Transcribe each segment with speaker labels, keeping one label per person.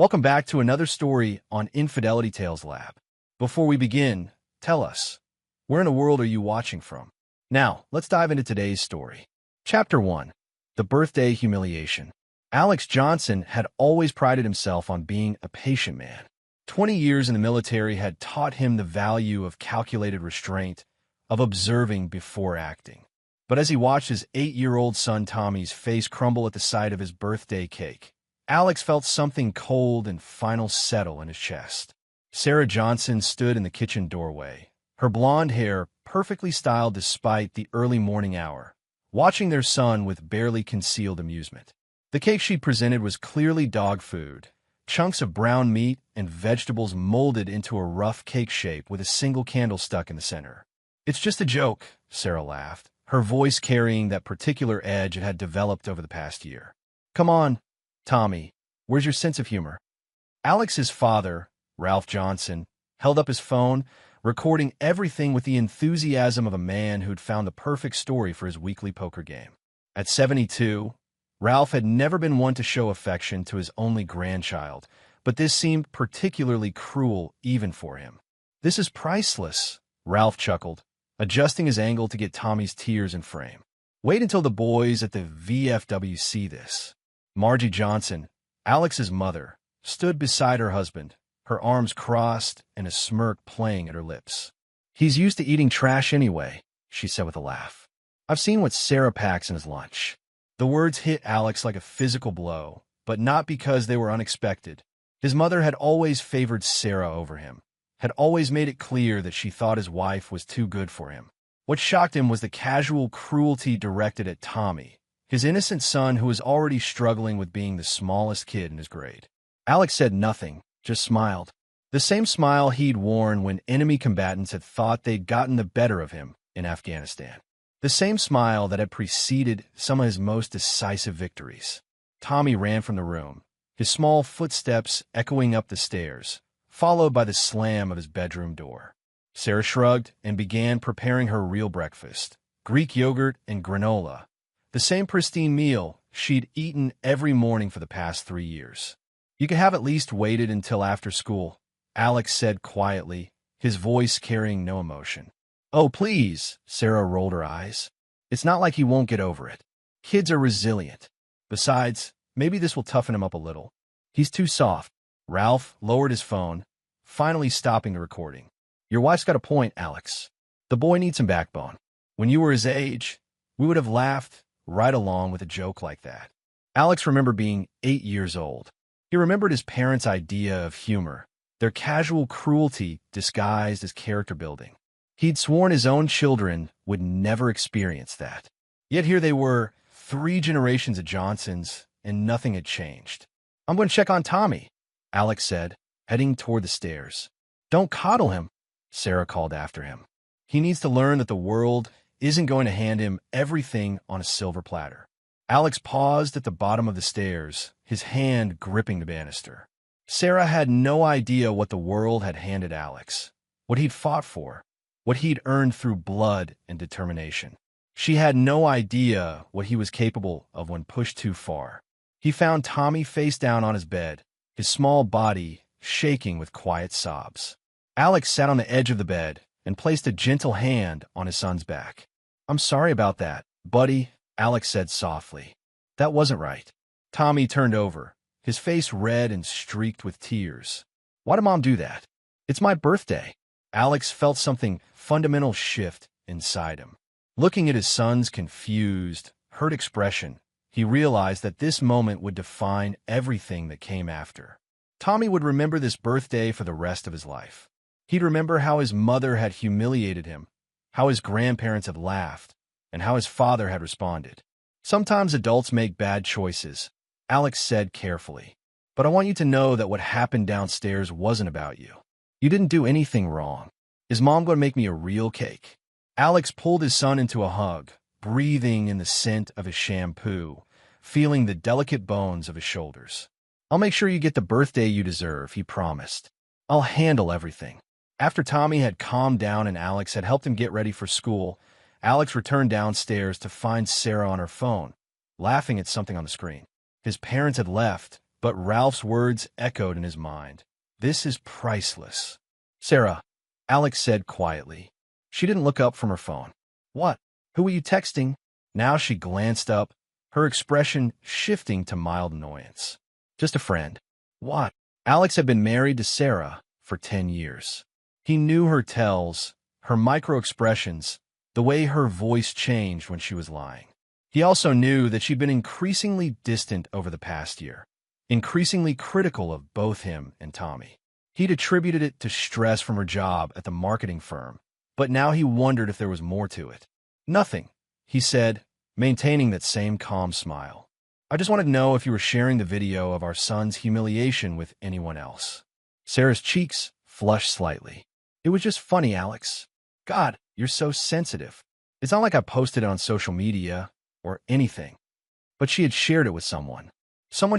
Speaker 1: Welcome back to another story on Infidelity Tales Lab. Before we begin, tell us, where in the world are you watching from? Now, let's dive into today's story. Chapter 1. The Birthday Humiliation. Alex Johnson had always prided himself on being a patient man. 20 years in the military had taught him the value of calculated restraint, of observing before acting. But as he watched his 8-year-old son Tommy's face crumble at the sight of his birthday cake, Alex felt something cold and final settle in his chest. Sarah Johnson stood in the kitchen doorway, her blonde hair perfectly styled despite the early morning hour, watching their son with barely concealed amusement. The cake she presented was clearly dog food, chunks of brown meat and vegetables molded into a rough cake shape with a single candle stuck in the center. "It's just a joke," Sarah laughed, her voice carrying that particular edge it had developed over the past year. "Come on, Tommy, where's your sense of humor?" Alex's father, Ralph Johnson, held up his phone, recording everything with the enthusiasm of a man who'd found the perfect story for his weekly poker game. At 72, Ralph had never been one to show affection to his only grandchild, but this seemed particularly cruel even for him. "This is priceless," Ralph chuckled, adjusting his angle to get Tommy's tears in frame. "Wait until the boys at the VFW see this." Margie Johnson, Alex's mother, stood beside her husband, her arms crossed and a smirk playing at her lips. "He's used to eating trash anyway," she said with a laugh. "I've seen what Sarah packs in his lunch." The words hit Alex like a physical blow, but not because they were unexpected. His mother had always favored Sarah over him, had always made it clear that she thought his wife was too good for him. What shocked him was the casual cruelty directed at Tommy, his innocent son who was already struggling with being the smallest kid in his grade. Alex said nothing, just smiled. The same smile he'd worn when enemy combatants had thought they'd gotten the better of him in Afghanistan. The same smile that had preceded some of his most decisive victories. Tommy ran from the room, his small footsteps echoing up the stairs, followed by the slam of his bedroom door. Sarah shrugged and began preparing her real breakfast, Greek yogurt and granola, the same pristine meal she'd eaten every morning for the past 3 years. "You could have at least waited until after school," Alex said quietly, his voice carrying no emotion. "Oh, please," Sarah rolled her eyes. "It's not like he won't get over it. Kids are resilient. Besides, maybe this will toughen him up a little. He's too soft." Ralph lowered his phone, finally stopping the recording. "Your wife's got a point, Alex. The boy needs some backbone. When you were his age, we would have laughed right along with a joke like that." Alex remembered being 8 years old. He remembered his parents' idea of humor, their casual cruelty disguised as character building. He'd sworn his own children would never experience that. Yet here they were, 3 generations of Johnsons, and nothing had changed. "I'm going to check on Tommy," Alex said, heading toward the stairs. "Don't coddle him," Sarah called after him. "He needs to learn that the world isn't going to hand him everything on a silver platter." Alex paused at the bottom of the stairs, his hand gripping the banister. Sarah had no idea what the world had handed Alex, what he'd fought for, what he'd earned through blood and determination. She had no idea what he was capable of when pushed too far. He found Tommy face down on his bed, his small body shaking with quiet sobs. Alex sat on the edge of the bed and placed a gentle hand on his son's back. "I'm sorry about that, buddy," Alex said softly. "That wasn't right." Tommy turned over, his face red and streaked with tears. "Why did Mom do that? It's my birthday." Alex felt something fundamental shift inside him. Looking at his son's confused, hurt expression, he realized that this moment would define everything that came after. Tommy would remember this birthday for the rest of his life. He'd remember how his mother had humiliated him, how his grandparents had laughed, and how his father had responded. "Sometimes adults make bad choices," Alex said carefully. "But I want you to know that what happened downstairs wasn't about you. You didn't do anything wrong. Is Mom going to make me a real cake?" Alex pulled his son into a hug, breathing in the scent of his shampoo, feeling the delicate bones of his shoulders. "I'll make sure you get the birthday you deserve," he promised. "I'll handle everything." After Tommy had calmed down and Alex had helped him get ready for school, Alex returned downstairs to find Sarah on her phone, laughing at something on the screen. His parents had left, but Ralph's words echoed in his mind. "This is priceless." "Sarah," Alex said quietly. She didn't look up from her phone. "What? Who were you texting?" Now she glanced up, her expression shifting to mild annoyance. "Just a friend." "What?" Alex had been married to Sarah for 10 years. He knew her tells, her micro-expressions, the way her voice changed when she was lying. He also knew that she'd been increasingly distant over the past year, increasingly critical of both him and Tommy. He'd attributed it to stress from her job at the marketing firm, but now he wondered if there was more to it. "Nothing," he said, maintaining that same calm smile. "I just wanted to know if you were sharing the video of our son's humiliation with anyone else." Sarah's cheeks flushed slightly. "It was just funny, Alex." "God, you're so sensitive." "It's not like I posted it on social media or anything." But she had shared it with someone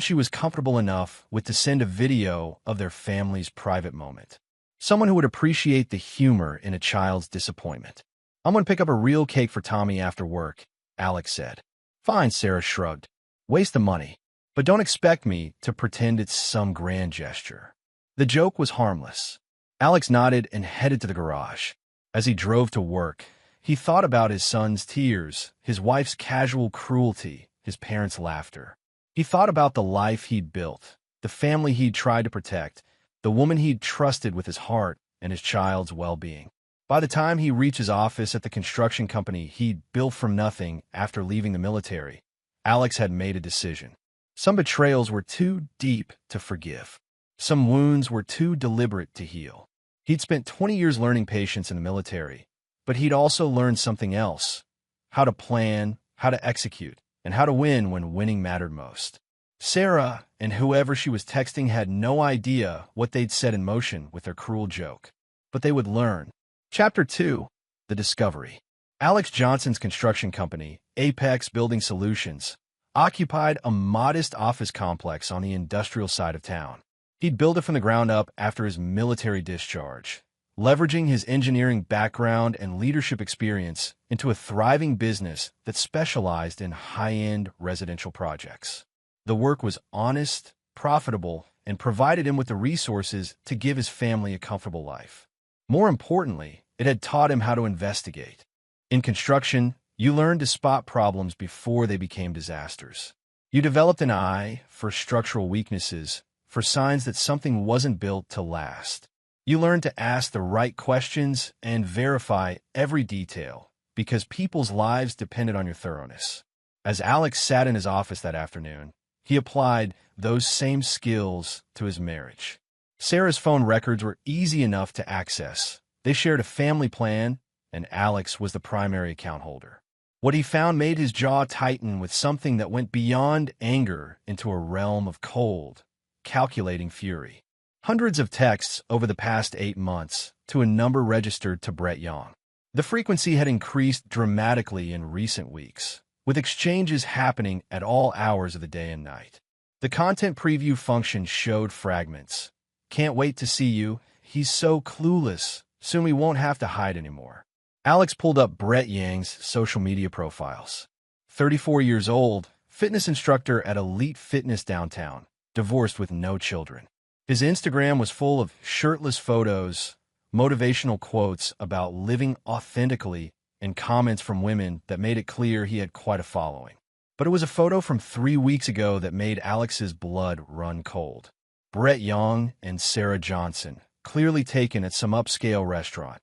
Speaker 1: she was comfortable enough with to send a video of their family's private moment. Someone who would appreciate the humor in a child's disappointment. "I'm going to pick up a real cake for Tommy after work," Alex said. "Fine," Sarah shrugged. "Waste the money. But don't expect me to pretend it's some grand gesture." The joke was harmless. Alex nodded and headed to the garage. As he drove to work, he thought about his son's tears, his wife's casual cruelty, his parents' laughter. He thought about the life he'd built, the family he'd tried to protect, the woman he'd trusted with his heart and his child's well-being. By the time he reached his office at the construction company he'd built from nothing after leaving the military, Alex had made a decision. Some betrayals were too deep to forgive. Some wounds were too deliberate to heal. He'd spent 20 years learning patience in the military, but he'd also learned something else: how to plan, how to execute, and how to win when winning mattered most. Sarah and whoever she was texting had no idea what they'd set in motion with their cruel joke, but they would learn. Chapter 2: The Discovery. Alex Johnson's construction company, Apex Building Solutions, occupied a modest office complex on the industrial side of town. He'd built it from the ground up after his military discharge, leveraging his engineering background and leadership experience into a thriving business that specialized in high-end residential projects. The work was honest, profitable, and provided him with the resources to give his family a comfortable life. More importantly, it had taught him how to investigate. In construction, you learned to spot problems before they became disasters. You developed an eye for structural weaknesses, for signs that something wasn't built to last. You learned to ask the right questions and verify every detail, because people's lives depended on your thoroughness. As Alex sat in his office that afternoon, he applied those same skills to his marriage. Sarah's phone records were easy enough to access. They shared a family plan, and Alex was the primary account holder. What he found made his jaw tighten with something that went beyond anger into a realm of cold, calculating fury. Hundreds of texts over the past 8 months to a number registered to Brett Young. The frequency had increased dramatically in recent weeks, with exchanges happening at all hours of the day and night. The content preview function showed fragments. "Can't wait to see you. He's so clueless. Soon we won't have to hide anymore." Alex pulled up Brett Yang's social media profiles. 34 years old, fitness instructor at Elite Fitness downtown, divorced with no children. His Instagram was full of shirtless photos, motivational quotes about living authentically, and comments from women that made it clear he had quite a following. But it was a photo from 3 weeks ago that made Alex's blood run cold. Brett Young and Sarah Johnson, clearly taken at some upscale restaurant,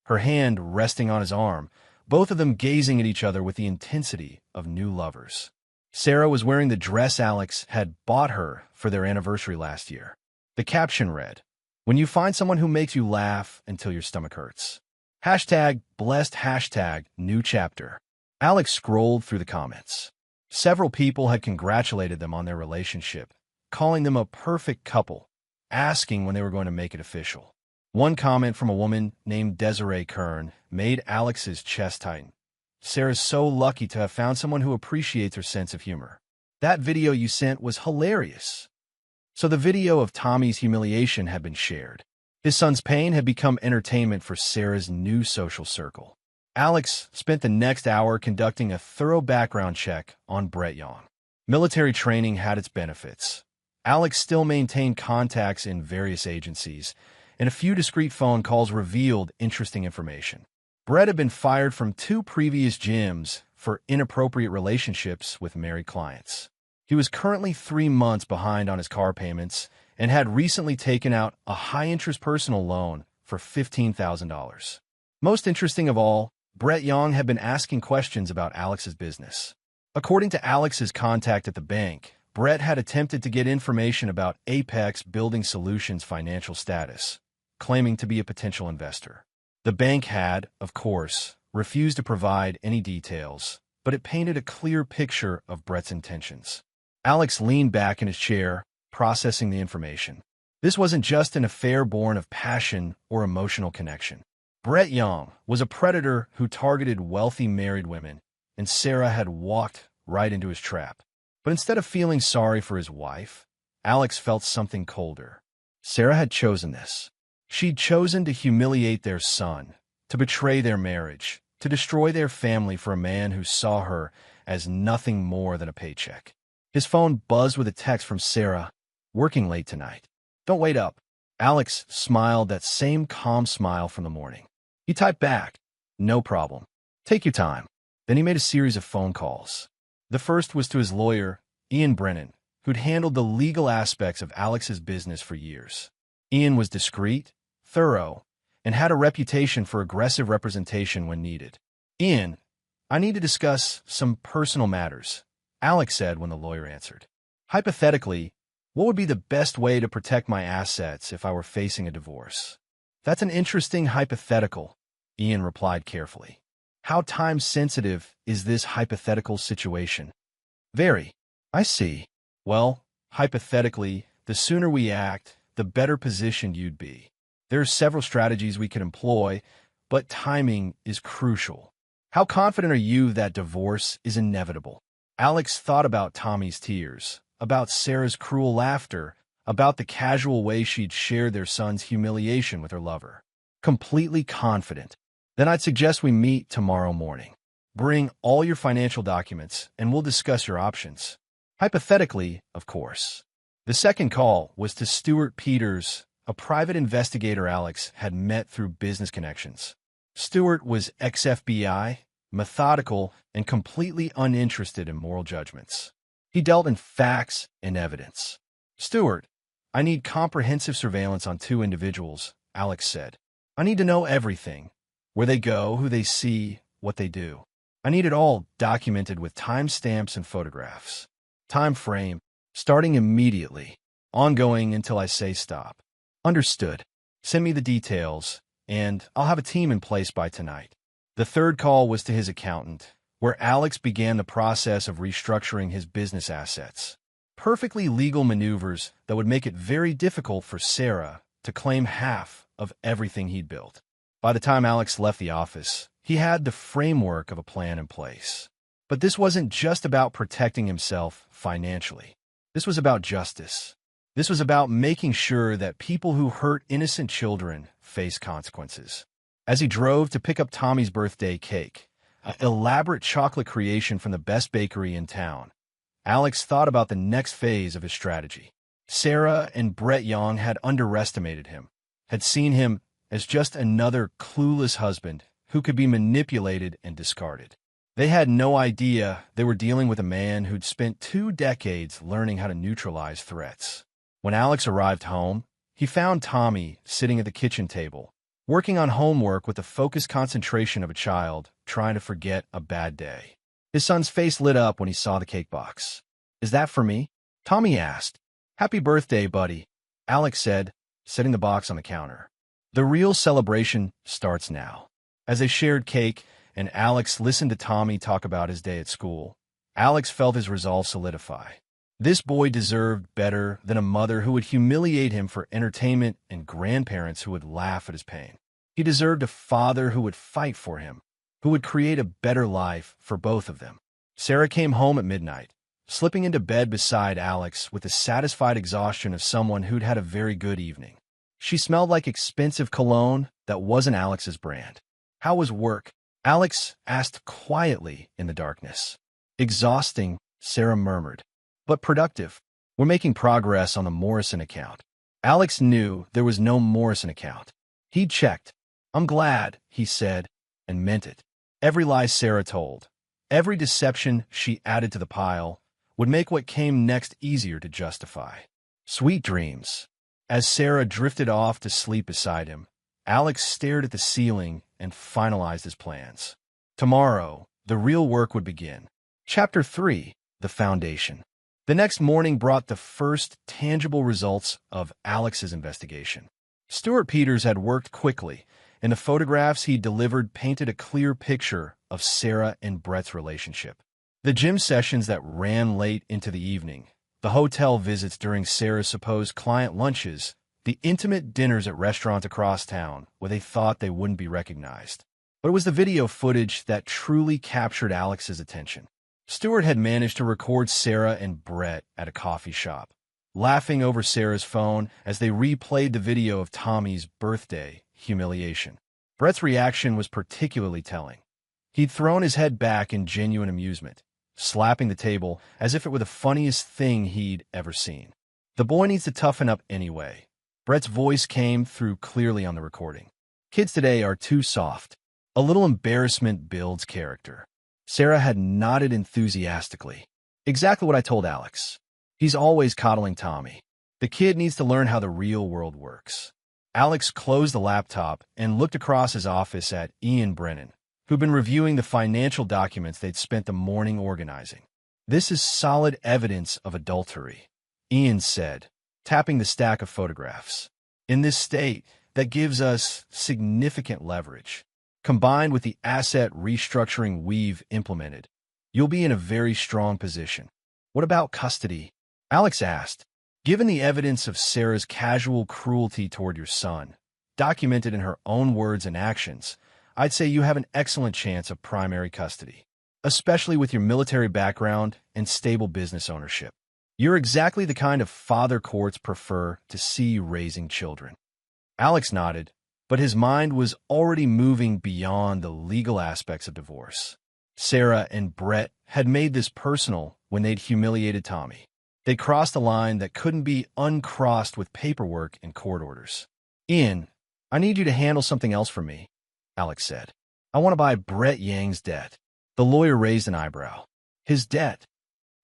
Speaker 1: her hand resting on his arm, both of them gazing at each other with the intensity of new lovers. Sarah was wearing the dress Alex had bought her for their anniversary last year. The caption read, "When you find someone who makes you laugh until your stomach hurts." #blessed #new chapter. Alex scrolled through the comments. Several people had congratulated them on their relationship, calling them a perfect couple, asking when they were going to make it official. One comment from a woman named Desiree Kern made Alex's chest tighten. "Sarah's so lucky to have found someone who appreciates her sense of humor. That video you sent was hilarious." So the video of Tommy's humiliation had been shared. His son's pain had become entertainment for Sarah's new social circle. Alex spent the next hour conducting a thorough background check on Brett Young. Military training had its benefits. Alex still maintained contacts in various agencies, and a few discreet phone calls revealed interesting information. Brett had been fired from 2 previous gyms for inappropriate relationships with married clients. He was currently 3 months behind on his car payments and had recently taken out a high-interest personal loan for $15,000. Most interesting of all, Brett Young had been asking questions about Alex's business. According to Alex's contact at the bank, Brett had attempted to get information about Apex Building Solutions' financial status, claiming to be a potential investor. The bank had, of course, refused to provide any details, but it painted a clear picture of Brett's intentions. Alex leaned back in his chair, processing the information. This wasn't just an affair born of passion or emotional connection. Brett Young was a predator who targeted wealthy married women, and Sarah had walked right into his trap. But instead of feeling sorry for his wife, Alex felt something colder. Sarah had chosen this. She'd chosen to humiliate their son, to betray their marriage, to destroy their family for a man who saw her as nothing more than a paycheck. His phone buzzed with a text from Sarah, "Working late tonight. Don't wait up." Alex smiled that same calm smile from the morning. He typed back, "No problem. Take your time." Then he made a series of phone calls. The first was to his lawyer, Ian Brennan, who'd handled the legal aspects of Alex's business for years. Ian was discreet, thorough, and had a reputation for aggressive representation when needed. "Ian, I need to discuss some personal matters," Alex said when the lawyer answered. "Hypothetically, what would be the best way to protect my assets if I were facing a divorce?" "That's an interesting hypothetical," Ian replied carefully. "How time-sensitive is this hypothetical situation?" "Very." "I see. Well, hypothetically, the sooner we act, the better positioned you'd be. There are several strategies we could employ, but timing is crucial. How confident are you that divorce is inevitable?" Alex thought about Tommy's tears, about Sarah's cruel laughter, about the casual way she'd shared their son's humiliation with her lover. "Completely confident. Then I'd suggest we meet tomorrow morning. Bring all your financial documents, and we'll discuss your options." Hypothetically, of course. The second call was to Stuart Peters, a private investigator Alex had met through business connections. Stuart was ex-FBI, methodical, and completely uninterested in moral judgments. He dealt in facts and evidence. "Stuart, I need comprehensive surveillance on 2 individuals," Alex said. "I need to know everything. Where they go, who they see, what they do. I need it all documented with timestamps and photographs. Time frame, starting immediately, ongoing until I say stop." "Understood. Send me the details, and I'll have a team in place by tonight." The third call was to his accountant, where Alex began the process of restructuring his business assets. Perfectly legal maneuvers that would make it very difficult for Sarah to claim half of everything he'd built. By the time Alex left the office, he had the framework of a plan in place. But this wasn't just about protecting himself financially. This was about justice. This was about making sure that people who hurt innocent children face consequences. As he drove to pick up Tommy's birthday cake, an elaborate chocolate creation from the best bakery in town, Alex thought about the next phase of his strategy. Sarah and Brett Young had underestimated him, had seen him as just another clueless husband who could be manipulated and discarded. They had no idea they were dealing with a man who'd spent 2 decades learning how to neutralize threats. When Alex arrived home, he found Tommy sitting at the kitchen table, working on homework with the focused concentration of a child trying to forget a bad day. His son's face lit up when he saw the cake box. "Is that for me?" Tommy asked. "Happy birthday, buddy," Alex said, setting the box on the counter. The real celebration starts now. As they shared cake and Alex listened to Tommy talk about his day at school, Alex felt his resolve solidify. This boy deserved better than a mother who would humiliate him for entertainment and grandparents who would laugh at his pain. He deserved a father who would fight for him, who would create a better life for both of them. Sarah came home at midnight, slipping into bed beside Alex with the satisfied exhaustion of someone who'd had a very good evening. She smelled like expensive cologne that wasn't Alex's brand. "How was work?" Alex asked quietly in the darkness. "Exhausting," Sarah murmured, "but productive." We're making progress on the Morrison account. Alex knew there was no Morrison account. He'd checked. I'm glad, he said, and meant it. Every lie Sarah told, every deception she added to the pile, would make what came next easier to justify. Sweet dreams. As Sarah drifted off to sleep beside him, Alex stared at the ceiling and finalized his plans. Tomorrow, the real work would begin. Chapter 3. The Foundation. The next morning brought the first tangible results of Alex's investigation. Stuart Peters had worked quickly, and the photographs he delivered painted a clear picture of Sarah and Brett's relationship. The gym sessions that ran late into the evening, the hotel visits during Sarah's supposed client lunches, the intimate dinners at restaurants across town where they thought they wouldn't be recognized. But it was the video footage that truly captured Alex's attention. Stuart had managed to record Sarah and Brett at a coffee shop, laughing over Sarah's phone as they replayed the video of Tommy's birthday humiliation. Brett's reaction was particularly telling. He'd thrown his head back in genuine amusement, slapping the table as if it were the funniest thing he'd ever seen. The boy needs to toughen up anyway. Brett's voice came through clearly on the recording. Kids today are too soft. A little embarrassment builds character. Sarah had nodded enthusiastically. Exactly what I told Alex. He's always coddling Tommy. The kid needs to learn how the real world works. Alex closed the laptop and looked across his office at Ian Brennan, who'd been reviewing the financial documents they'd spent the morning organizing. This is solid evidence of adultery, Ian said, tapping the stack of photographs. In this state, that gives us significant leverage. Combined with the asset restructuring we've implemented, you'll be in a very strong position. What about custody? Alex asked. Given the evidence of Sarah's casual cruelty toward your son, documented in her own words and actions, I'd say you have an excellent chance of primary custody, especially with your military background and stable business ownership. You're exactly the kind of father courts prefer to see you raising children. Alex nodded, but his mind was already moving beyond the legal aspects of divorce. Sarah and Brett had made this personal when they'd humiliated Tommy. They crossed a line that couldn't be uncrossed with paperwork and court orders. Ian, I need you to handle something else for me, Alex said. I want to buy Brett Yang's debt. The lawyer raised an eyebrow. His debt?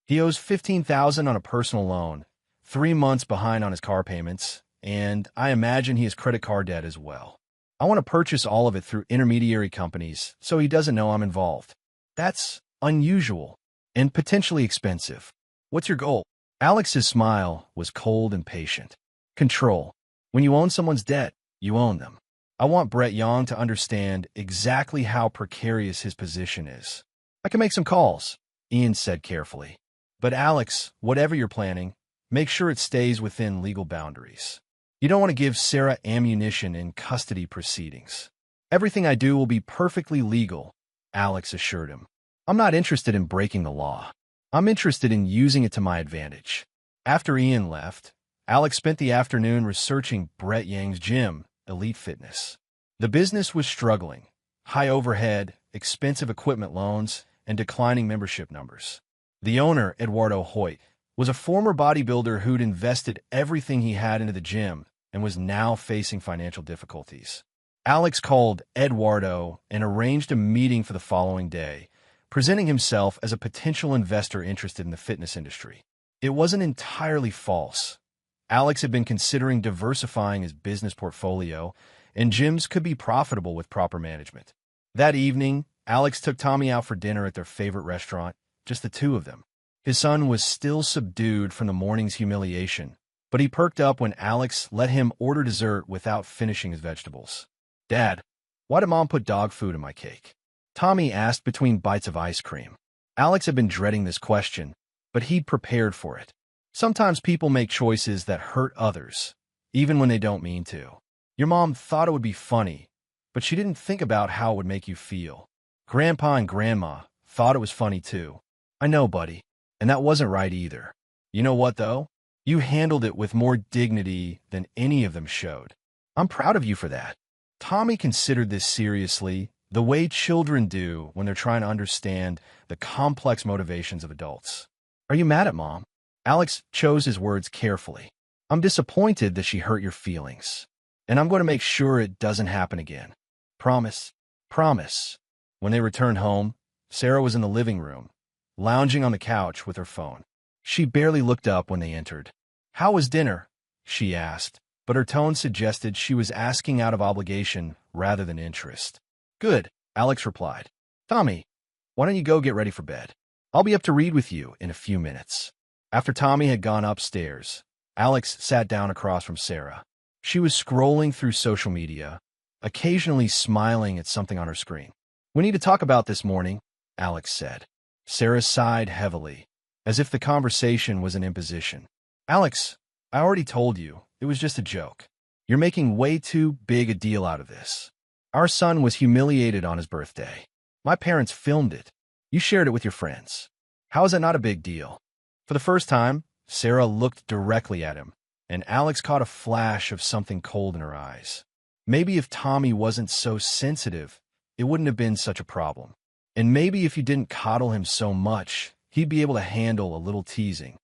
Speaker 1: He owes $15,000 on a personal loan, 3 months behind on his car payments, and I imagine he has credit card debt as well. I want to purchase all of it through intermediary companies so he doesn't know I'm involved. That's unusual and potentially expensive. What's your goal? Alex's smile was cold and patient. Control. When you own someone's debt, you own them. I want Brett Yang to understand exactly how precarious his position is. I can make some calls, Ian said carefully. But Alex, whatever you're planning, make sure it stays within legal boundaries. You don't want to give Sarah ammunition in custody proceedings. Everything I do will be perfectly legal, Alex assured him. I'm not interested in breaking the law. I'm interested in using it to my advantage. After Ian left, Alex spent the afternoon researching Brett Yang's gym, Elite Fitness. The business was struggling. High overhead, expensive equipment loans, and declining membership numbers. The owner, Eduardo Hoyt, was a former bodybuilder who'd invested everything he had into the gym and was now facing financial difficulties. Alex called Eduardo and arranged a meeting for the following day, presenting himself as a potential investor interested in the fitness industry. It wasn't entirely false. Alex had been considering diversifying his business portfolio, and gyms could be profitable with proper management. That evening, Alex took Tommy out for dinner at their favorite restaurant, just the two of them. His son was still subdued from the morning's humiliation, but he perked up when Alex let him order dessert without finishing his vegetables. Dad, why did Mom put dog food in my cake? Tommy asked between bites of ice cream. Alex had been dreading this question, but he'd prepared for it. Sometimes people make choices that hurt others, even when they don't mean to. Your mom thought it would be funny, but she didn't think about how it would make you feel. Grandpa and Grandma thought it was funny too. I know, buddy, and that wasn't right either. You know what, though? You handled it with more dignity than any of them showed. I'm proud of you for that. Tommy considered this seriously, the way children do when they're trying to understand the complex motivations of adults. Are you mad at Mom? Alex chose his words carefully. I'm disappointed that she hurt your feelings, and I'm going to make sure it doesn't happen again. Promise. Promise. When they returned home, Sarah was in the living room, lounging on the couch with her phone. She barely looked up when they entered. How was dinner? She asked, but her tone suggested she was asking out of obligation rather than interest. Good, Alex replied. Tommy, why don't you go get ready for bed? I'll be up to read with you in a few minutes. After Tommy had gone upstairs, Alex sat down across from Sarah. She was scrolling through social media, occasionally smiling at something on her screen. We need to talk about this morning, Alex said. Sarah sighed heavily, as if the conversation was an imposition. Alex, I already told you, it was just a joke. You're making way too big a deal out of this. Our son was humiliated on his birthday. My parents filmed it. You shared it with your friends. How is that not a big deal? For the first time, Sarah looked directly at him, and Alex caught a flash of something cold in her eyes. Maybe if Tommy wasn't so sensitive, it wouldn't have been such a problem. And maybe if you didn't coddle him so much, he'd be able to handle a little teasing.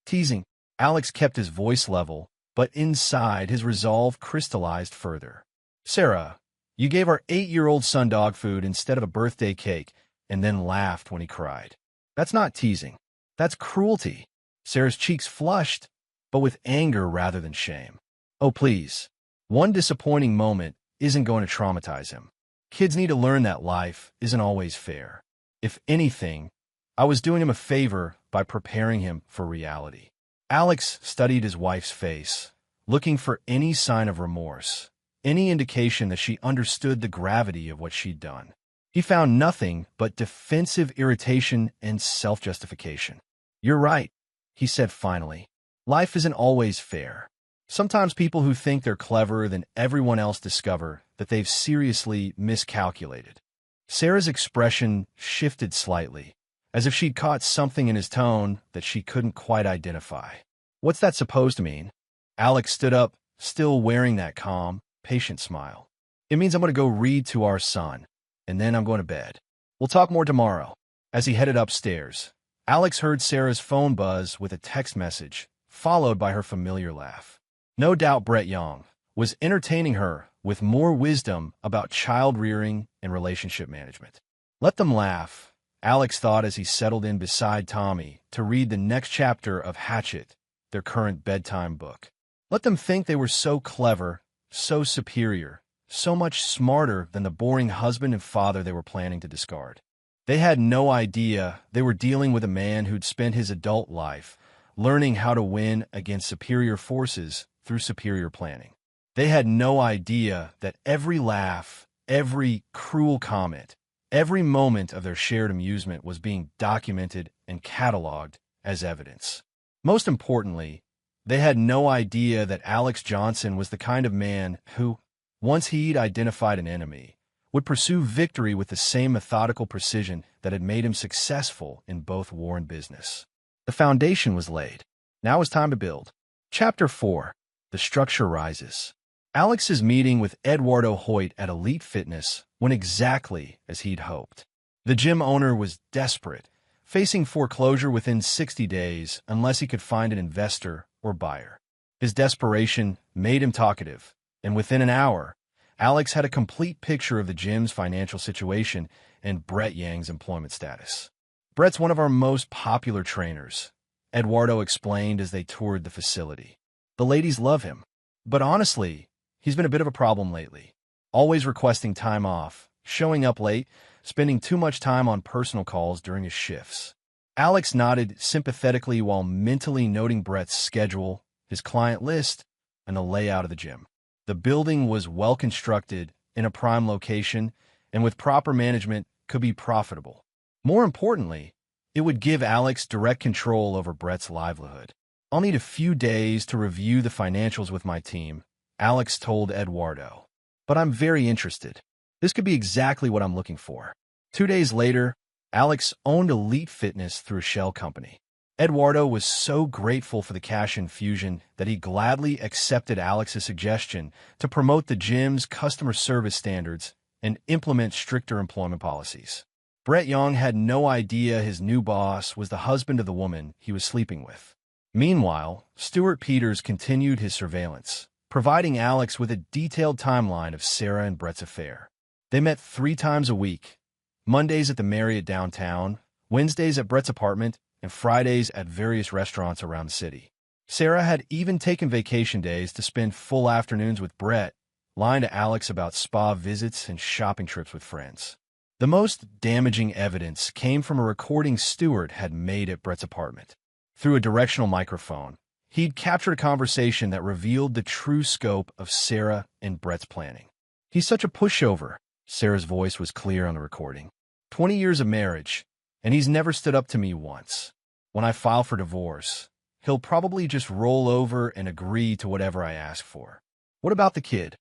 Speaker 1: Teasing. Alex kept his voice level, but inside his resolve crystallized further. Sarah, you gave our 8-year-old son dog food instead of a birthday cake, and then laughed when he cried. That's not teasing. That's cruelty. Sarah's cheeks flushed, but with anger rather than shame. Oh, please. One disappointing moment isn't going to traumatize him. Kids need to learn that life isn't always fair. If anything, I was doing him a favor by preparing him for reality. Alex studied his wife's face, looking for any sign of remorse, any indication that she understood the gravity of what she'd done. He found nothing but defensive irritation and self-justification. You're right, he said finally. Life isn't always fair. Sometimes people who think they're cleverer than everyone else discover that they've seriously miscalculated. Sarah's expression shifted slightly, as if she'd caught something in his tone that she couldn't quite identify. What's that supposed to mean? Alex stood up, still wearing that calm, patient smile. It means I'm going to go read to our son, and then I'm going to bed. We'll talk more tomorrow. As he headed upstairs, Alex heard Sarah's phone buzz with a text message, followed by her familiar laugh. No doubt Brett Young was entertaining her with more wisdom about child-rearing and relationship management. Let them laugh, Alex thought as he settled in beside Tommy to read the next chapter of Hatchet, their current bedtime book. Let them think they were so clever, so superior, so much smarter than the boring husband and father they were planning to discard. They had no idea they were dealing with a man who'd spent his adult life learning how to win against superior forces through superior planning. They had no idea that every laugh, every cruel comment, every moment of their shared amusement was being documented and cataloged as evidence. Most importantly, they had no idea that Alex Johnson was the kind of man who, once he'd identified an enemy, would pursue victory with the same methodical precision that had made him successful in both war and business. The foundation was laid. Now it was time to build. Chapter 4. The Structure Rises. Alex's meeting with Eduardo Hoyt at Elite Fitness went exactly as he'd hoped. The gym owner was desperate, facing foreclosure within 60 days unless he could find an investor or buyer. His desperation made him talkative, and within an hour, Alex had a complete picture of the gym's financial situation and Brett Yang's employment status. Brett's one of our most popular trainers, Eduardo explained as they toured the facility. The ladies love him, but honestly, he's been a bit of a problem lately. Always requesting time off, showing up late, spending too much time on personal calls during his shifts. Alex nodded sympathetically while mentally noting Brett's schedule, his client list, and the layout of the gym. The building was well constructed, in a prime location, and with proper management could be profitable. More importantly, it would give Alex direct control over Brett's livelihood. I'll need a few days to review the financials with my team, Alex told Eduardo. But I'm very interested. This could be exactly what I'm looking for. 2 days later, Alex owned Elite Fitness through a shell company. Eduardo was so grateful for the cash infusion that he gladly accepted Alex's suggestion to promote the gym's customer service standards and implement stricter employment policies. Brett Young had no idea his new boss was the husband of the woman he was sleeping with. Meanwhile, Stuart Peters continued his surveillance, providing Alex with a detailed timeline of Sarah and Brett's affair. They met 3 times a week, Mondays at the Marriott downtown, Wednesdays at Brett's apartment, and Fridays at various restaurants around the city. Sarah had even taken vacation days to spend full afternoons with Brett, lying to Alex about spa visits and shopping trips with friends. The most damaging evidence came from a recording Stuart had made at Brett's apartment. Through a directional microphone, he'd captured a conversation that revealed the true scope of Sarah and Brett's planning. "He's such a pushover," Sarah's voice was clear on the recording. 20 years of marriage, and he's never stood up to me once. When I file for divorce, he'll probably just roll over and agree to whatever I ask for. What about the kid?"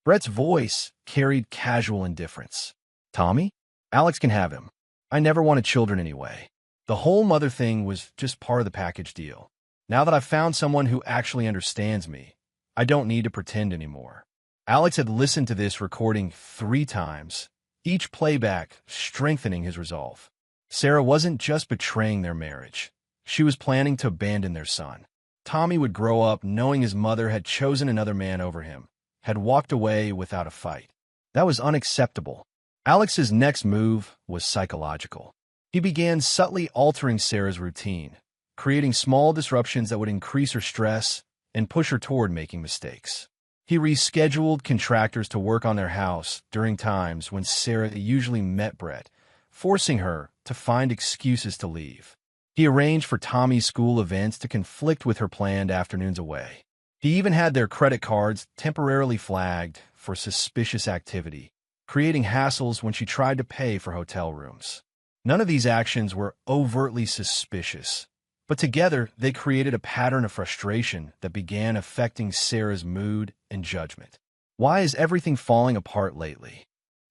Speaker 1: Brett's voice carried casual indifference. "Tommy? Alex can have him. I never wanted children anyway. The whole mother thing was just part of the package deal. Now that I've found someone who actually understands me, I don't need to pretend anymore." Alex had listened to this recording 3 times, each playback strengthening his resolve. Sarah wasn't just betraying their marriage. She was planning to abandon their son. Tommy would grow up knowing his mother had chosen another man over him, had walked away without a fight. That was unacceptable. Alex's next move was psychological. He began subtly altering Sarah's routine, creating small disruptions that would increase her stress and push her toward making mistakes. He rescheduled contractors to work on their house during times when Sarah usually met Brett, forcing her to find excuses to leave. He arranged for Tommy's school events to conflict with her planned afternoons away. He even had their credit cards temporarily flagged for suspicious activity, creating hassles when she tried to pay for hotel rooms. None of these actions were overtly suspicious, but together they created a pattern of frustration that began affecting Sarah's mood and judgment. "Why is everything falling apart lately?"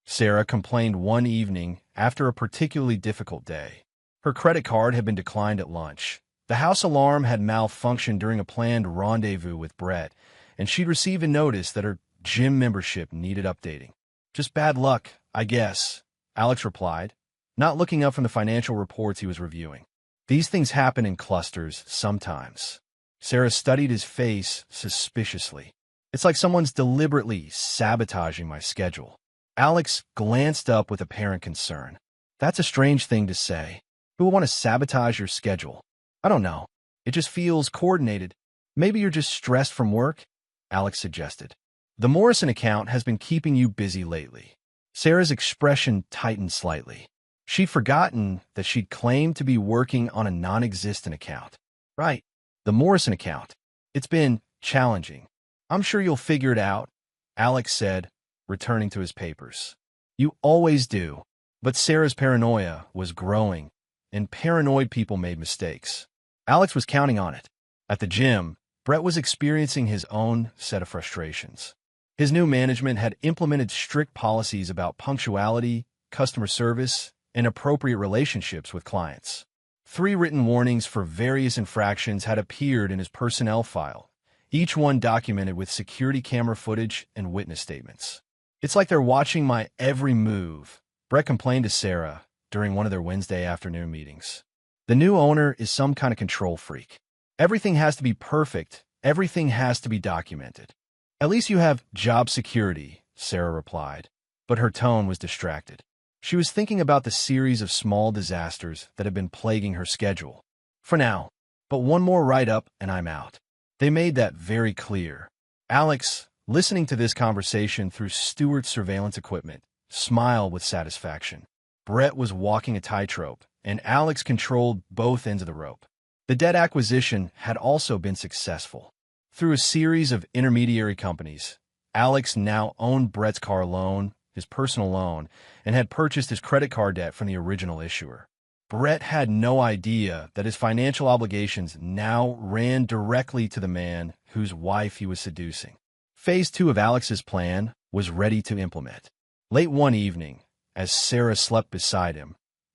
Speaker 1: Sarah complained one evening after a particularly difficult day. Her credit card had been declined at lunch. The house alarm had malfunctioned during a planned rendezvous with Brett, and she'd received a notice that her gym membership needed updating. "Just bad luck, I guess," Alex replied, not looking up from the financial reports he was reviewing. "These things happen in clusters sometimes." Sarah studied his face suspiciously. "It's like someone's deliberately sabotaging my schedule." Alex glanced up with apparent concern. "That's a strange thing to say. Who would want to sabotage your schedule?" "I don't know. It just feels coordinated. Maybe you're just stressed from work," Alex suggested. "The Morrison account has been keeping you busy lately." Sarah's expression tightened slightly. She'd forgotten that she'd claimed to be working on a non-existent account. "Right, the Morrison account. It's been challenging. I'm sure you'll figure it out," Alex said, returning to his papers. "You always do." But Sarah's paranoia was growing, and paranoid people made mistakes. Alex was counting on it. At the gym, Brett was experiencing his own set of frustrations. His new management had implemented strict policies about punctuality, customer service, and appropriate relationships with clients. 3 written warnings for various infractions had appeared in his personnel file, each one documented with security camera footage and witness statements. "It's like they're watching my every move," Brett complained to Sarah during one of their Wednesday afternoon meetings. "The new owner is some kind of control freak. Everything has to be perfect. Everything has to be documented." "At least you have job security," Sarah replied, but her tone was distracted. She was thinking about the series of small disasters that had been plaguing her schedule. "For now, but one more write-up and I'm out." They made that very clear. Alex, listening to this conversation through Stuart's surveillance equipment, smiled with satisfaction. Brett was walking a tightrope, and Alex controlled both ends of the rope. The debt acquisition had also been successful. Through a series of intermediary companies, Alex now owned Brett's car loan, his personal loan, and had purchased his credit card debt from the original issuer. Brett had no idea that his financial obligations now ran directly to the man whose wife he was seducing. Phase 2 of Alex's plan was ready to implement. Late one evening, as Sarah slept beside him,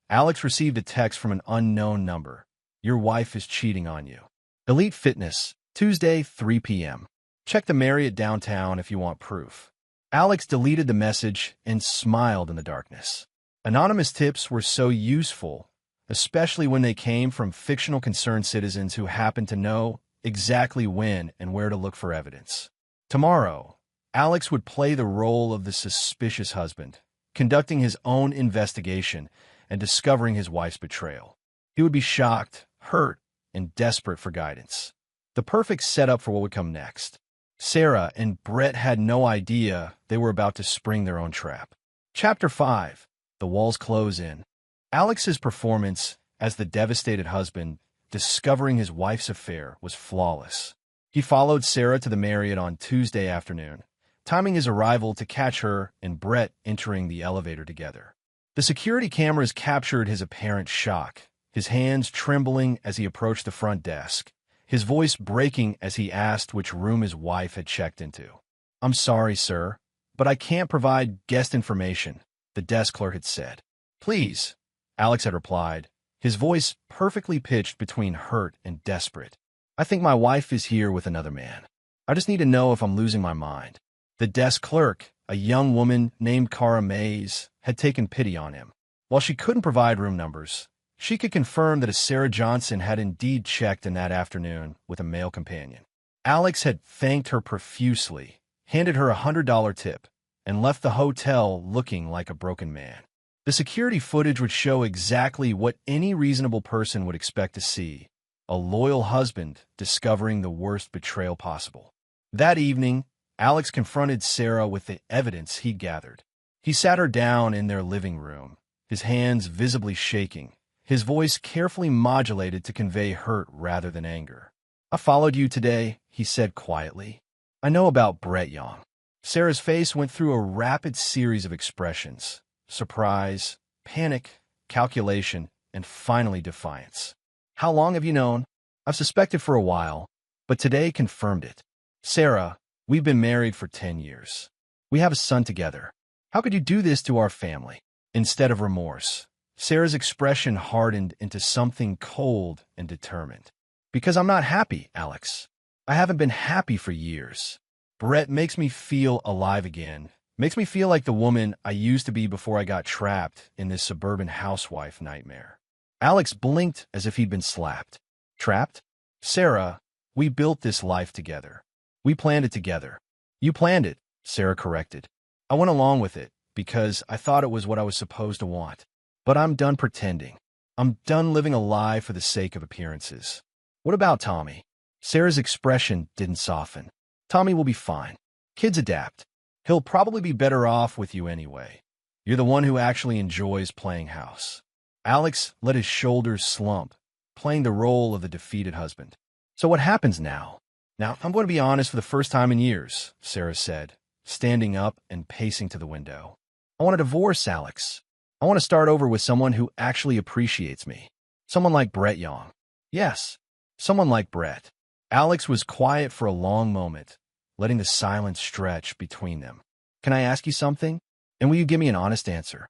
Speaker 1: Alex received a text from an unknown number. "Your wife is cheating on you. Elite Fitness, Tuesday, 3 p.m. Check the Marriott downtown if you want proof." Alex deleted the message and smiled in the darkness. Anonymous tips were so useful especially when they came from fictional concerned citizens who happened to know exactly when and where to look for evidence. Tomorrow, Alex would play the role of the suspicious husband, conducting his own investigation and discovering his wife's betrayal. He would be shocked, hurt, and desperate for guidance. The perfect setup for what would come next. Sarah and Brett had no idea they were about to spring their own trap. Chapter 5. The Walls Close In. Alex's performance as the devastated husband discovering his wife's affair was flawless. He followed Sarah to the Marriott on Tuesday afternoon, timing his arrival to catch her and Brett entering the elevator together. The security cameras captured his apparent shock, his hands trembling as he approached the front desk, his voice breaking as he asked which room his wife had checked into. "I'm sorry, sir, but I can't provide guest information," the desk clerk had said. "Please," Alex had replied, his voice perfectly pitched between hurt and desperate. "I think my wife is here with another man. I just need to know if I'm losing my mind." The desk clerk, a young woman named Cara Mays, had taken pity on him. While she couldn't provide room numbers, she could confirm that a Sarah Johnson had indeed checked in that afternoon with a male companion. Alex had thanked her profusely, handed her a $100 tip, and left the hotel looking like a broken man. The security footage would show exactly what any reasonable person would expect to see: a loyal husband discovering the worst betrayal possible. That evening, Alex confronted Sarah with the evidence he'd gathered. He sat her down in their living room, his hands visibly shaking, his voice carefully modulated to convey hurt rather than anger. "I followed you today," he said quietly. "I know about Brett Young." Sarah's face went through a rapid series of expressions: surprise, panic, calculation, and finally defiance. "How long have you known?" "I've suspected for a while, but today confirmed it." "Sarah, we've been married for 10 years. We have a son together. How could you do this to our family?" Instead of remorse, Sarah's expression hardened into something cold and determined. "Because I'm not happy, Alex. I haven't been happy for years. Brett makes me feel alive again. Makes me feel like the woman I used to be before I got trapped in this suburban housewife nightmare." Alex blinked as if he'd been slapped. "Trapped? Sarah, we built this life together. We planned it together." "You planned it," Sarah corrected. "I went along with it because I thought it was what I was supposed to want. But I'm done pretending. I'm done living a lie for the sake of appearances." "What about Tommy?" Sarah's expression didn't soften. "Tommy will be fine. Kids adapt. He'll probably be better off with you anyway. You're the one who actually enjoys playing house." Alex let his shoulders slump, playing the role of the defeated husband. "So what happens now?" "Now, I'm going to be honest for the first time in years," Sarah said, standing up and pacing to the window. "I want a divorce, Alex. I want to start over with someone who actually appreciates me. Someone like Brett Young. Yes, someone like Brett." Alex was quiet for a long moment, letting the silence stretch between them. "Can I ask you something? And will you give me an honest answer?"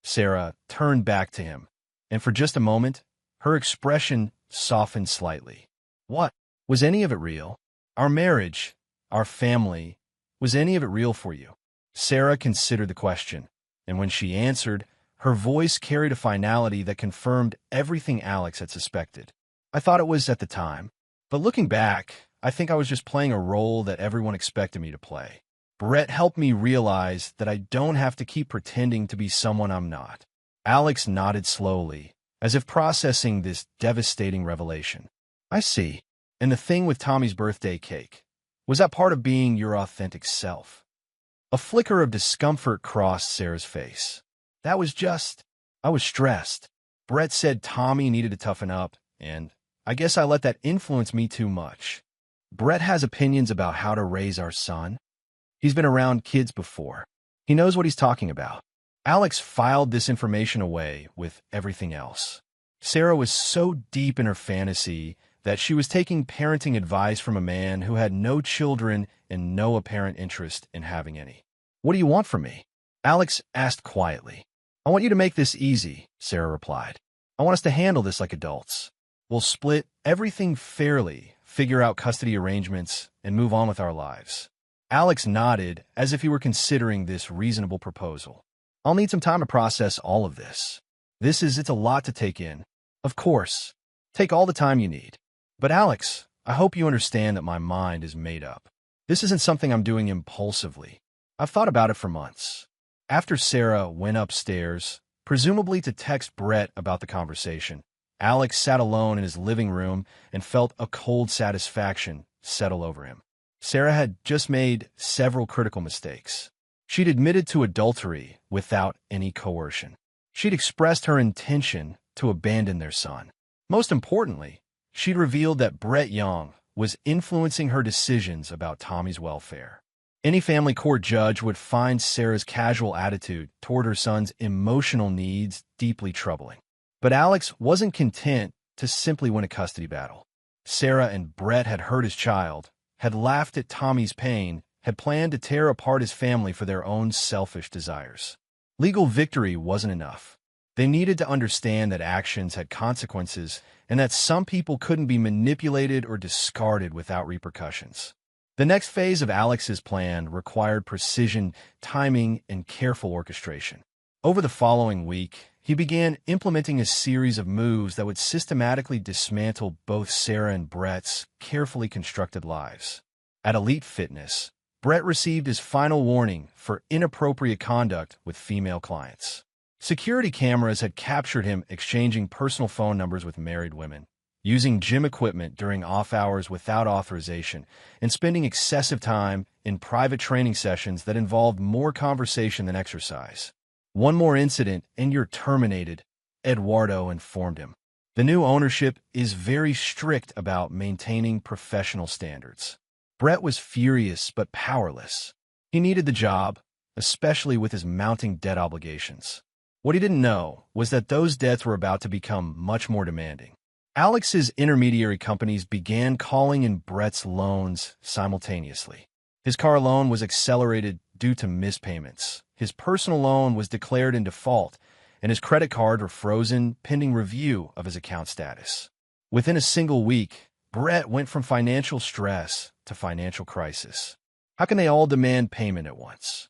Speaker 1: Sarah turned back to him, and for just a moment, her expression softened slightly. "What? Was any of it real? Our marriage, our family, was any of it real for you?" Sarah considered the question, and when she answered, her voice carried a finality that confirmed everything Alex had suspected. "I thought it was at the time, but looking back, I think I was just playing a role that everyone expected me to play. Brett helped me realize that I don't have to keep pretending to be someone I'm not." Alex nodded slowly, as if processing this devastating revelation. "I see. And the thing with Tommy's birthday cake, was that part of being your authentic self?" A flicker of discomfort crossed Sarah's face. "That was just, I was stressed. Brett said Tommy needed to toughen up, and I guess I let that influence me too much. Brett has opinions about how to raise our son. He's been around kids before. He knows what he's talking about." Alex filed this information away with everything else. Sarah was so deep in her fantasy that she was taking parenting advice from a man who had no children and no apparent interest in having any. "What do you want from me?" Alex asked quietly. "I want you to make this easy," Sarah replied. "I want us to handle this like adults. We'll split everything fairly, figure out custody arrangements, and move on with our lives." Alex nodded as if he were considering this reasonable proposal. "I'll need some time to process all of this." It's a lot to take in. Of course. Take all the time you need. But Alex, I hope you understand that my mind is made up. This isn't something I'm doing impulsively. I've thought about it for months. After Sarah went upstairs, presumably to text Brett about the conversation, Alex sat alone in his living room and felt a cold satisfaction settle over him. Sarah had just made several critical mistakes. She'd admitted to adultery without any coercion. She'd expressed her intention to abandon their son. Most importantly, she'd revealed that Brett Young was influencing her decisions about Tommy's welfare. Any family court judge would find Sarah's casual attitude toward her son's emotional needs deeply troubling. But Alex wasn't content to simply win a custody battle. Sarah and Brett had hurt his child, had laughed at Tommy's pain, had planned to tear apart his family for their own selfish desires. Legal victory wasn't enough. They needed to understand that actions had consequences and that some people couldn't be manipulated or discarded without repercussions. The next phase of Alex's plan required precision, timing, and careful orchestration. Over the following week, he began implementing a series of moves that would systematically dismantle both Sarah and Brett's carefully constructed lives. At Elite Fitness, Brett received his final warning for inappropriate conduct with female clients. Security cameras had captured him exchanging personal phone numbers with married women, using gym equipment during off hours without authorization, and spending excessive time in private training sessions that involved more conversation than exercise. One more incident and you're terminated, Eduardo informed him. The new ownership is very strict about maintaining professional standards. Brett was furious but powerless. He needed the job, especially with his mounting debt obligations. What he didn't know was that those debts were about to become much more demanding. Alex's intermediary companies began calling in Brett's loans simultaneously. His car loan was accelerated due to missed payments. His personal loan was declared in default, and his credit card were frozen pending review of his account status. Within a single week, Brett went from financial stress to financial crisis. How can they all demand payment at once?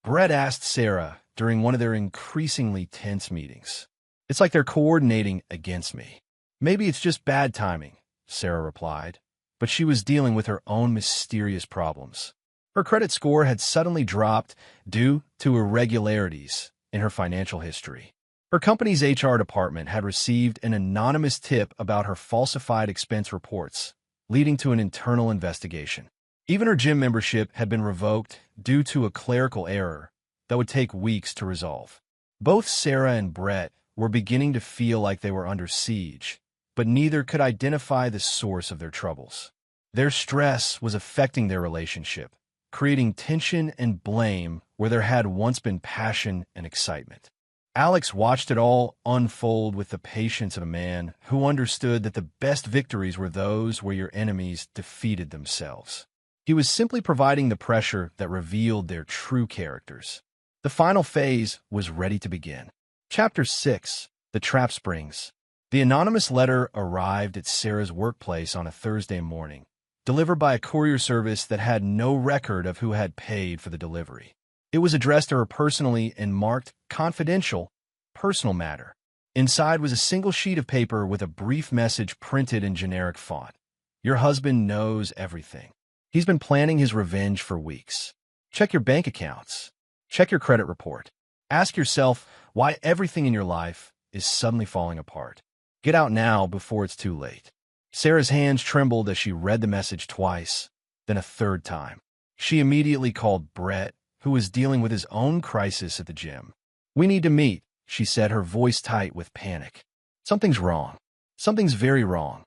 Speaker 1: Brett asked Sarah during one of their increasingly tense meetings. It's like they're coordinating against me. Maybe it's just bad timing, Sarah replied, but she was dealing with her own mysterious problems. Her credit score had suddenly dropped due to irregularities in her financial history. Her company's HR department had received an anonymous tip about her falsified expense reports, leading to an internal investigation. Even her gym membership had been revoked due to a clerical error that would take weeks to resolve. Both Sarah and Brett were beginning to feel like they were under siege, but neither could identify the source of their troubles. Their stress was affecting their relationship, creating tension and blame where there had once been passion and excitement. Alex watched it all unfold with the patience of a man who understood that the best victories were those where your enemies defeated themselves. He was simply providing the pressure that revealed their true characters. The final phase was ready to begin. Chapter 6: The Trap Springs. The anonymous letter arrived at Sarah's workplace on a Thursday morning, delivered by a courier service that had no record of who had paid for the delivery. It was addressed to her personally and marked confidential, personal matter. Inside was a single sheet of paper with a brief message printed in generic font. Your husband knows everything. He's been planning his revenge for weeks. Check your bank accounts. Check your credit report. Ask yourself why everything in your life is suddenly falling apart. Get out now before it's too late. Sarah's hands trembled as she read the message twice, then a third time. She immediately called Brett, who was dealing with his own crisis at the gym. We need to meet, she said, her voice tight with panic. Something's wrong. Something's very wrong.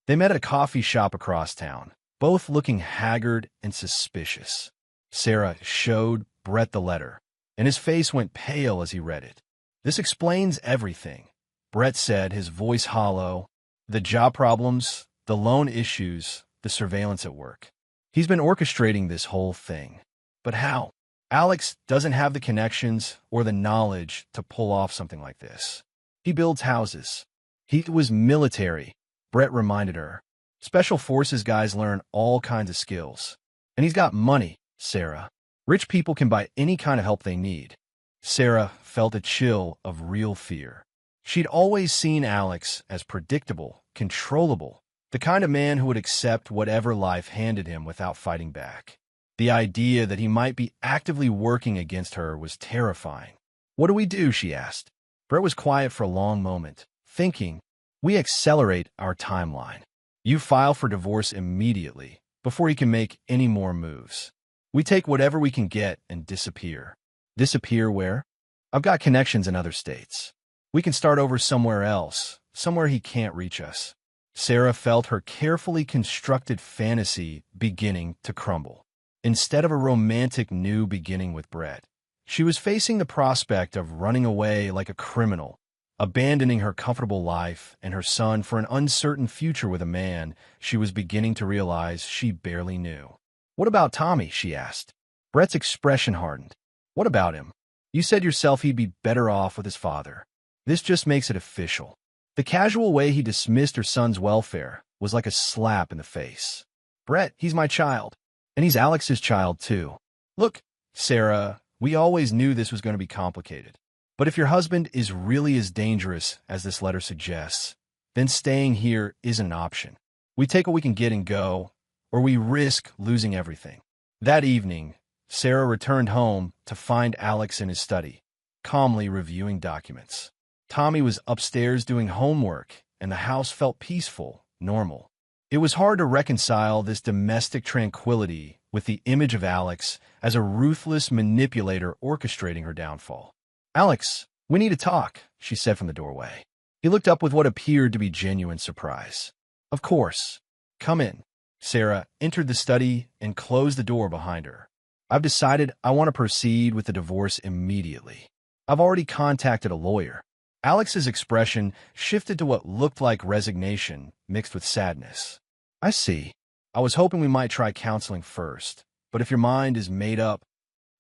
Speaker 1: They met at a coffee shop across town, both looking haggard and suspicious. Sarah showed Brett the letter, and his face went pale as he read it. This explains everything, Brett said, his voice hollow. The job problems, the loan issues, the surveillance at work. He's been orchestrating this whole thing. But how? Alex doesn't have the connections or the knowledge to pull off something like this. He builds houses. He was military, Brett reminded her. Special forces guys learn all kinds of skills. And he's got money, Sarah. Rich people can buy any kind of help they need. Sarah felt a chill of real fear. She'd always seen Alex as predictable, controllable, the kind of man who would accept whatever life handed him without fighting back. The idea that he might be actively working against her was terrifying. "What do we do?" she asked. Brett was quiet for a long moment, thinking. "We accelerate our timeline. You file for divorce immediately, before he can make any more moves. We take whatever we can get and disappear." "Disappear where?" "I've got connections in other states. We can start over somewhere else, somewhere he can't reach us." Sarah felt her carefully constructed fantasy beginning to crumble. Instead of a romantic new beginning with Brett, she was facing the prospect of running away like a criminal, abandoning her comfortable life and her son for an uncertain future with a man she was beginning to realize she barely knew. "What about Tommy?" she asked. Brett's expression hardened. "What about him? You said yourself he'd be better off with his father. This just makes it official." The casual way he dismissed her son's welfare was like a slap in the face. "Brett, he's my child. And he's Alex's child, too. Look, Sarah, we always knew this was going to be complicated. But if your husband is really as dangerous as this letter suggests, then staying here isn't an option. We take what we can get and go, or we risk losing everything." That evening, Sarah returned home to find Alex in his study, calmly reviewing documents. Tommy was upstairs doing homework, and the house felt peaceful, normal. It was hard to reconcile this domestic tranquility with the image of Alex as a ruthless manipulator orchestrating her downfall. "Alex, we need to talk," she said from the doorway. He looked up with what appeared to be genuine surprise. "Of course. Come in." Sarah entered the study and closed the door behind her. "I've decided I want to proceed with the divorce immediately. I've already contacted a lawyer." Alex's expression shifted to what looked like resignation mixed with sadness. "I see. I was hoping we might try counseling first, but if your mind is made up..."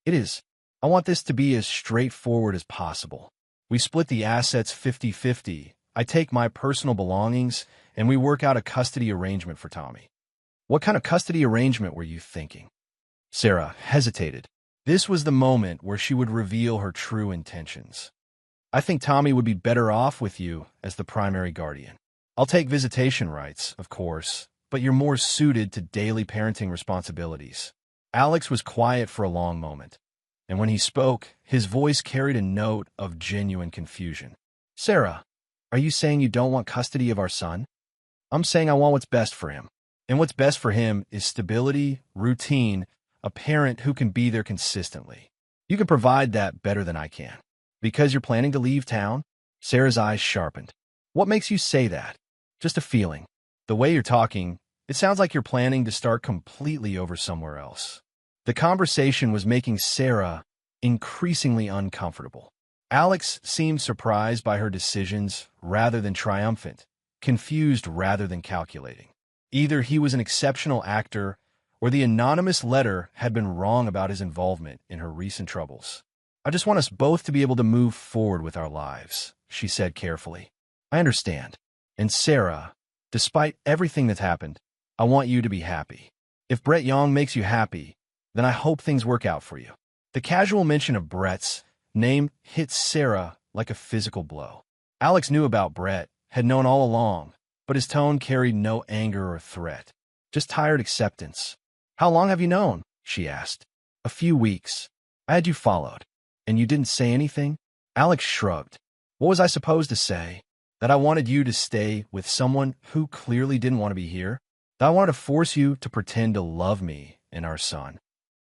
Speaker 1: "It is. I want this to be as straightforward as possible. We split the assets 50-50. I take my personal belongings, and we work out a custody arrangement for Tommy." "What kind of custody arrangement were you thinking?" Sarah hesitated. This was the moment where she would reveal her true intentions. "I think Tommy would be better off with you as the primary guardian. I'll take visitation rights, of course, but you're more suited to daily parenting responsibilities." Alex was quiet for a long moment, and when he spoke, his voice carried a note of genuine confusion. "Sarah, are you saying you don't want custody of our son?" "I'm saying I want what's best for him. And what's best for him is stability, routine, a parent who can be there consistently. You can provide that better than I can." "Because you're planning to leave town?" Sarah's eyes sharpened. "What makes you say that?" "Just a feeling. The way you're talking, it sounds like you're planning to start completely over somewhere else." The conversation was making Sarah increasingly uncomfortable. Alex seemed surprised by her decisions rather than triumphant, confused rather than calculating. Either he was an exceptional actor, or the anonymous letter had been wrong about his involvement in her recent troubles. "I just want us both to be able to move forward with our lives," she said carefully. "I understand. And Sarah, despite everything that's happened, I want you to be happy. If Brett Young makes you happy, then I hope things work out for you." The casual mention of Brett's name hit Sarah like a physical blow. Alex knew about Brett, had known all along, but his tone carried no anger or threat, just tired acceptance. "How long have you known?" she asked. "A few weeks. I had you followed. And you didn't say anything?" Alex shrugged. "What was I supposed to say? That I wanted you to stay with someone who clearly didn't want to be here? That I wanted to force you to pretend to love me and our son?"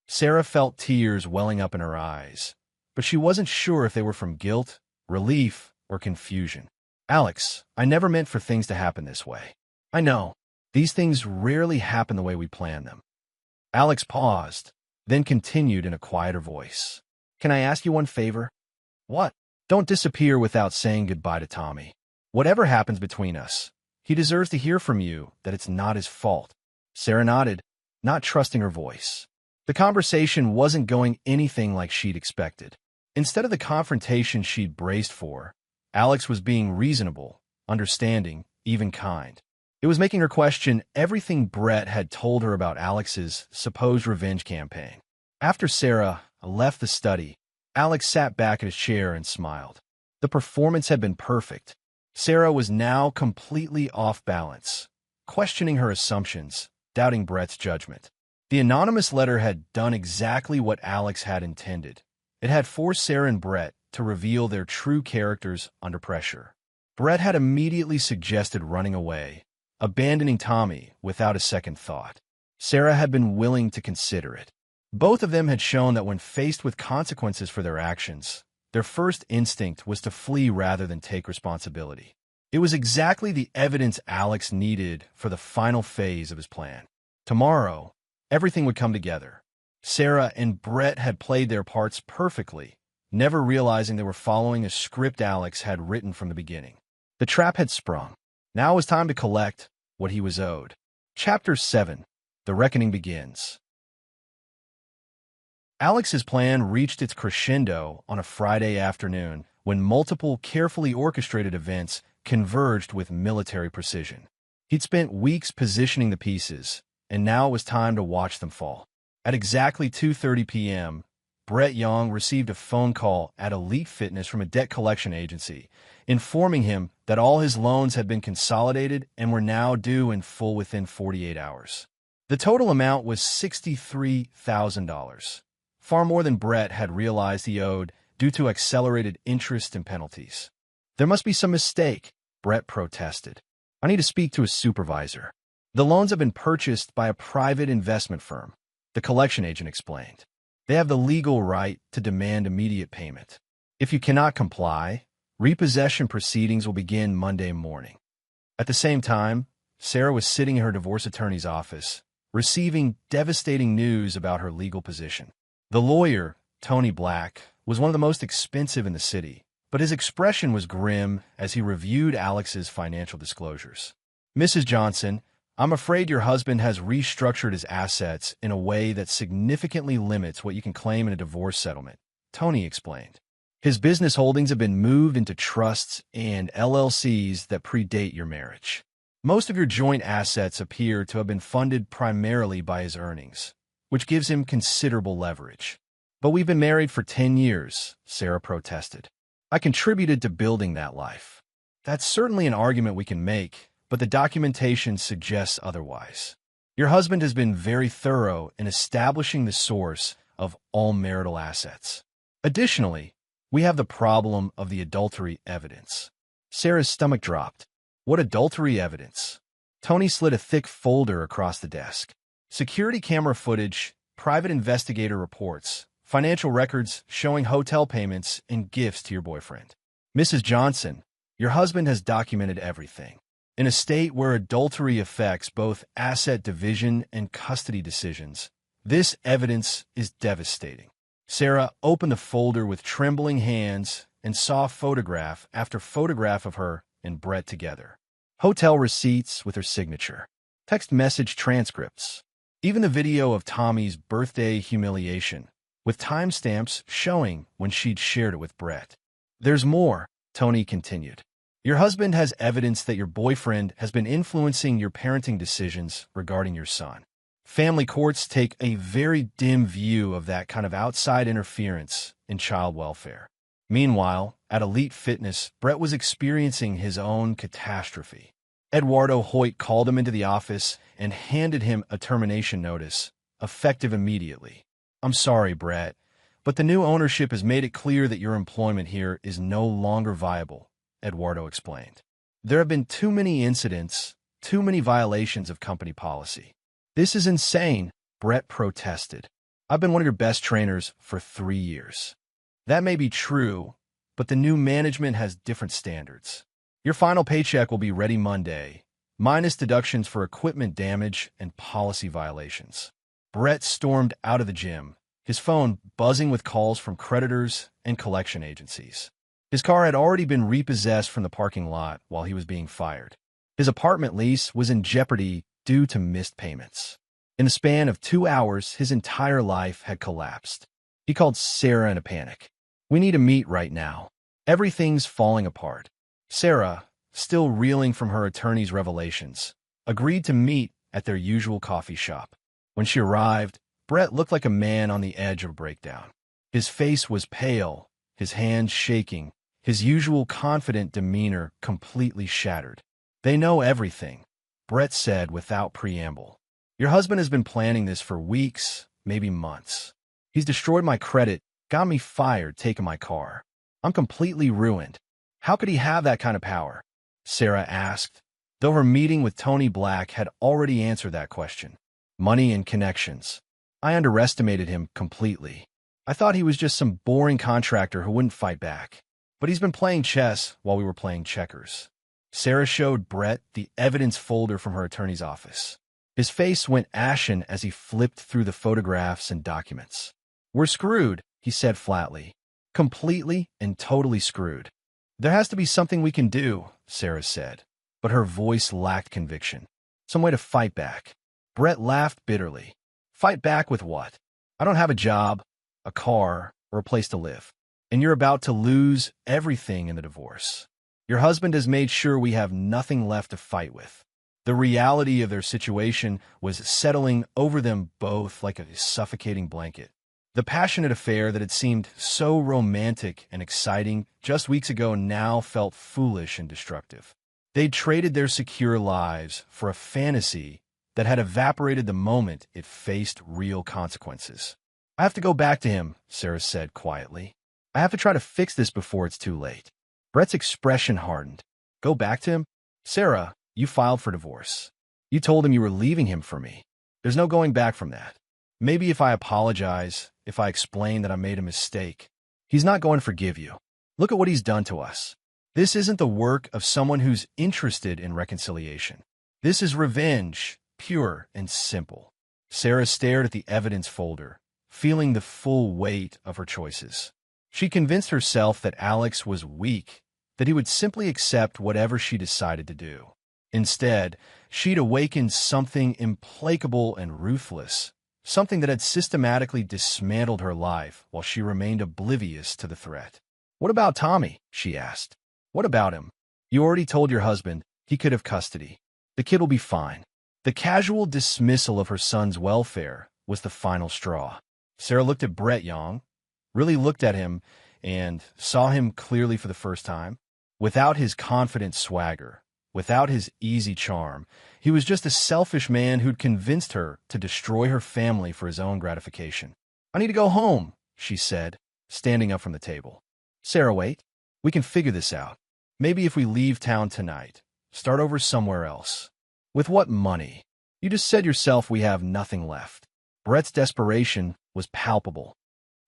Speaker 1: Sarah felt tears welling up in her eyes, but she wasn't sure if they were from guilt, relief, or confusion. "Alex, I never meant for things to happen this way. I know. These things rarely happen the way we plan them." Alex paused, then continued in a quieter voice. "Can I ask you one favor?" "What?" "Don't disappear without saying goodbye to Tommy. Whatever happens between us, he deserves to hear from you that it's not his fault." Sarah nodded, not trusting her voice. The conversation wasn't going anything like she'd expected. Instead of the confrontation she'd braced for, Alex was being reasonable, understanding, even kind. It was making her question everything Brett had told her about Alex's supposed revenge campaign. After Sarah left the study, Alex sat back in his chair and smiled. The performance had been perfect. Sarah was now completely off balance, questioning her assumptions, doubting Brett's judgment. The anonymous letter had done exactly what Alex had intended. It had forced Sarah and Brett to reveal their true characters under pressure. Brett had immediately suggested running away, abandoning Tommy without a second thought. Sarah had been willing to consider it. Both of them had shown that when faced with consequences for their actions, their first instinct was to flee rather than take responsibility. It was exactly the evidence Alex needed for the final phase of his plan. Tomorrow, everything would come together. Sarah and Brett had played their parts perfectly, never realizing they were following a script Alex had written from the beginning. The trap had sprung. Now it was time to collect what he was owed. Chapter 7. The Reckoning Begins. Alex's plan reached its crescendo on a Friday afternoon when multiple carefully orchestrated events converged with military precision. He'd spent weeks positioning the pieces, and now it was time to watch them fall. At exactly 2:30 p.m., Brett Young received a phone call at Elite Fitness from a debt collection agency, informing him that all his loans had been consolidated and were now due in full within 48 hours. The total amount was $63,000, far more than Brett had realized he owed due to accelerated interest and penalties. "There must be some mistake," Brett protested. "I need to speak to a supervisor." "The loans have been purchased by a private investment firm," the collection agent explained. "They have the legal right to demand immediate payment. If you cannot comply, repossession proceedings will begin Monday morning." At the same time, Sarah was sitting in her divorce attorney's office, receiving devastating news about her legal position. The lawyer, Tony Black, was one of the most expensive in the city, but his expression was grim as he reviewed Alex's financial disclosures. "Mrs. Johnson, I'm afraid your husband has restructured his assets in a way that significantly limits what you can claim in a divorce settlement," Tony explained. "His business holdings have been moved into trusts and LLCs that predate your marriage. Most of your joint assets appear to have been funded primarily by his earnings, which gives him considerable leverage." "But we've been married for 10 years, Sarah protested. "I contributed to building that life." "That's certainly an argument we can make, but the documentation suggests otherwise. Your husband has been very thorough in establishing the source of all marital assets. Additionally, we have the problem of the adultery evidence." Sarah's stomach dropped. "What adultery evidence?" Tony slid a thick folder across the desk. "Security camera footage, private investigator reports, financial records showing hotel payments and gifts to your boyfriend. Mrs. Johnson, your husband has documented everything. In a state where adultery affects both asset division and custody decisions, this evidence is devastating." Sarah opened the folder with trembling hands and saw photograph after photograph of her and Brett together. Hotel receipts with her signature, text message transcripts, even the video of Tommy's birthday humiliation, with timestamps showing when she'd shared it with Brett. "There's more," Tony continued. "Your husband has evidence that your boyfriend has been influencing your parenting decisions regarding your son. Family courts take a very dim view of that kind of outside interference in child welfare." Meanwhile, at Elite Fitness, Brett was experiencing his own catastrophe. Eduardo Hoyt called him into the office and handed him a termination notice, effective immediately. "I'm sorry, Brett, but the new ownership has made it clear that your employment here is no longer viable," Eduardo explained. "There have been too many incidents, too many violations of company policy." "This is insane," Brett protested. "I've been one of your best trainers for 3 years." "That may be true, but the new management has different standards. Your final paycheck will be ready Monday, minus deductions for equipment damage and policy violations." Brett stormed out of the gym, his phone buzzing with calls from creditors and collection agencies. His car had already been repossessed from the parking lot while he was being fired. His apartment lease was in jeopardy due to missed payments. In the span of 2 hours, his entire life had collapsed. He called Sarah in a panic. "We need to meet right now. Everything's falling apart." Sarah, still reeling from her attorney's revelations, agreed to meet at their usual coffee shop. When she arrived, Brett looked like a man on the edge of a breakdown. His face was pale, his hands shaking, his usual confident demeanor completely shattered. "They know everything," Brett said without preamble. "Your husband has been planning this for weeks, maybe months. He's destroyed my credit, got me fired, taken my car. I'm completely ruined. How could he have that kind of power?" Sarah asked, though her meeting with Tony Black had already answered that question. "Money and connections. I underestimated him completely. I thought he was just some boring contractor who wouldn't fight back. But he's been playing chess while we were playing checkers." Sarah showed Brett the evidence folder from her attorney's office. His face went ashen as he flipped through the photographs and documents. "We're screwed," he said flatly. "Completely and totally screwed." "There has to be something we can do," Sarah said, but her voice lacked conviction. "Some way to fight back." Brett laughed bitterly. "Fight back with what? I don't have a job, a car, or a place to live. And you're about to lose everything in the divorce. Your husband has made sure we have nothing left to fight with." The reality of their situation was settling over them both like a suffocating blanket. The passionate affair that had seemed so romantic and exciting just weeks ago now felt foolish and destructive. They'd traded their secure lives for a fantasy that had evaporated the moment it faced real consequences. "I have to go back to him," Sarah said quietly. "I have to try to fix this before it's too late." Brett's expression hardened. "Go back to him? Sarah, you filed for divorce. You told him you were leaving him for me. There's no going back from that. Maybe if I apologize, if I explain that I made a mistake, he's not going to forgive you. Look at what he's done to us. This isn't the work of someone who's interested in reconciliation. This is revenge, pure and simple." Sarah stared at the evidence folder, feeling the full weight of her choices. She convinced herself that Alex was weak, that he would simply accept whatever she decided to do. Instead, she'd awakened something implacable and ruthless, something that had systematically dismantled her life while she remained oblivious to the threat. "What about Tommy?" she asked. "What about him? You already told your husband he could have custody. The kid will be fine." The casual dismissal of her son's welfare was the final straw. Sarah looked at Brett Young, really looked at him, and saw him clearly for the first time. Without his confident swagger, without his easy charm, he was just a selfish man who'd convinced her to destroy her family for his own gratification. "I need to go home," she said, standing up from the table. "Sarah, wait. We can figure this out. Maybe if we leave town tonight, start over somewhere else. With what money? You just said yourself we have nothing left." Brett's desperation was palpable.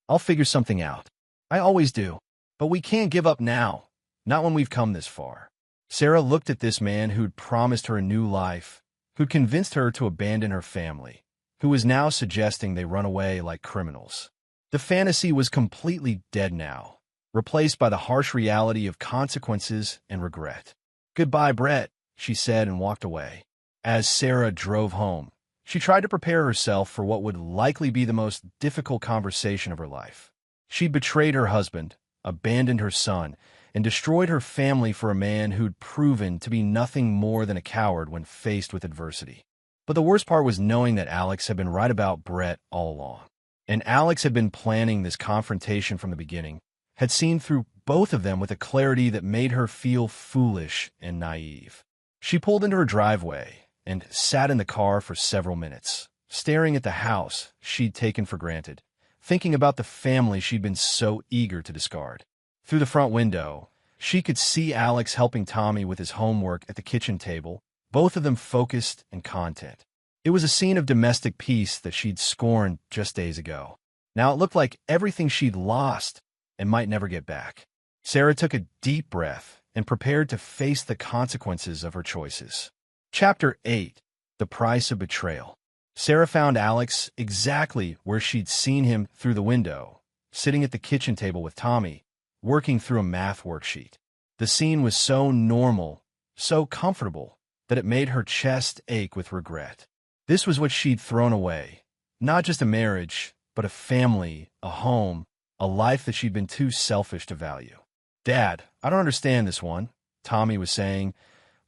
Speaker 1: "I'll figure something out. I always do. But we can't give up now. Not when we've come this far." Sarah looked at this man who'd promised her a new life, who'd convinced her to abandon her family, who was now suggesting they run away like criminals. The fantasy was completely dead now, replaced by the harsh reality of consequences and regret. "Goodbye, Brett," she said and walked away. As Sarah drove home, she tried to prepare herself for what would likely be the most difficult conversation of her life. She'd betrayed her husband, abandoned her son, and destroyed her family for a man who'd proven to be nothing more than a coward when faced with adversity. But the worst part was knowing that Alex had been right about Brett all along. And Alex had been planning this confrontation from the beginning, had seen through both of them with a clarity that made her feel foolish and naive. She pulled into her driveway and sat in the car for several minutes, staring at the house she'd taken for granted, thinking about the family she'd been so eager to discard. Through the front window, she could see Alex helping Tommy with his homework at the kitchen table, both of them focused and content. It was a scene of domestic peace that she'd scorned just days ago. Now it looked like everything she'd lost and might never get back. Sarah took a deep breath and prepared to face the consequences of her choices. Chapter 8. The Price of Betrayal. Sarah found Alex exactly where she'd seen him through the window, sitting at the kitchen table with Tommy, working through a math worksheet. The scene was so normal, so comfortable, that it made her chest ache with regret. This was what she'd thrown away. Not just a marriage, but a family, a home, a life that she'd been too selfish to value. "Dad, I don't understand this one," Tommy was saying,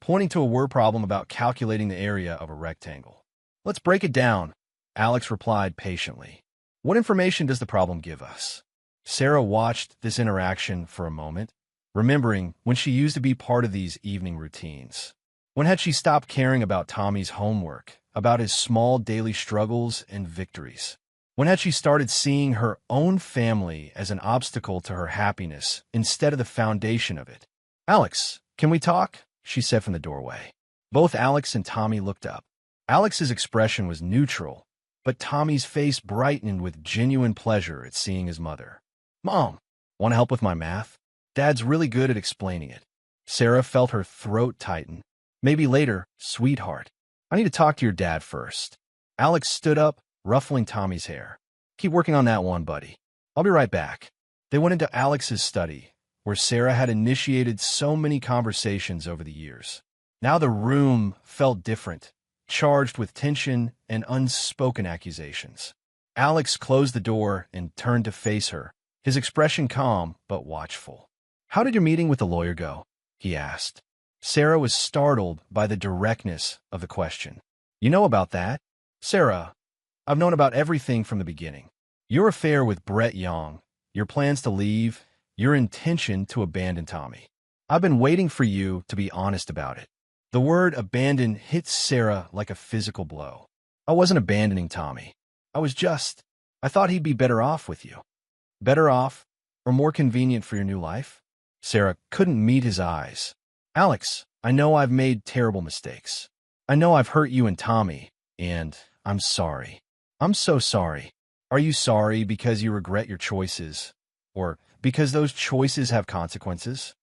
Speaker 1: pointing to a word problem about calculating the area of a rectangle. "Let's break it down," Alex replied patiently. "What information does the problem give us?" Sarah watched this interaction for a moment, remembering when she used to be part of these evening routines. When had she stopped caring about Tommy's homework, about his small daily struggles and victories? When had she started seeing her own family as an obstacle to her happiness instead of the foundation of it? "Alex, can we talk?" she said from the doorway. Both Alex and Tommy looked up. Alex's expression was neutral, but Tommy's face brightened with genuine pleasure at seeing his mother. "Mom, want to help with my math? Dad's really good at explaining it." Sarah felt her throat tighten. "Maybe later, sweetheart. I need to talk to your dad first." Alex stood up, ruffling Tommy's hair. "Keep working on that one, buddy. I'll be right back." They went into Alex's study, where Sarah had initiated so many conversations over the years. Now the room felt different, charged with tension and unspoken accusations. Alex closed the door and turned to face her, his expression calm but watchful. "How did your meeting with the lawyer go?" he asked. Sarah was startled by the directness of the question. "You know about that?" "Sarah, I've known about everything from the beginning. Your affair with Brett Young, your plans to leave, your intention to abandon Tommy. I've been waiting for you to be honest about it." The word abandon hit Sarah like a physical blow. "I wasn't abandoning Tommy. I thought he'd be better off with you." "Better off? Or more convenient for your new life?" Sarah couldn't meet his eyes. "Alex, I know I've made terrible mistakes. I know I've hurt you and Tommy, and I'm sorry. I'm so sorry. Are you sorry because you regret your choices? Or because those choices have consequences?"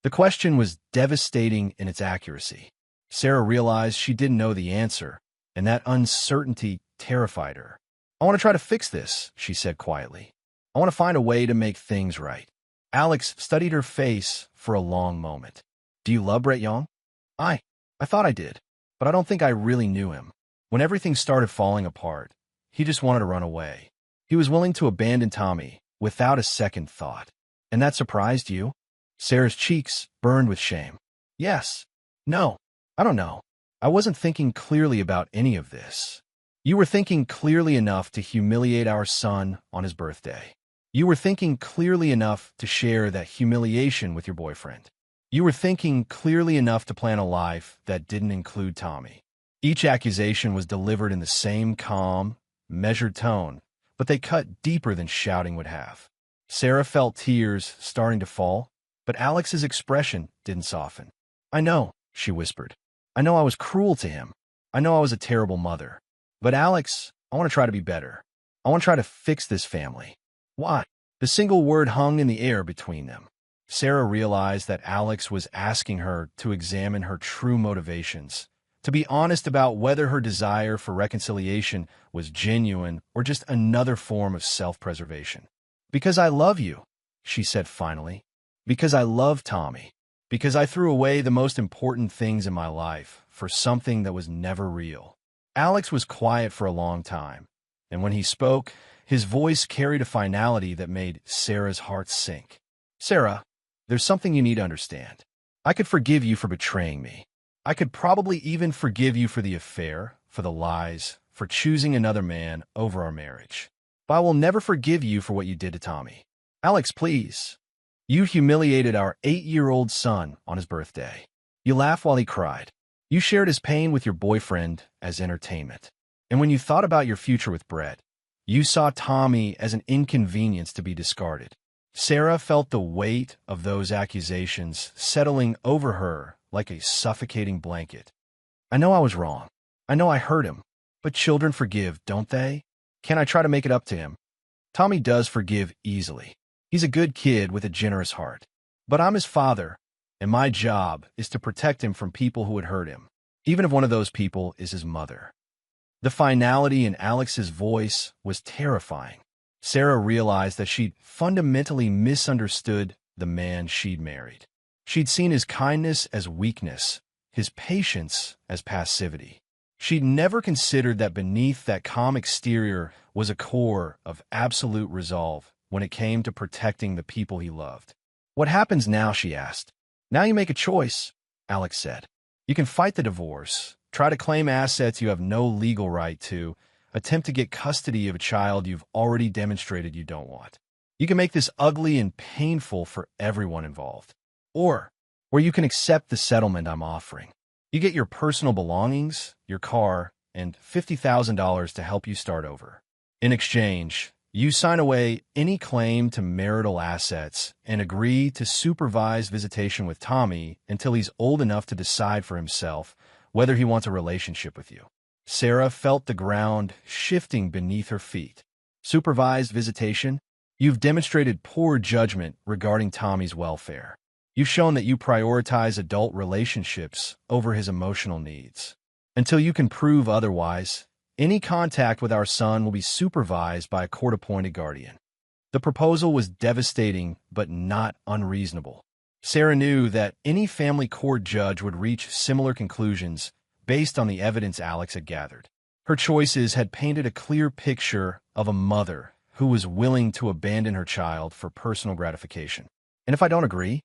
Speaker 1: The question was devastating in its accuracy. Sarah realized she didn't know the answer, and that uncertainty terrified her. "I want to try to fix this," she said quietly. "I want to find a way to make things right." Alex studied her face for a long moment. "Do you love Brett Young?" I thought I did, but I don't think I really knew him. When everything started falling apart, he just wanted to run away. He was willing to abandon Tommy without a second thought. And that surprised you?" Sarah's cheeks burned with shame. "Yes. No. I don't know. I wasn't thinking clearly about any of this." "You were thinking clearly enough to humiliate our son on his birthday. You were thinking clearly enough to share that humiliation with your boyfriend. You were thinking clearly enough to plan a life that didn't include Tommy." Each accusation was delivered in the same calm, measured tone, but they cut deeper than shouting would have. Sarah felt tears starting to fall, but Alex's expression didn't soften. "I know," she whispered. "I know I was cruel to him. I know I was a terrible mother. But Alex, I want to try to be better. I want to try to fix this family." "Why?" The single word hung in the air between them. Sarah realized that Alex was asking her to examine her true motivations, to be honest about whether her desire for reconciliation was genuine or just another form of self-preservation. "Because I love you," she said finally. "Because I love Tommy. Because I threw away the most important things in my life for something that was never real." Alex was quiet for a long time, and when he spoke, his voice carried a finality that made Sarah's heart sink. "Sarah, there's something you need to understand. I could forgive you for betraying me. I could probably even forgive you for the affair, for the lies, for choosing another man over our marriage. But I will never forgive you for what you did to Tommy. Alex, please. You humiliated our 8-year-old son on his birthday. You laughed while he cried. You shared his pain with your boyfriend as entertainment. And when you thought about your future with Brett, you saw Tommy as an inconvenience to be discarded." Sarah felt the weight of those accusations settling over her like a suffocating blanket. "I know I was wrong. I know I hurt him. But children forgive, don't they? Can I try to make it up to him? Tommy does forgive easily. He's a good kid with a generous heart. But I'm his father, and my job is to protect him from people who would hurt him, even if one of those people is his mother." The finality in Alex's voice was terrifying. Sarah realized that she'd fundamentally misunderstood the man she'd married. She'd seen his kindness as weakness, his patience as passivity. She'd never considered that beneath that calm exterior was a core of absolute resolve when it came to protecting the people he loved. "What happens now?" she asked. "Now you make a choice," Alex said. "You can fight the divorce, try to claim assets you have no legal right to, attempt to get custody of a child you've already demonstrated you don't want. You can make this ugly and painful for everyone involved. or where you can accept the settlement I'm offering. You get your personal belongings, your car, and $50,000 to help you start over. In exchange, you sign away any claim to marital assets and agree to supervise visitation with Tommy until he's old enough to decide for himself whether he wants a relationship with you. Sarah felt the ground shifting beneath her feet. Supervised visitation? You've demonstrated poor judgment regarding Tommy's welfare. You've shown that you prioritize adult relationships over his emotional needs. Until you can prove otherwise, any contact with our son will be supervised by a court-appointed guardian. The proposal was devastating but not unreasonable. Sarah knew that any family court judge would reach similar conclusions based on the evidence Alex had gathered. Her choices had painted a clear picture of a mother who was willing to abandon her child for personal gratification. And if I don't agree,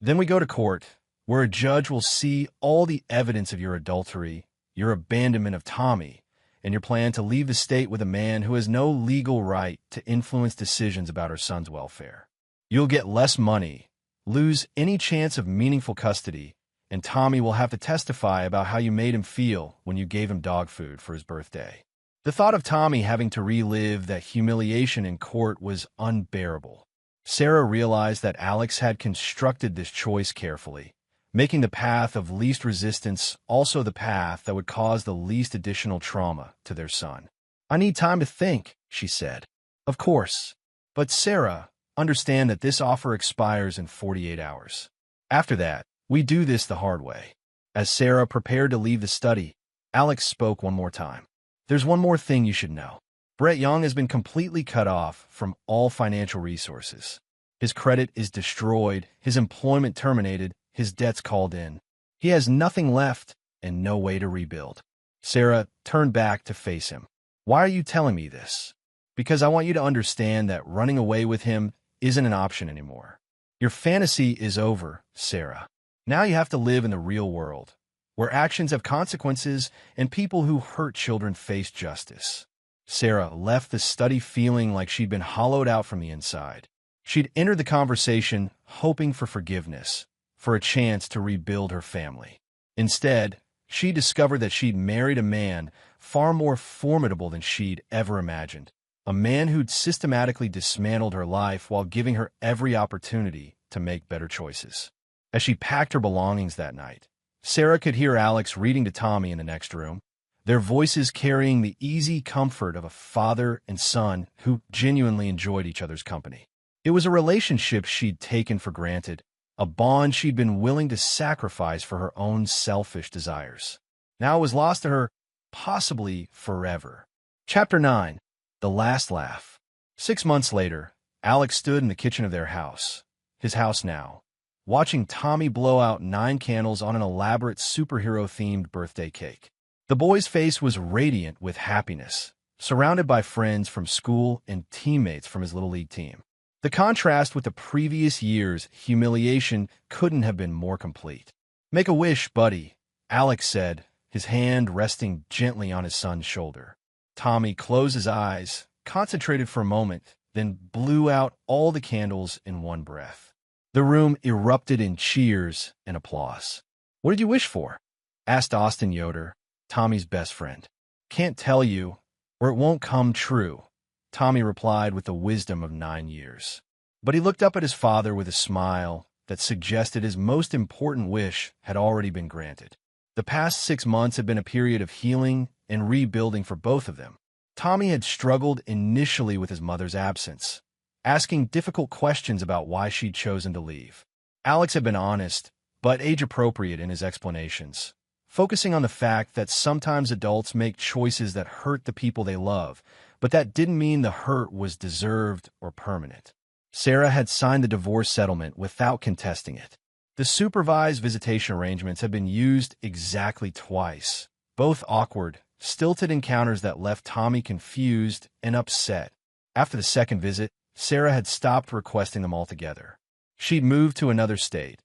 Speaker 1: then we go to court, where a judge will see all the evidence of your adultery, your abandonment of Tommy, and your plan to leave the state with a man who has no legal right to influence decisions about her son's welfare. You'll get less money, lose any chance of meaningful custody, and Tommy will have to testify about how you made him feel when you gave him dog food for his birthday. The thought of Tommy having to relive that humiliation in court was unbearable. Sarah realized that Alex had constructed this choice carefully, making the path of least resistance also the path that would cause the least additional trauma to their son. "I need time to think," she said. "Of course. But Sarah, understand that this offer expires in 48 hours. After that, we do this the hard way." As Sarah prepared to leave the study, Alex spoke one more time. "There's one more thing you should know. Brett Young has been completely cut off from all financial resources. His credit is destroyed, his employment terminated, his debts called in. He has nothing left and no way to rebuild." Sarah turned back to face him. "Why are you telling me this?" "Because I want you to understand that running away with him isn't an option anymore. Your fantasy is over, Sarah. Now you have to live in the real world, where actions have consequences and people who hurt children face justice." Sarah left the study feeling like she'd been hollowed out from the inside. She'd entered the conversation hoping for forgiveness, for a chance to rebuild her family. Instead, she discovered that she'd married a man far more formidable than she'd ever imagined. A man who'd systematically dismantled her life while giving her every opportunity to make better choices. As she packed her belongings that night, Sarah could hear Alex reading to Tommy in the next room, their voices carrying the easy comfort of a father and son who genuinely enjoyed each other's company. It was a relationship she'd taken for granted, a bond she'd been willing to sacrifice for her own selfish desires. Now it was lost to her, possibly forever. Chapter 9. The Last Laugh. 6 months later, Alex stood in the kitchen of their house, his house now, watching Tommy blow out 9 candles on an elaborate superhero-themed birthday cake. The boy's face was radiant with happiness, surrounded by friends from school and teammates from his Little League team. The contrast with the previous year's humiliation couldn't have been more complete. "Make a wish, buddy," Alex said, his hand resting gently on his son's shoulder. Tommy closed his eyes, concentrated for a moment, then blew out all the candles in one breath. The room erupted in cheers and applause. "What did you wish for?" asked Austin Yoder, Tommy's best friend. "Can't tell you, or it won't come true," Tommy replied with the wisdom of 9 years. But he looked up at his father with a smile that suggested his most important wish had already been granted. The past 6 months had been a period of healing and rebuilding for both of them. Tommy had struggled initially with his mother's absence, asking difficult questions about why she'd chosen to leave. Alex had been honest, but age-appropriate in his explanations, focusing on the fact that sometimes adults make choices that hurt the people they love, but that didn't mean the hurt was deserved or permanent. Sarah had signed the divorce settlement without contesting it. The supervised visitation arrangements had been used exactly twice, both awkward, stilted encounters that left Tommy confused and upset. After the second visit, Sarah had stopped requesting them altogether. She'd moved to another state,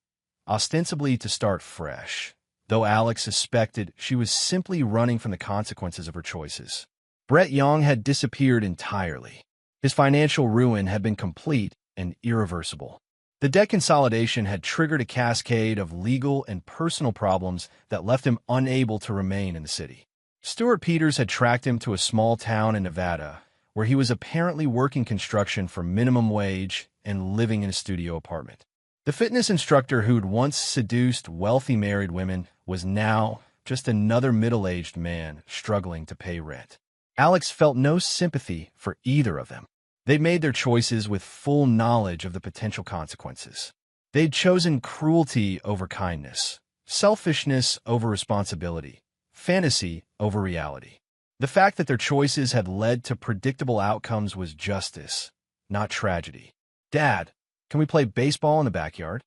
Speaker 1: ostensibly to start fresh, though Alex suspected she was simply running from the consequences of her choices. Brett Young had disappeared entirely. His financial ruin had been complete and irreversible. The debt consolidation had triggered a cascade of legal and personal problems that left him unable to remain in the city. Stuart Peters had tracked him to a small town in Nevada, where he was apparently working construction for minimum wage and living in a studio apartment. The fitness instructor who'd once seduced wealthy married women was now just another middle-aged man struggling to pay rent. Alex felt no sympathy for either of them. They'd made their choices with full knowledge of the potential consequences. They'd chosen cruelty over kindness, selfishness over responsibility, fantasy over reality. The fact that their choices had led to predictable outcomes was justice, not tragedy. "Dad, can we play baseball in the backyard?"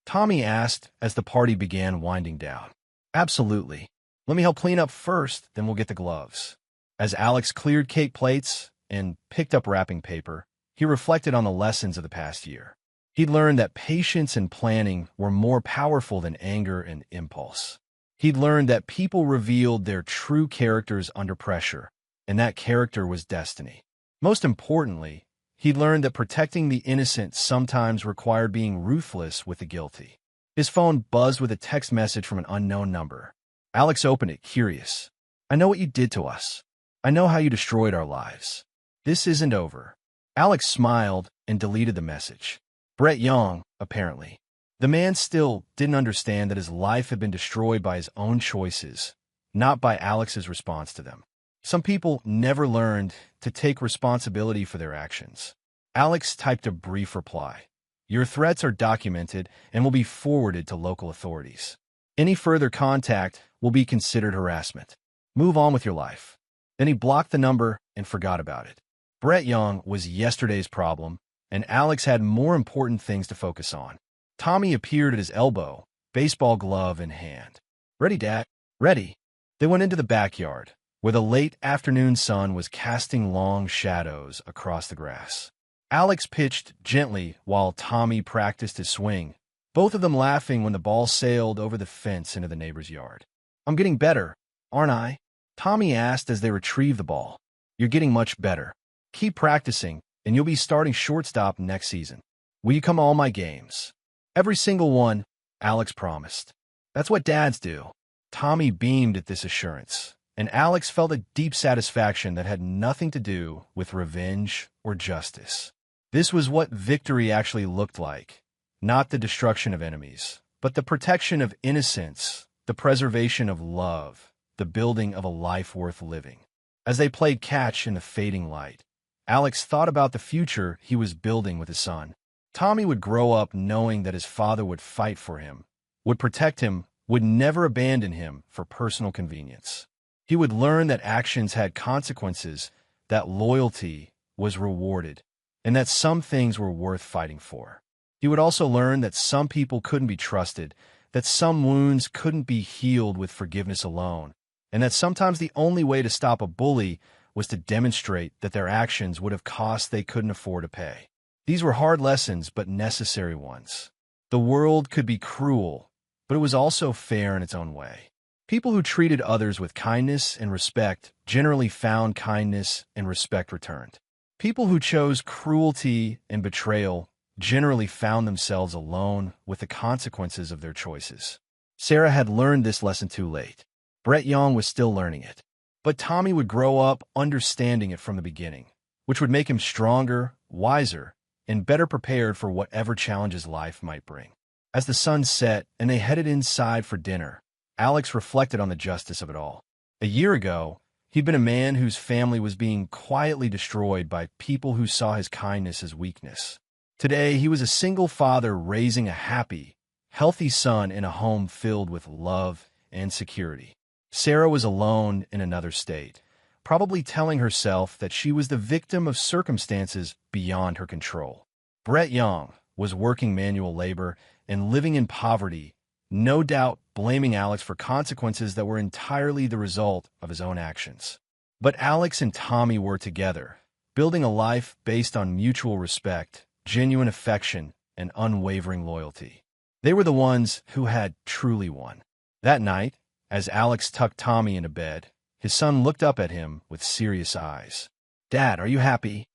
Speaker 1: Tommy asked as the party began winding down. "Absolutely. Let me help clean up first, then we'll get the gloves." As Alex cleared cake plates and picked up wrapping paper, he reflected on the lessons of the past year. He'd learned that patience and planning were more powerful than anger and impulse. He'd learned that people revealed their true characters under pressure, and that character was destiny. Most importantly, he'd learned that protecting the innocent sometimes required being ruthless with the guilty. His phone buzzed with a text message from an unknown number. Alex opened it, curious. "I know what you did to us. I know how you destroyed our lives. This isn't over." Alex smiled and deleted the message. Brett Young, apparently. The man still didn't understand that his life had been destroyed by his own choices, not by Alex's response to them. Some people never learned to take responsibility for their actions. Alex typed a brief reply. "Your threats are documented and will be forwarded to local authorities. Any further contact will be considered harassment. Move on with your life." Then he blocked the number and forgot about it. Brett Young was yesterday's problem, and Alex had more important things to focus on. Tommy appeared at his elbow, baseball glove in hand. "Ready, Dad?" "Ready." They went into the backyard, where the late afternoon sun was casting long shadows across the grass. Alex pitched gently while Tommy practiced his swing, both of them laughing when the ball sailed over the fence into the neighbor's yard. "I'm getting better, aren't I?" Tommy asked as they retrieved the ball. "You're getting much better. Keep practicing, and you'll be starting shortstop next season. Will you come to all my games?" "Every single one," Alex promised. "That's what dads do." Tommy beamed at this assurance, and Alex felt a deep satisfaction that had nothing to do with revenge or justice. This was what victory actually looked like, not the destruction of enemies, but the protection of innocence, the preservation of love, the building of a life worth living. As they played catch in the fading light, Alex thought about the future he was building with his son. Tommy would grow up knowing that his father would fight for him, would protect him, would never abandon him for personal convenience. He would learn that actions had consequences, that loyalty was rewarded, and that some things were worth fighting for. He would also learn that some people couldn't be trusted, that some wounds couldn't be healed with forgiveness alone, and that sometimes the only way to stop a bully was to demonstrate that their actions would have costs they couldn't afford to pay. These were hard lessons, but necessary ones. The world could be cruel, but it was also fair in its own way. People who treated others with kindness and respect generally found kindness and respect returned. People who chose cruelty and betrayal generally found themselves alone with the consequences of their choices. Sarah had learned this lesson too late. Brett Young was still learning it. But Tommy would grow up understanding it from the beginning, which would make him stronger, wiser, and better prepared for whatever challenges life might bring. As the sun set and they headed inside for dinner, Alex reflected on the justice of it all. A year ago, he'd been a man whose family was being quietly destroyed by people who saw his kindness as weakness. Today, he was a single father raising a happy, healthy son in a home filled with love and security. Sarah was alone in another state, probably telling herself that she was the victim of circumstances beyond her control. Brett Young was working manual labor and living in poverty, no doubt blaming Alex for consequences that were entirely the result of his own actions. But Alex and Tommy were together, building a life based on mutual respect, genuine affection, and unwavering loyalty. They were the ones who had truly won. That night, as Alex tucked Tommy into bed, his son looked up at him with serious eyes. "Dad, are you happy?"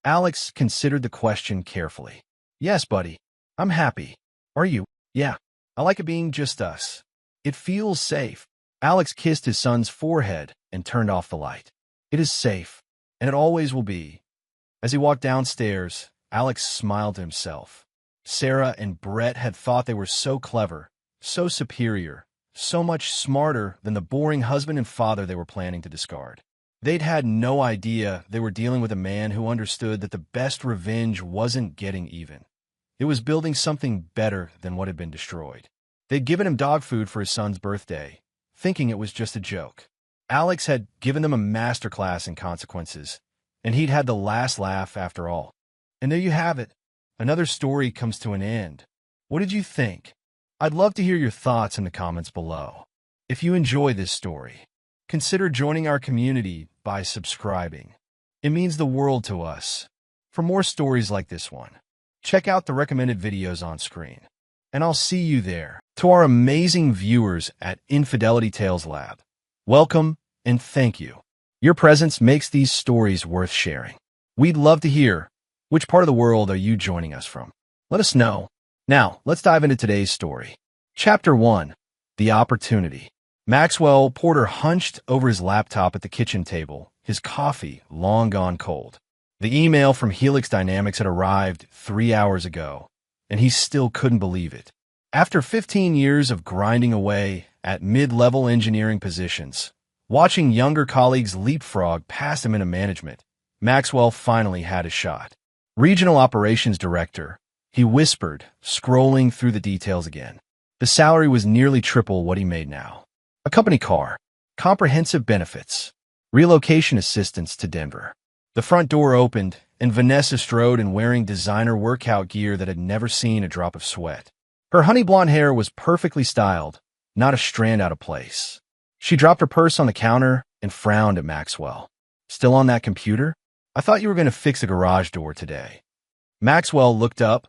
Speaker 1: Alex considered the question carefully. "Yes, buddy. I'm happy. Are you? Yeah. I like it being just us. It feels safe. Alex kissed his son's forehead and turned off the light. It is safe, and it always will be. As he walked downstairs, Alex smiled to himself. Sarah and Brett had thought they were so clever, so superior, so much smarter than the boring husband and father they were planning to discard. They'd had no idea they were dealing with a man who understood that the best revenge wasn't getting even. It was building something better than what had been destroyed. They'd given him dog food for his son's birthday, thinking it was just a joke. Alex had given them a masterclass in consequences, and he'd had the last laugh after all. And there you have it. Another story comes to an end. What did you think? I'd love to hear your thoughts in the comments below. If you enjoy this story, consider joining our community by subscribing. It means the world to us. For more stories like this one, check out the recommended videos on screen. And I'll see you there. To our amazing viewers at Infidelity Tales Lab, welcome and thank you. Your presence makes these stories worth sharing. We'd love to hear, which part of the world are you joining us from? Let us know. Now, let's dive into today's story. Chapter 1. The Opportunity. Maxwell Porter hunched over his laptop at the kitchen table, his coffee long gone cold. The email from Helix Dynamics had arrived 3 hours ago, and he still couldn't believe it. After 15 years of grinding away at mid-level engineering positions, watching younger colleagues leapfrog past him into management, Maxwell finally had a shot. Regional Operations Director, he whispered, scrolling through the details again. The salary was nearly triple what he made now. A company car, comprehensive benefits, relocation assistance to Denver. The front door opened, and Vanessa strode in wearing designer workout gear that had never seen a drop of sweat. Her honey blonde hair was perfectly styled, not a strand out of place. She dropped her purse on the counter and frowned at Maxwell. Still on that computer? I thought you were going to fix the garage door today. Maxwell looked up,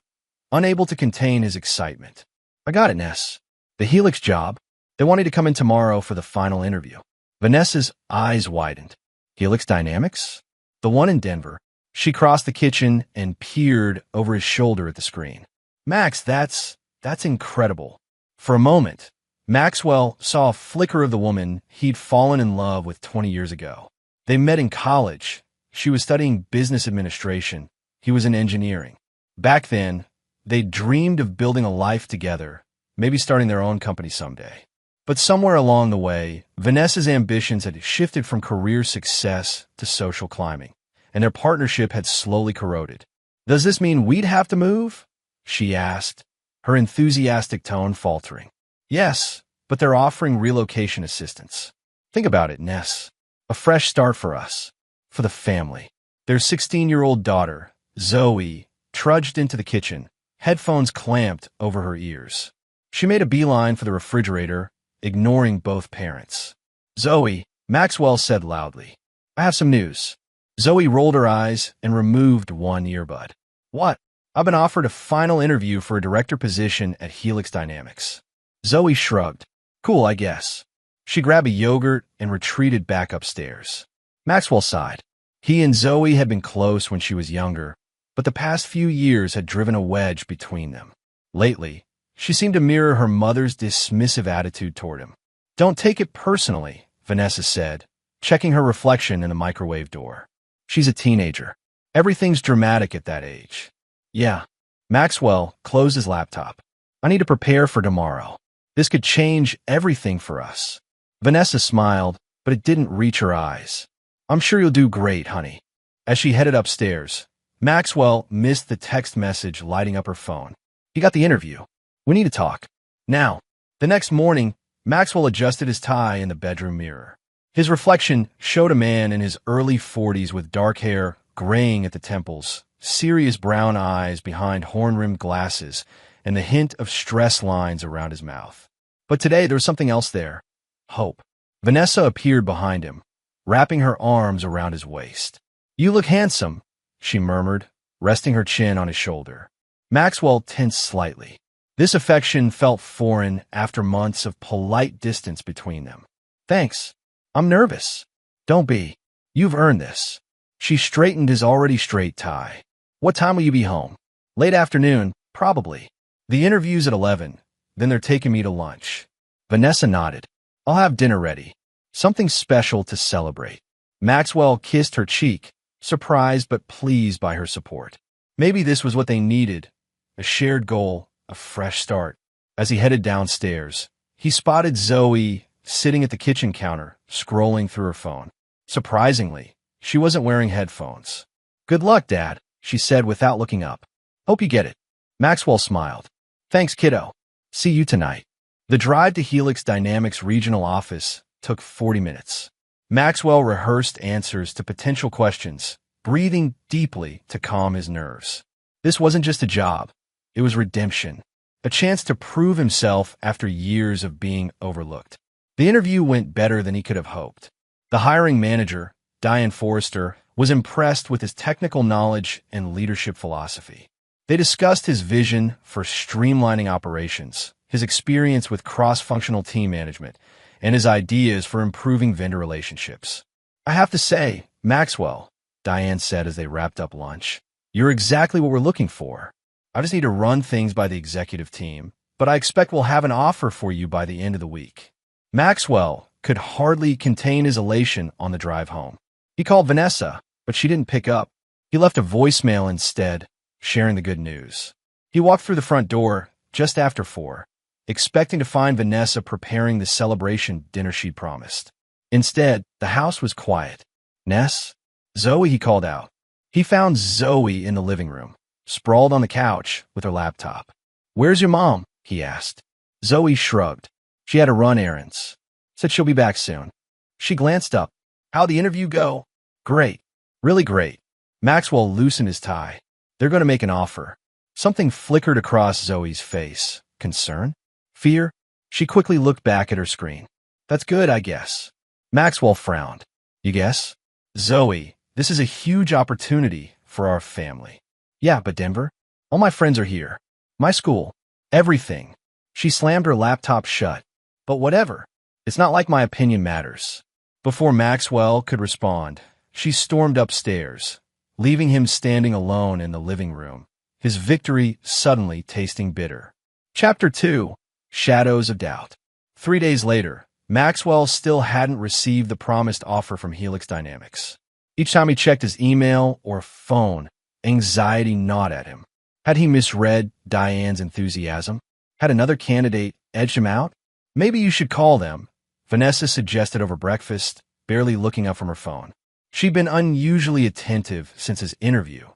Speaker 1: unable to contain his excitement. I got it, Ness. The Helix job. They wanted to come in tomorrow for the final interview. Vanessa's eyes widened. Helix Dynamics? The one in Denver. She crossed the kitchen and peered over his shoulder at the screen. Max, that's incredible. For a moment, Maxwell saw a flicker of the woman he'd fallen in love with 20 years ago. They met in college. She was studying business administration. He was in engineering. Back then, they dreamed of building a life together, maybe starting their own company someday. But somewhere along the way, Vanessa's ambitions had shifted from career success to social climbing, and their partnership had slowly corroded. Does this mean we'd have to move? She asked, her enthusiastic tone faltering. Yes, but they're offering relocation assistance. Think about it, Ness. A fresh start for us. For the family. Their 16-year-old daughter, Zoe, trudged into the kitchen, headphones clamped over her ears. She made a beeline for the refrigerator, ignoring both parents. Zoe, Maxwell said loudly. I have some news. Zoe rolled her eyes and removed one earbud. What? I've been offered a final interview for a director position at Helix Dynamics. Zoe shrugged. Cool, I guess. She grabbed a yogurt and retreated back upstairs. Maxwell sighed. He and Zoe had been close when she was younger, but the past few years had driven a wedge between them. Lately, she seemed to mirror her mother's dismissive attitude toward him. Don't take it personally, Vanessa said, checking her reflection in the microwave door. She's a teenager. Everything's dramatic at that age. Yeah. Maxwell closed his laptop. I need to prepare for tomorrow. This could change everything for us. Vanessa smiled, but it didn't reach her eyes. I'm sure you'll do great, honey. As she headed upstairs, Maxwell missed the text message lighting up her phone. He got the interview. We need to talk. Now. The next morning, Maxwell adjusted his tie in the bedroom mirror. His reflection showed a man in his early 40s with dark hair graying at the temples, serious brown eyes behind horn-rimmed glasses, and the hint of stress lines around his mouth. But today there was something else there. Hope. Vanessa appeared behind him, wrapping her arms around his waist. You look handsome, she murmured, resting her chin on his shoulder. Maxwell tensed slightly. This affection felt foreign after months of polite distance between them. Thanks. I'm nervous. Don't be. You've earned this. She straightened his already straight tie. What time will you be home? Late afternoon, probably. The interview's at 11, then they're taking me to lunch. Vanessa nodded. I'll have dinner ready. Something special to celebrate. Maxwell kissed her cheek, surprised but pleased by her support. Maybe this was what they needed, a shared goal, a fresh start. As he headed downstairs, he spotted Zoe sitting at the kitchen counter, scrolling through her phone. Surprisingly, she wasn't wearing headphones. Good luck, Dad, she said without looking up. Hope you get it. Maxwell smiled. Thanks, kiddo. See you tonight. The drive to Helix Dynamics regional office took 40 minutes. Maxwell rehearsed answers to potential questions, breathing deeply to calm his nerves. This wasn't just a job. It was redemption, a chance to prove himself after years of being overlooked. The interview went better than he could have hoped. The hiring manager, Diane Forrester, was impressed with his technical knowledge and leadership philosophy. They discussed his vision for streamlining operations, his experience with cross-functional team management, and his ideas for improving vendor relationships. I have to say, Maxwell, Diane said as they wrapped up lunch, you're exactly what we're looking for. I just need to run things by the executive team, but I expect we'll have an offer for you by the end of the week. Maxwell could hardly contain his elation on the drive home. He called Vanessa, but she didn't pick up. He left a voicemail instead, sharing the good news. He walked through the front door just after 4, expecting to find Vanessa preparing the celebration dinner she'd promised. Instead, the house was quiet. Ness? Zoe, he called out. He found Zoe in the living room, sprawled on the couch with her laptop. Where's your mom? He asked. Zoe shrugged. She had to run errands. Said she'll be back soon. She glanced up. How'd the interview go? Great. Really great. Maxwell loosened his tie. They're going to make an offer. Something flickered across Zoe's face. Concern? Fear? She quickly looked back at her screen. That's good, I guess. Maxwell frowned. You guess? Zoe, this is a huge opportunity for our family. Yeah, but Denver? All my friends are here. My school. Everything. She slammed her laptop shut. But whatever. It's not like my opinion matters. Before Maxwell could respond, she stormed upstairs, leaving him standing alone in the living room, his victory suddenly tasting bitter. Chapter 2. Shadows of Doubt. 3 days later, Maxwell still hadn't received the promised offer from Helix Dynamics. Each time he checked his email or phone, anxiety gnawed at him. Had he misread Diane's enthusiasm? Had another candidate edged him out? Maybe you should call them, Vanessa suggested over breakfast, barely looking up from her phone. She'd been unusually attentive since his interview,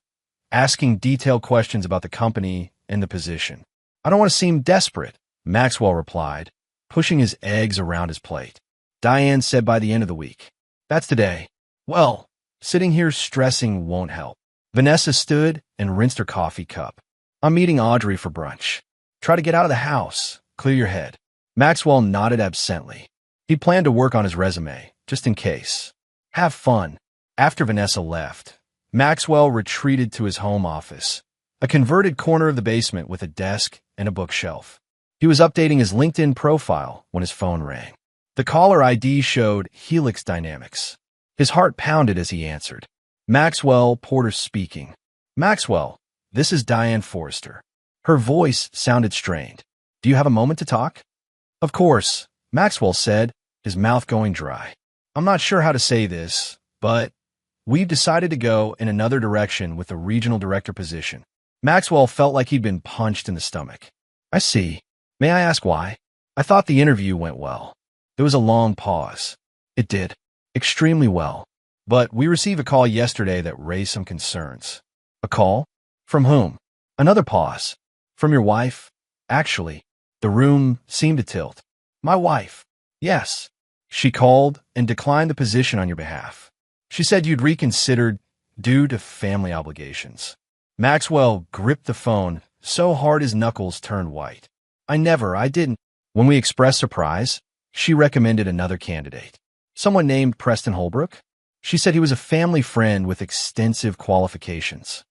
Speaker 1: asking detailed questions about the company and the position. I don't want to seem desperate, Maxwell replied, pushing his eggs around his plate. Diane said by the end of the week. That's today. Well, sitting here stressing won't help. Vanessa stood and rinsed her coffee cup. I'm meeting Audrey for brunch. Try to get out of the house. Clear your head. Maxwell nodded absently. He planned to work on his resume, just in case. Have fun. After Vanessa left, Maxwell retreated to his home office, a converted corner of the basement with a desk and a bookshelf. He was updating his LinkedIn profile when his phone rang. The caller ID showed Helix Dynamics. His heart pounded as he answered. Maxwell Porter speaking. Maxwell, this is Diane Forrester. Her voice sounded strained. Do you have a moment to talk? Of course, Maxwell said, his mouth going dry. I'm not sure how to say this, but we've decided to go in another direction with the regional director position. Maxwell felt like he'd been punched in the stomach. I see. May I ask why? I thought the interview went well. There was a long pause. It did. Extremely well. But we received a call yesterday that raised some concerns. A call? From whom? Another pause. From your wife? Actually, the room seemed to tilt. My wife. Yes. She called and declined the position on your behalf. She said you'd reconsidered due to family obligations. Maxwell gripped the phone so hard his knuckles turned white. I didn't. When we expressed surprise, she recommended another candidate. Someone named Preston Holbrook? She said he was a family friend with extensive qualifications.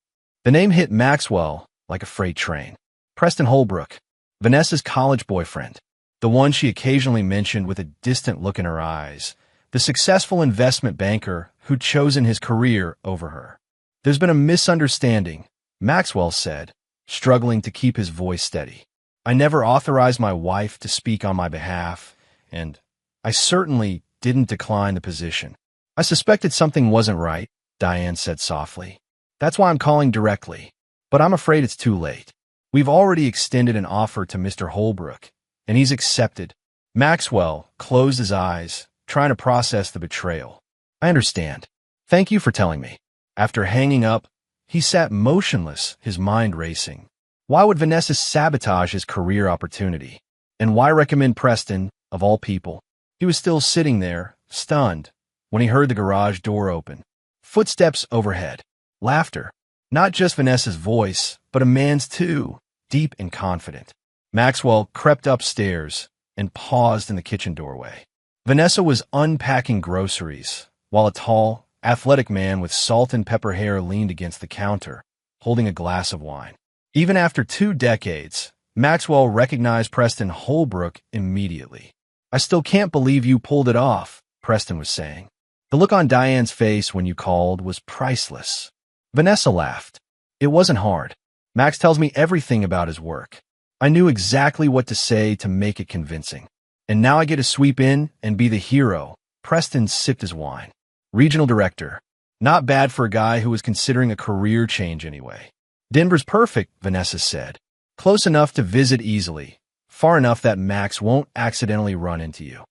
Speaker 1: The name hit Maxwell like a freight train. Preston Holbrook, Vanessa's college boyfriend, the one she occasionally mentioned with a distant look in her eyes, the successful investment banker who'd chosen his career over her. There's been a misunderstanding, Maxwell said, struggling to keep his voice steady. I never authorized my wife to speak on my behalf, and I certainly didn't decline the position. I suspected something wasn't right, Diane said softly. That's why I'm calling directly. But I'm afraid it's too late. We've already extended an offer to Mr. Holbrook, and he's accepted. Maxwell closed his eyes, trying to process the betrayal. I understand. Thank you for telling me. After hanging up, he sat motionless, his mind racing. Why would Vanessa sabotage his career opportunity? And why recommend Preston, of all people? He was still sitting there, stunned, when he heard the garage door open. Footsteps overhead. Laughter. Not just Vanessa's voice, but a man's too, deep and confident. Maxwell crept upstairs and paused in the kitchen doorway. Vanessa was unpacking groceries, while a tall, athletic man with salt and pepper hair leaned against the counter, holding a glass of wine. Even after 2 decades, Maxwell recognized Preston Holbrook immediately. I still can't believe you pulled it off, Preston was saying. The look on Diane's face when you called was priceless. Vanessa laughed. It wasn't hard. Max tells me everything about his work. I knew exactly what to say to make it convincing. And now I get to sweep in and be the hero. Preston sipped his wine. Regional director. Not bad for a guy who was considering a career change anyway. Denver's perfect, Vanessa said. Close enough to visit easily. Far enough that Max won't accidentally run into you.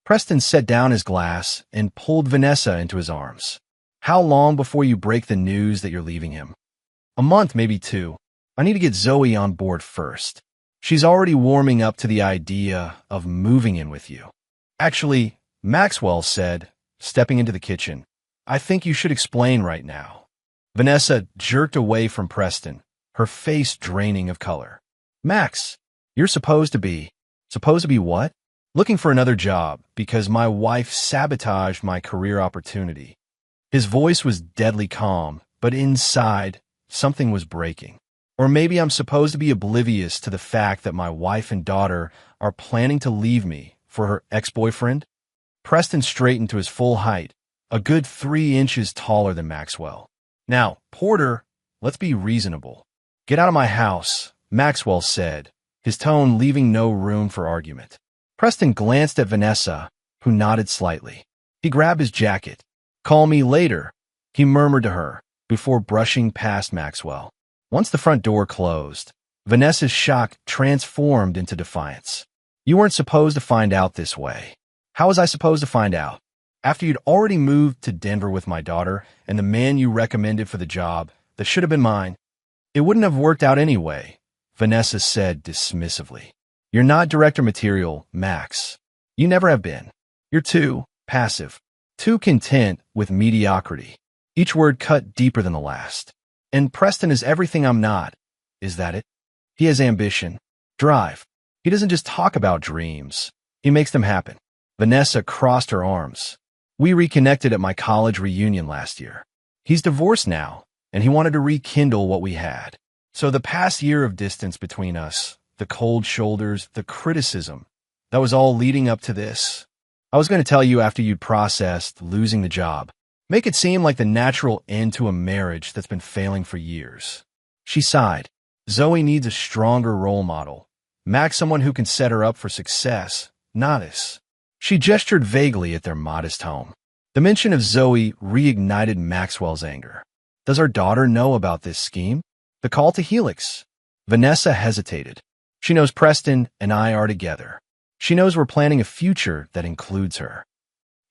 Speaker 1: Preston set down his glass and pulled Vanessa into his arms. How long before you break the news that you're leaving him? A month, maybe 2. I need to get Zoe on board first. She's already warming up to the idea of moving in with you. Actually, Maxwell said, stepping into the kitchen, I think you should explain right now. Vanessa jerked away from Preston, her face draining of color. Max, you're supposed to be what? Looking for another job because my wife sabotaged my career opportunity. His voice was deadly calm, but inside, something was breaking. Or maybe I'm supposed to be oblivious to the fact that my wife and daughter are planning to leave me for her ex-boyfriend? Preston straightened to his full height, a good 3 inches taller than Maxwell. Now, Porter, let's be reasonable. Get out of my house, Maxwell said, his tone leaving no room for argument. Preston glanced at Vanessa, who nodded slightly. He grabbed his jacket. Call me later, he murmured to her, before brushing past Maxwell. Once the front door closed, Vanessa's shock transformed into defiance. You weren't supposed to find out this way. How was I supposed to find out? After you'd already moved to Denver with my daughter and the man you recommended for the job that should have been mine. It wouldn't have worked out anyway, Vanessa said dismissively. You're not director material, Max. You never have been. You're too passive, too content with mediocrity. Each word cut deeper than the last. And Preston is everything I'm not. Is that it? He has ambition, drive. He doesn't just talk about dreams. He makes them happen. Vanessa crossed her arms. We reconnected at my college reunion last year. He's divorced now, and he wanted to rekindle what we had. So the past year of distance between us, the cold shoulders, the criticism, that was all leading up to this. I was going to tell you after you'd processed losing the job. Make it seem like the natural end to a marriage that's been failing for years. She sighed. Zoe needs a stronger role model. Max, someone who can set her up for success, not us. She gestured vaguely at their modest home. The mention of Zoe reignited Maxwell's anger. Does our daughter know about this scheme? The call to Helix? Vanessa hesitated. She knows Preston and I are together. She knows we're planning a future that includes her.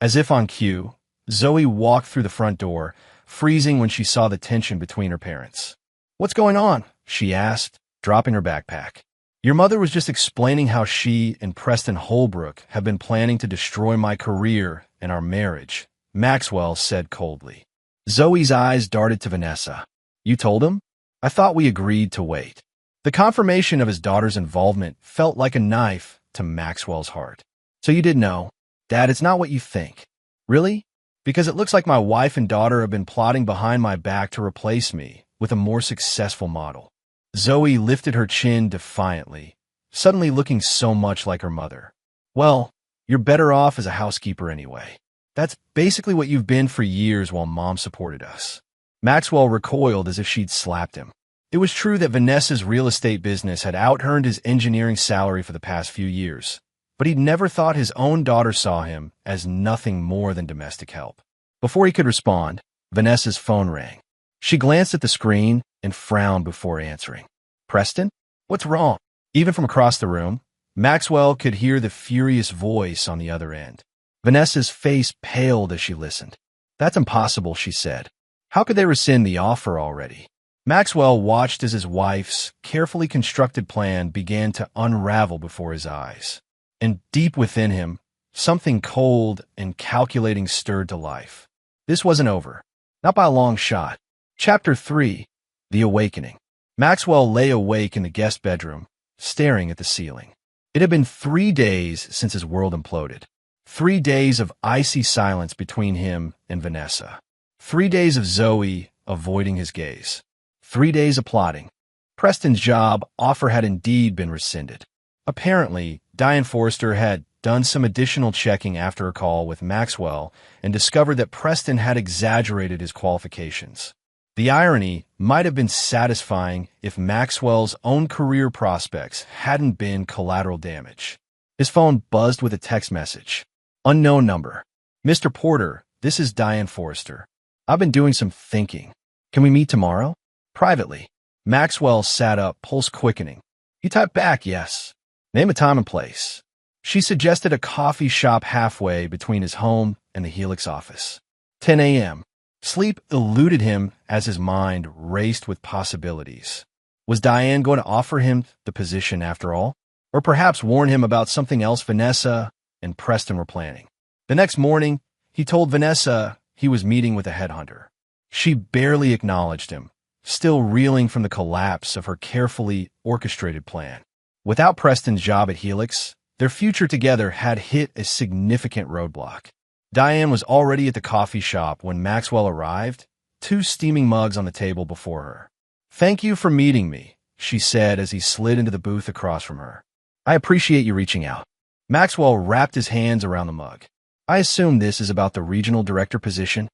Speaker 1: As if on cue, Zoe walked through the front door, freezing when she saw the tension between her parents. What's going on? She asked, dropping her backpack. Your mother was just explaining how she and Preston Holbrook have been planning to destroy my career and our marriage, Maxwell said coldly. Zoe's eyes darted to Vanessa. You told him? I thought we agreed to wait. The confirmation of his daughter's involvement felt like a knife to Maxwell's heart. So you did know. Dad, it's not what you think. Really? Because it looks like my wife and daughter have been plotting behind my back to replace me with a more successful model. Zoe lifted her chin defiantly, suddenly looking so much like her mother. Well, you're better off as a housekeeper anyway. That's basically what you've been for years while Mom supported us. Maxwell recoiled as if she'd slapped him. It was true that Vanessa's real estate business had out-earned his engineering salary for the past few years, but he'd never thought his own daughter saw him as nothing more than domestic help. Before he could respond, Vanessa's phone rang. She glanced at the screen and frowned before answering. "Preston? What's wrong?" Even from across the room, Maxwell could hear the furious voice on the other end. Vanessa's face paled as she listened. "That's impossible," she said. "How could they rescind the offer already?" Maxwell watched as his wife's carefully constructed plan began to unravel before his eyes. And deep within him, something cold and calculating stirred to life. This wasn't over. Not by a long shot. Chapter 3. The Awakening. Maxwell lay awake in the guest bedroom, staring at the ceiling. It had been 3 days since his world imploded. 3 days of icy silence between him and Vanessa. 3 days of Zoe avoiding his gaze. 3 days of plotting. Preston's job offer had indeed been rescinded. Apparently, Diane Forrester had done some additional checking after a call with Maxwell and discovered that Preston had exaggerated his qualifications. The irony might have been satisfying if Maxwell's own career prospects hadn't been collateral damage. His phone buzzed with a text message. Unknown number. "Mr. Porter, this is Diane Forrester. I've been doing some thinking. Can we meet tomorrow?" Privately. Maxwell sat up, pulse quickening. He typed back, "Yes." Name a time and place. She suggested a coffee shop halfway between his home and the Helix office. 10 a.m. Sleep eluded him as his mind raced with possibilities. Was Diane going to offer him the position after all? Or perhaps warn him about something else Vanessa and Preston were planning? The next morning, he told Vanessa he was meeting with a headhunter. She barely acknowledged him, still reeling from the collapse of her carefully orchestrated plan. Without Preston's job at Helix, their future together had hit a significant roadblock. Diane was already at the coffee shop when Maxwell arrived, 2 steaming mugs on the table before her. "Thank you for meeting me," she said as he slid into the booth across from her. "I appreciate you reaching out." Maxwell wrapped his hands around the mug. "I assume this is about the regional director position?"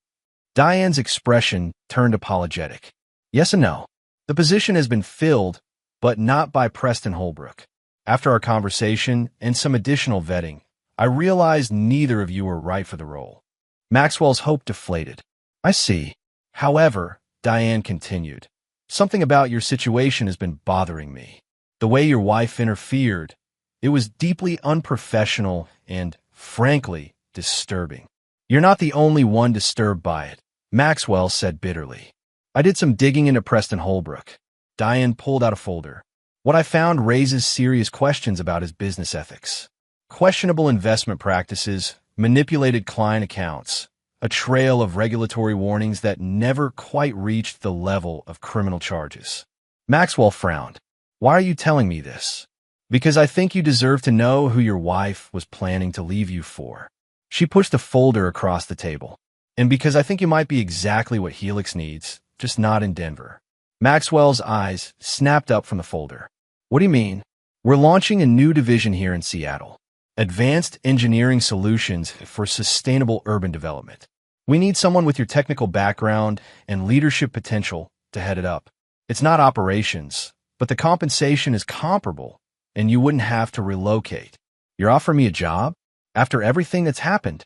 Speaker 1: Diane's expression turned apologetic. "Yes and no. The position has been filled, but not by Preston Holbrook. After our conversation and some additional vetting, I realized neither of you were right for the role." Maxwell's hope deflated. "I see. However," Diane continued, "something about your situation has been bothering me. The way your wife interfered, it was deeply unprofessional and, frankly, disturbing." "You're not the only one disturbed by it," Maxwell said bitterly. "I did some digging into Preston Holbrook." Diane pulled out a folder. "What I found raises serious questions about his business ethics. Questionable investment practices, manipulated client accounts, a trail of regulatory warnings that never quite reached the level of criminal charges." Maxwell frowned. "Why are you telling me this?" "Because I think you deserve to know who your wife was planning to leave you for." She pushed the folder across the table. "And because I think you might be exactly what Helix needs, just not in Denver." Maxwell's eyes snapped up from the folder. "What do you mean?" "We're launching a new division here in Seattle. Advanced Engineering Solutions for Sustainable Urban Development. We need someone with your technical background and leadership potential to head it up. It's not operations, but the compensation is comparable, and you wouldn't have to relocate. You're offering me a job? After everything that's happened?"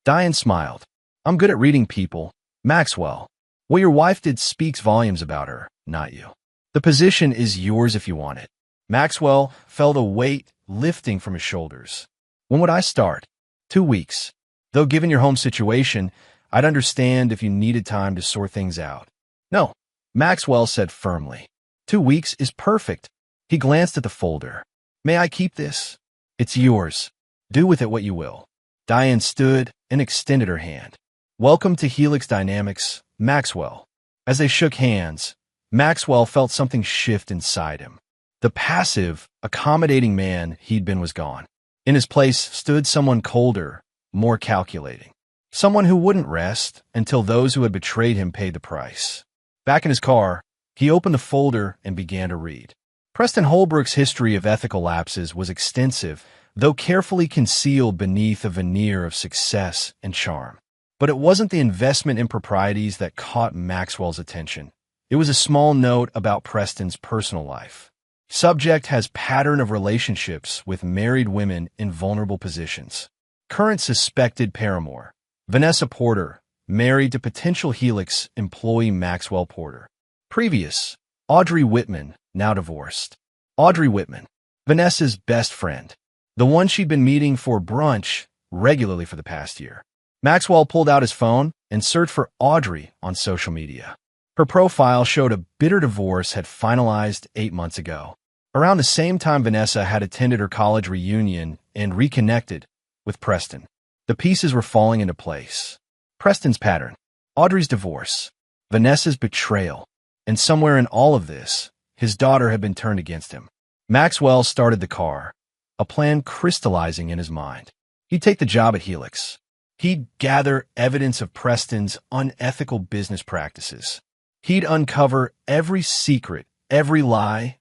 Speaker 1: Diane smiled. "I'm good at reading people, Maxwell. What your wife did speaks volumes about her, not you. The position is yours if you want it." Maxwell felt a weight lifting from his shoulders. "When would I start?" 2 weeks. Though given your home situation, I'd understand if you needed time to sort things out." "No," Maxwell said firmly. 2 weeks is perfect." He glanced at the folder. "May I keep this?" "It's yours. Do with it what you will." Diane stood and extended her hand. "Welcome to Helix Dynamics, Maxwell." As they shook hands, Maxwell felt something shift inside him. The passive, accommodating man he'd been was gone. In his place stood someone colder, more calculating. Someone who wouldn't rest until those who had betrayed him paid the price. Back in his car, he opened the folder and began to read. Preston Holbrook's history of ethical lapses was extensive, though carefully concealed beneath a veneer of success and charm. But it wasn't the investment improprieties that caught Maxwell's attention. It It was a small note about Preston's personal life. Subject has pattern of relationships with married women in vulnerable positions. Current suspected paramour, Vanessa Porter, married to potential Helix employee Maxwell Porter. Previous, Audrey Whitman, now divorced. Audrey Whitman, Vanessa's best friend. The one she'd been meeting for brunch regularly for the past year. Maxwell pulled out his phone and searched for Audrey on social media. Her profile showed a bitter divorce had finalized 8 months ago. Around the same time Vanessa had attended her college reunion and reconnected with Preston. The pieces were falling into place. Preston's pattern, Audrey's divorce, Vanessa's betrayal, and somewhere in all of this, his daughter had been turned against him. Maxwell started the car, a plan crystallizing in his mind. He'd take the job at Helix. He'd gather evidence of Preston's unethical business practices. He'd uncover every secret, every lie,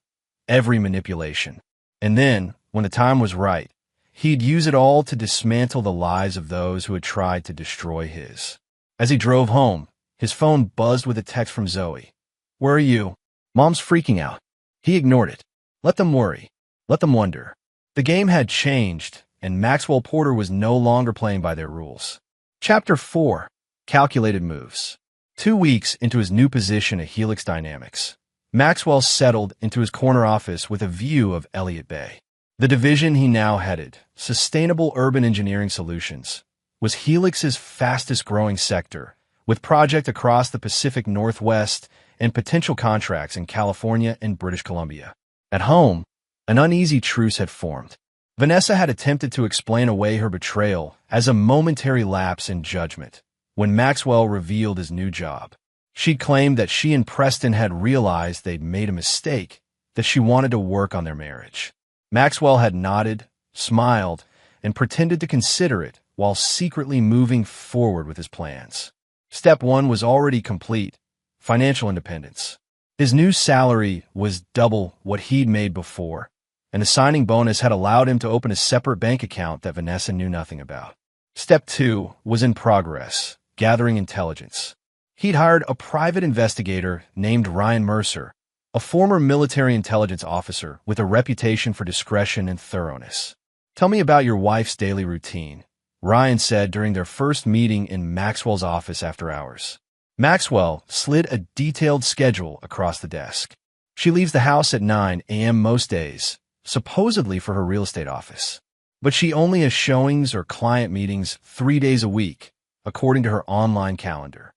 Speaker 1: every manipulation. And then, when the time was right, he'd use it all to dismantle the lives of those who had tried to destroy his. As he drove home, his phone buzzed with a text from Zoe. "Where are you? Mom's freaking out." He ignored it. Let them worry. Let them wonder. The game had changed, and Maxwell Porter was no longer playing by their rules. Chapter 4. Calculated Moves. 2 weeks into his new position at Helix Dynamics, Maxwell settled into his corner office with a view of Elliott Bay. The division he now headed, Sustainable Urban Engineering Solutions, was Helix's fastest-growing sector, with projects across the Pacific Northwest and potential contracts in California and British Columbia. At home, an uneasy truce had formed. Vanessa had attempted to explain away her betrayal as a momentary lapse in judgment when Maxwell revealed his new job. She'd claimed that she and Preston had realized they'd made a mistake, that she wanted to work on their marriage. Maxwell had nodded, smiled, and pretended to consider it while secretly moving forward with his plans. Step 1 was already complete: financial independence. His new salary was double what he'd made before, and the signing bonus had allowed him to open a separate bank account that Vanessa knew nothing about. Step 2 was in progress: gathering intelligence. He'd hired a private investigator named Ryan Mercer, a former military intelligence officer with a reputation for discretion and thoroughness. "Tell me about your wife's daily routine," Ryan said during their first meeting in Maxwell's office after hours. Maxwell slid a detailed schedule across the desk. "She leaves the house at 9 a.m. most days, supposedly for her real estate office. But she only has showings or client meetings 3 days a week, according to her online calendar."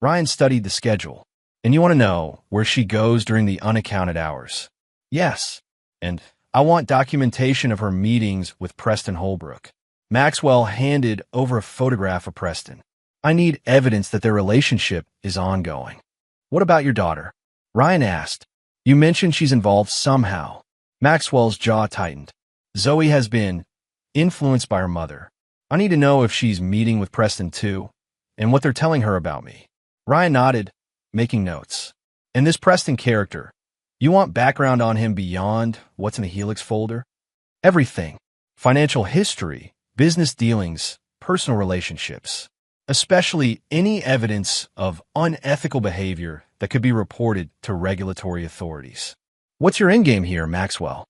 Speaker 1: Ryan studied the schedule. "And you want to know where she goes during the unaccounted hours?" "Yes. And I want documentation of her meetings with Preston Holbrook." Maxwell handed over a photograph of Preston. "I need evidence that their relationship is ongoing." "What about your daughter?" Ryan asked. "You mentioned she's involved somehow." Maxwell's jaw tightened. "Zoe has been influenced by her mother. I need to know if she's meeting with Preston too, and what they're telling her about me." Ryan nodded, making notes. "And this Preston character, you want background on him beyond what's in the Helix folder?" "Everything. Financial history, business dealings, personal relationships. Especially any evidence of unethical behavior that could be reported to regulatory authorities." "What's your endgame here, Maxwell?"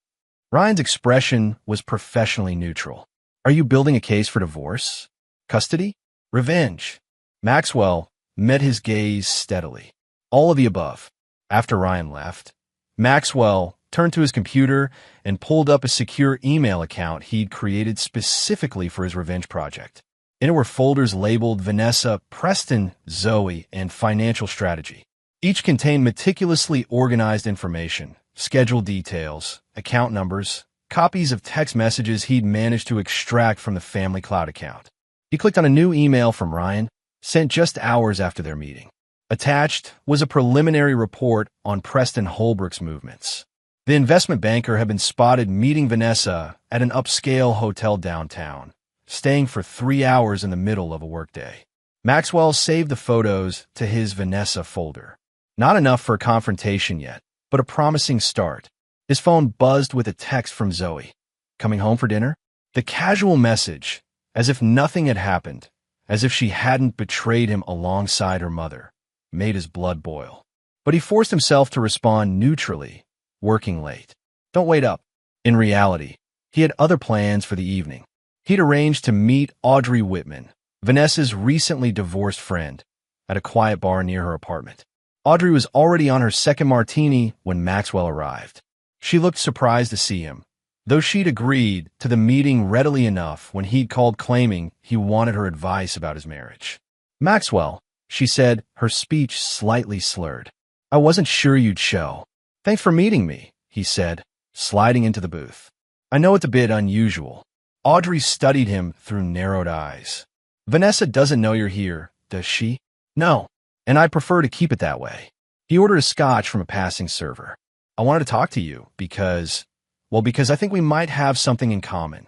Speaker 1: Ryan's expression was professionally neutral. "Are you building a case for divorce? Custody? Revenge?" Maxwell met his gaze steadily. "All of the above." After Ryan left, Maxwell turned to his computer and pulled up a secure email account he'd created specifically for his revenge project. In it were folders labeled Vanessa, Preston, Zoe, and Financial Strategy. Each contained meticulously organized information, schedule details, account numbers, copies of text messages he'd managed to extract from the family cloud account. He clicked on a new email from Ryan, sent just hours after their meeting. Attached was a preliminary report on Preston Holbrook's movements. The investment banker had been spotted meeting Vanessa at an upscale hotel downtown, staying for 3 hours in the middle of a workday. Maxwell saved the photos to his Vanessa folder. Not enough for a confrontation yet, but a promising start. His phone buzzed with a text from Zoe. "Coming home for dinner?" The casual message, as if nothing had happened, as if she hadn't betrayed him alongside her mother, made his blood boil. but he forced himself to respond neutrally, working late. Don't wait up. In reality, he had other plans for the evening. He'd arranged to meet Audrey Whitman, Vanessa's recently divorced friend, at a quiet bar near her apartment. Audrey was already on her second martini when Maxwell arrived. She looked surprised to see him, though she'd agreed to the meeting readily enough when he'd called claiming he wanted her advice about his marriage. "Maxwell," she said, her speech slightly slurred. "I wasn't sure you'd show." "Thanks for meeting me," he said, sliding into the booth. "I know it's a bit unusual." Audrey studied him through narrowed eyes. "Vanessa doesn't know you're here, does she?" "No, and I'd prefer to keep it that way." He ordered a scotch from a passing server. "I wanted to talk to you because I think we might have something in common."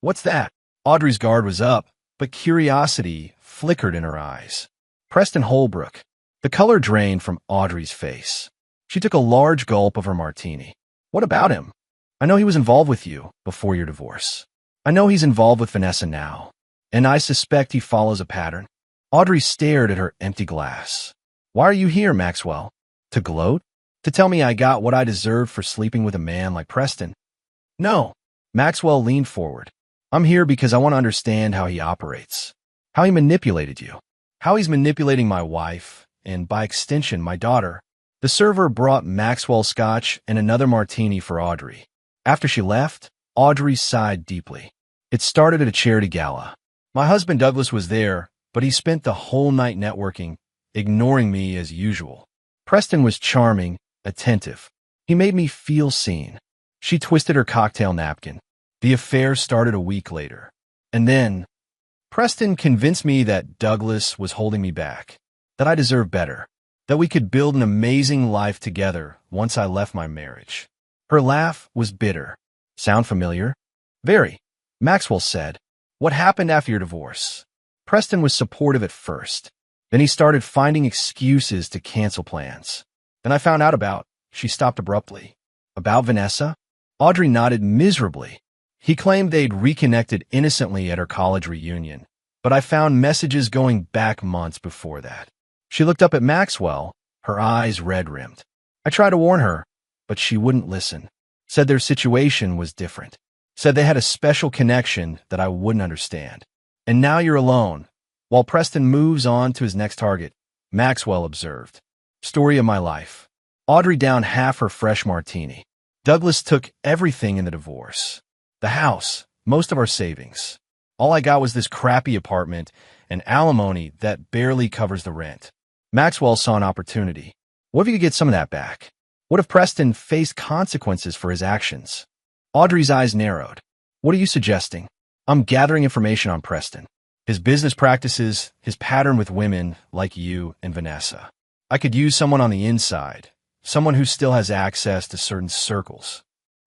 Speaker 1: "What's that?" Audrey's guard was up, but curiosity flickered in her eyes. "Preston Holbrook." The color drained from Audrey's face. She took a large gulp of her martini. "What about him?" "I know he was involved with you before your divorce. I know he's involved with Vanessa now, and I suspect he follows a pattern." Audrey stared at her empty glass. "Why are you here, Maxwell? To gloat? To tell me I got what I deserved for sleeping with a man like Preston?" "No." Maxwell leaned forward. "I'm here because I want to understand how he operates. How he manipulated you. How he's manipulating my wife, and by extension, my daughter." The server brought Maxwell scotch and another martini for Audrey. After she left, Audrey sighed deeply. "It started at a charity gala. My husband Douglas was there, but he spent the whole night networking, ignoring me as usual. Preston was charming, attentive. He made me feel seen." She twisted her cocktail napkin. "The affair started a week later. And then Preston convinced me that Douglas was holding me back, that I deserved better, that we could build an amazing life together once I left my marriage." Her laugh was bitter. "Sound familiar?" "Very," Maxwell said. "What happened after your divorce?" "Preston was supportive at first. Then he started finding excuses to cancel plans. Then I found out about—" She stopped abruptly. "About Vanessa?" Audrey nodded miserably. "He claimed they'd reconnected innocently at her college reunion, but I found messages going back months before that." She looked up at Maxwell, her eyes red-rimmed. "I tried to warn her, but she wouldn't listen. Said their situation was different. Said they had a special connection that I wouldn't understand. And now you're alone, while Preston moves on to his next target," Maxwell observed. "Story of my life." Audrey downed half her fresh martini. "Douglas took everything in the divorce. The house, most of our savings. All I got was this crappy apartment and alimony that barely covers the rent." Maxwell saw an opportunity. "What if you could get some of that back? What if Preston faced consequences for his actions?" Audrey's eyes narrowed. "What are you suggesting?" "I'm gathering information on Preston. His business practices, his pattern with women like you and Vanessa. I could use someone on the inside, someone who still has access to certain circles."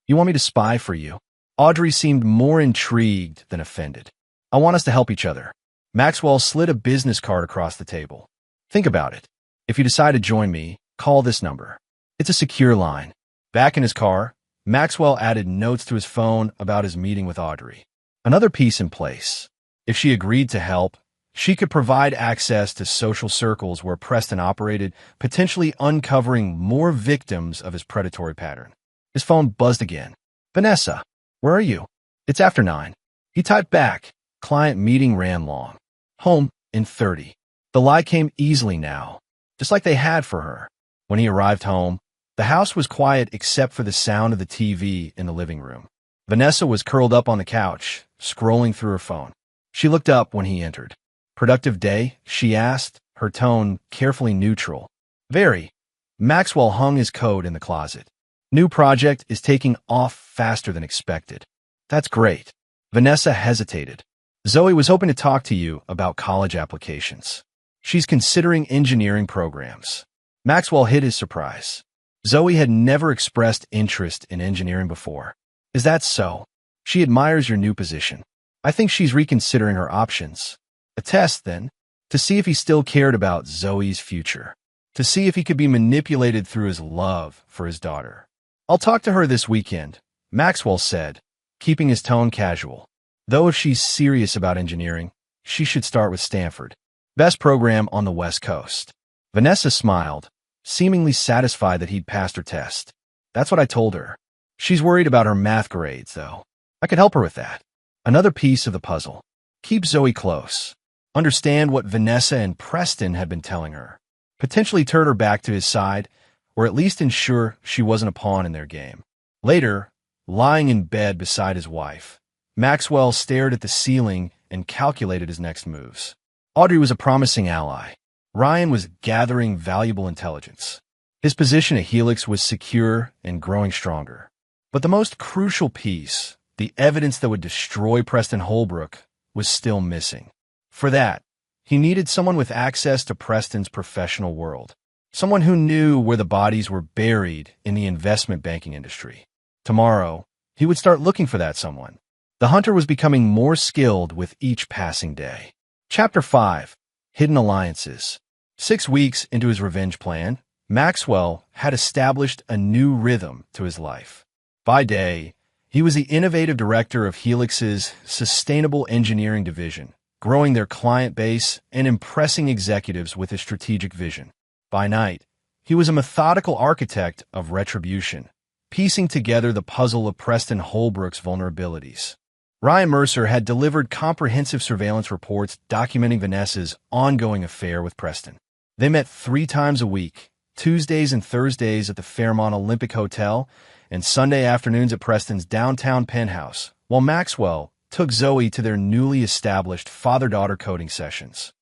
Speaker 1: "You want me to spy for you?" Audrey seemed more intrigued than offended. "I want us to help each other." Maxwell slid a business card across the table. "Think about it. If you decide to join me, call this number. It's a secure line." Back in his car, Maxwell added notes to his phone about his meeting with Audrey. Another piece in place. If she agreed to help, she could provide access to social circles where Preston operated, potentially uncovering more victims of his predatory pattern. His phone buzzed again. "Vanessa, where are you?" "It's after 9. He typed back. "Client meeting ran long. Home in 30. The lie came easily now, just like they had for her. When he arrived home, the house was quiet except for the sound of the TV in the living room. Vanessa was curled up on the couch, scrolling through her phone. She looked up when he entered. "Productive day?" she asked, her tone carefully neutral. "Very." Maxwell hung his coat in the closet. "New project is taking off faster than expected." "That's great." Vanessa hesitated. "Zoe was hoping to talk to you about college applications. She's considering engineering programs." Maxwell hid his surprise. Zoe had never expressed interest in engineering before. "Is that so?" "She admires your new position. I think she's reconsidering her options." A test, then, to see if he still cared about Zoe's future, to see if he could be manipulated through his love for his daughter. "I'll talk to her this weekend," Maxwell said, keeping his tone casual. "Though if she's serious about engineering, she should start with Stanford. Best program on the West Coast." Vanessa smiled. seemingly satisfied that he'd passed her test. That's what I told her. She's worried about her math grades, though. I could help her with that. Another piece of the puzzle. Keep Zoe close. Understand what Vanessa and Preston had been telling her. Potentially turn her back to his side, or at least ensure she wasn't a pawn in their game. Later, lying in bed beside his wife, Maxwell stared at the ceiling and calculated his next moves. Audrey was a promising ally. Ryan was gathering valuable intelligence. His position at Helix was secure and growing stronger. But the most crucial piece, the evidence that would destroy Preston Holbrook, was still missing. For that, he needed someone with access to Preston's professional world. Someone who knew where the bodies were buried in the investment banking industry. Tomorrow, he would start looking for that someone. The hunter was becoming more skilled with each passing day. Chapter 5. Hidden Alliances. 6 weeks into his revenge plan, Maxwell had established a new rhythm to his life. By day, he was the innovative director of Helix's Sustainable Engineering Division, growing their client base and impressing executives with his strategic vision. By night, he was a methodical architect of retribution, piecing together the puzzle of Preston Holbrook's vulnerabilities. Ryan Mercer had delivered comprehensive surveillance reports documenting Vanessa's ongoing affair with Preston. They met 3 times a week, Tuesdays and Thursdays at the Fairmont Olympic Hotel, and Sunday afternoons at Preston's downtown penthouse, while Maxwell took Zoe to their newly established father-daughter coding sessions.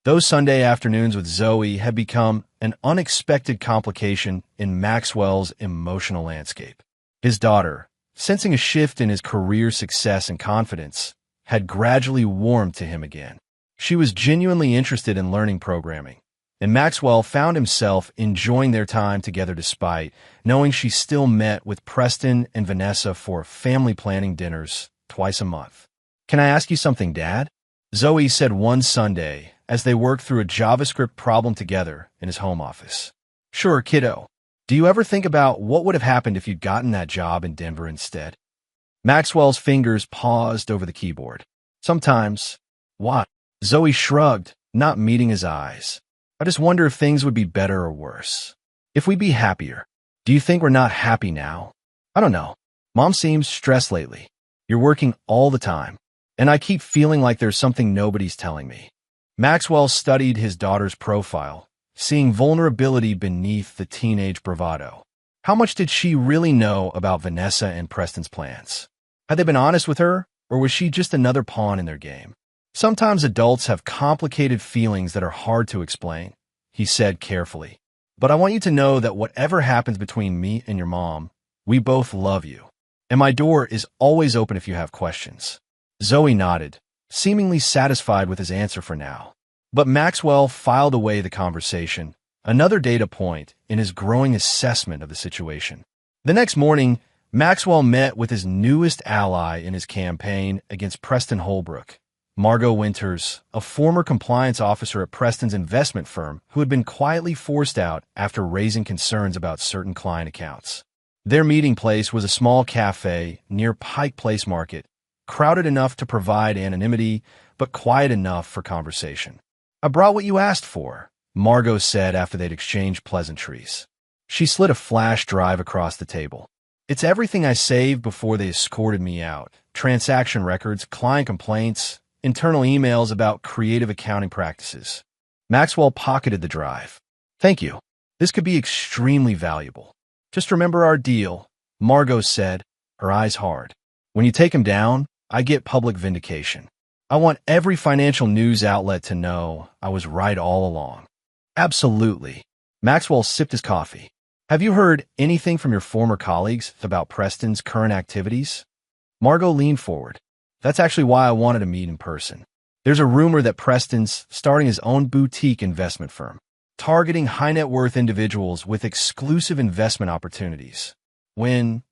Speaker 1: Those Sunday afternoons with Zoe had become an unexpected complication in Maxwell's emotional landscape. His daughter, sensing a shift in his career success and confidence, had gradually warmed to him again. She was genuinely interested in learning programming, and Maxwell found himself enjoying their time together despite knowing she still met with Preston and Vanessa for family planning dinners twice a month. "Can I ask you something, Dad?" Zoe said one Sunday as they worked through a JavaScript problem together in his home office. "Sure, kiddo. Do you ever think about what would have happened if you'd gotten that job in Denver instead?" Maxwell's fingers paused over the keyboard. "Sometimes." "Why?" Zoe shrugged, not meeting his eyes. "I just wonder if things would be better or worse. If we'd be happier. Do you think we're not happy now?" "I don't know. Mom seems stressed lately. You're working all the time, and I keep feeling like there's something nobody's telling me." Maxwell studied his daughter's profile, seeing vulnerability beneath the teenage bravado. How much did she really know about Vanessa and Preston's plans? Had they been honest with her, or was she just another pawn in their game? "Sometimes adults have complicated feelings that are hard to explain," he said carefully. "But I want you to know that whatever happens between me and your mom, we both love you. And my door is always open if you have questions." Zoe nodded, seemingly satisfied with his answer for now. But Maxwell filed away the conversation, another data point in his growing assessment of the situation. The next morning, Maxwell met with his newest ally in his campaign against Preston Holbrook, Margot Winters, a former compliance officer at Preston's investment firm who had been quietly forced out after raising concerns about certain client accounts. Their meeting place was a small cafe near Pike Place Market, crowded enough to provide anonymity, but quiet enough for conversation. "I brought what you asked for," Margot said after they'd exchanged pleasantries. She slid a flash drive across the table. "It's everything I saved before they escorted me out. Transaction records, client complaints, internal emails about creative accounting practices." Maxwell pocketed the drive. "Thank you. This could be extremely valuable. Just remember our deal," Margot said, her eyes hard. "When you take him down, I get public vindication. I want every financial news outlet to know I was right all along." "Absolutely." Maxwell sipped his coffee. "Have you heard anything from your former colleagues about Preston's current activities?" Margot leaned forward. "That's actually why I wanted to meet in person. There's a rumor that Preston's starting his own boutique investment firm, targeting high-net-worth individuals with exclusive investment opportunities. Within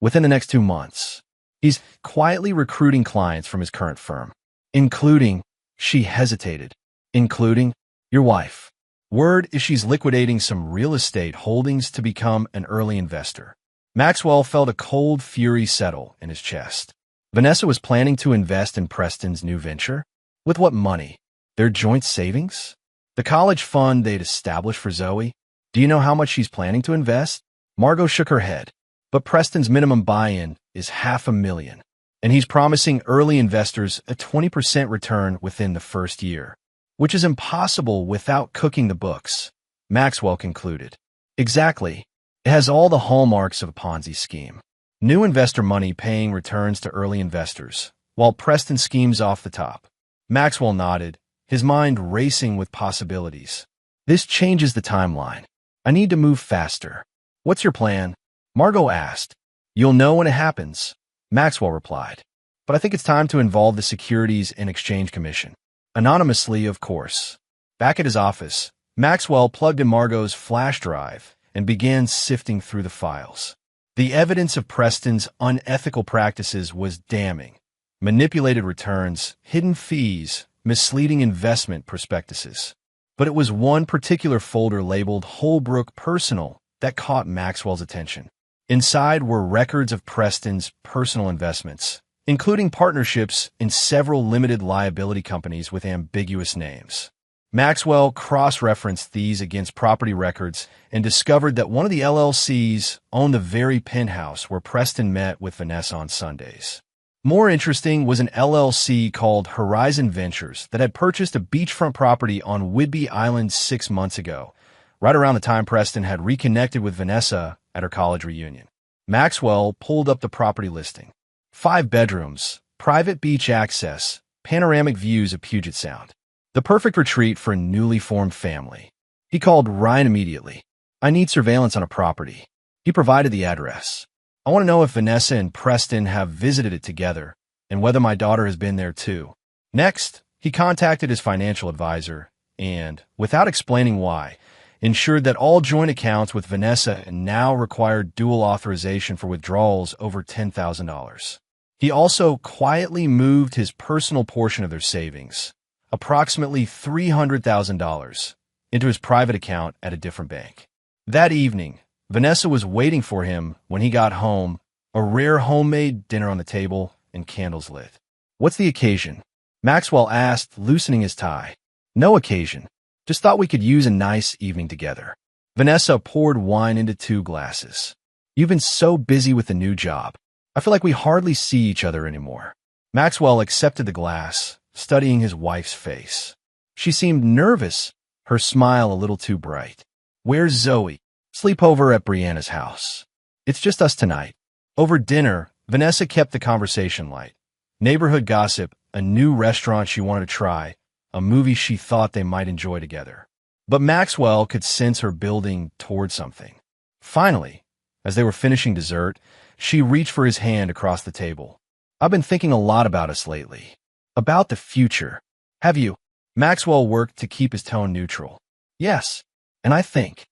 Speaker 1: the next 2 months. He's quietly recruiting clients from his current firm, including," she hesitated, "including your wife. Word is she's liquidating some real estate holdings to become an early investor." Maxwell felt a cold fury settle in his chest. Vanessa was planning to invest in Preston's new venture? With what money? Their joint savings? The college fund they'd established for Zoe? Do you know how much she's planning to invest? Margot shook her head. But Preston's minimum buy-in is $500,000, and he's promising early investors a 20% return within the first year, which is impossible without cooking the books, Maxwell concluded. Exactly. It has all the hallmarks of a Ponzi scheme. New investor money paying returns to early investors, while Preston schemes off the top. Maxwell nodded, his mind racing with possibilities. This changes the timeline. I need to move faster. What's your plan? Margot asked. You'll know when it happens, Maxwell replied. But I think it's time to involve the Securities and Exchange Commission. Anonymously, of course. Back at his office, Maxwell plugged in Margot's flash drive and began sifting through the files. The evidence of Preston's unethical practices was damning. Manipulated returns, hidden fees, misleading investment prospectuses. But it was one particular folder labeled Holbrook Personal that caught Maxwell's attention. Inside were records of Preston's personal investments, including partnerships in several limited liability companies with ambiguous names. Maxwell cross-referenced these against property records and discovered that one of the LLCs owned the very penthouse where Preston met with Vanessa on Sundays. More interesting was an LLC called Horizon Ventures that had purchased a beachfront property on Whidbey Island 6 months ago, right around the time Preston had reconnected with Vanessa at her college reunion. Maxwell pulled up the property listing. 5 bedrooms, private beach access, panoramic views of Puget Sound. The perfect retreat for a newly formed family. He called Ryan immediately. I need surveillance on a property. He provided the address. I want to know if Vanessa and Preston have visited it together and whether my daughter has been there too. Next, he contacted his financial advisor and, without explaining why, ensured that all joint accounts with Vanessa now required dual authorization for withdrawals over $10,000. He also quietly moved his personal portion of their savings, approximately $300,000, into his private account at a different bank. That evening, Vanessa was waiting for him when he got home, a rare homemade dinner on the table and candles lit. What's the occasion? Maxwell asked, loosening his tie. No occasion. Just thought we could use a nice evening together. Vanessa poured wine into 2 glasses. You've been so busy with the new job. I feel like we hardly see each other anymore. Maxwell accepted the glass, studying his wife's face. She seemed nervous, her smile a little too bright. Where's Zoe? Sleepover at Brianna's house. It's just us tonight. Over dinner, Vanessa kept the conversation light. Neighborhood gossip, a new restaurant she wanted to try, a movie she thought they might enjoy together. But Maxwell could sense her building toward something. Finally, as they were finishing dessert, she reached for his hand across the table. I've been thinking a lot about us lately. About the future. Have you? Maxwell worked to keep his tone neutral. Yes, and I think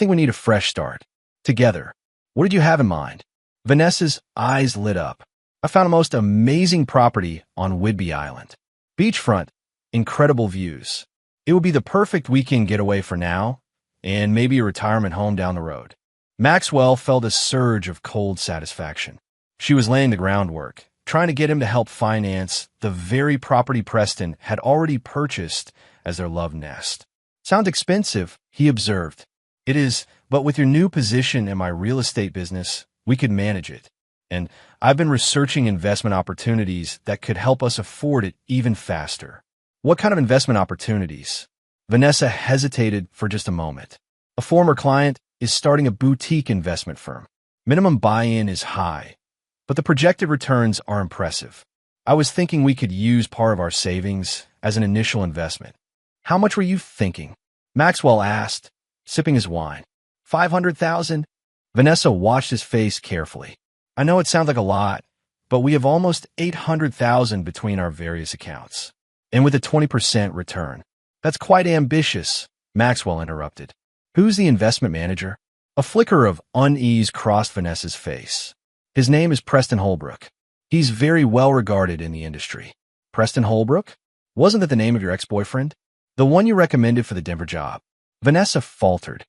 Speaker 1: we need a fresh start. Together. What did you have in mind? Vanessa's eyes lit up. I found a most amazing property on Whidbey Island. Beachfront. Incredible views. It would be the perfect weekend getaway for now, and maybe a retirement home down the road. Maxwell felt a surge of cold satisfaction. She was laying the groundwork, trying to get him to help finance the very property Preston had already purchased as their love nest. Sounds expensive, he observed. It is, but with your new position in my real estate business, we could manage it. And I've been researching investment opportunities that could help us afford it even faster. What kind of investment opportunities? Vanessa hesitated for just a moment. A former client is starting a boutique investment firm. Minimum buy-in is high, but the projected returns are impressive. I was thinking we could use part of our savings as an initial investment. How much were you thinking? Maxwell asked, sipping his wine. 500,000? Vanessa watched his face carefully. I know it sounds like a lot, but we have almost 800,000 between our various accounts. And with a 20% return. That's quite ambitious, Maxwell interrupted. Who's the investment manager? A flicker of unease crossed Vanessa's face. His name is Preston Holbrook. He's very well regarded in the industry. Preston Holbrook? Wasn't that the name of your ex-boyfriend? The one you recommended for the Denver job? Vanessa faltered.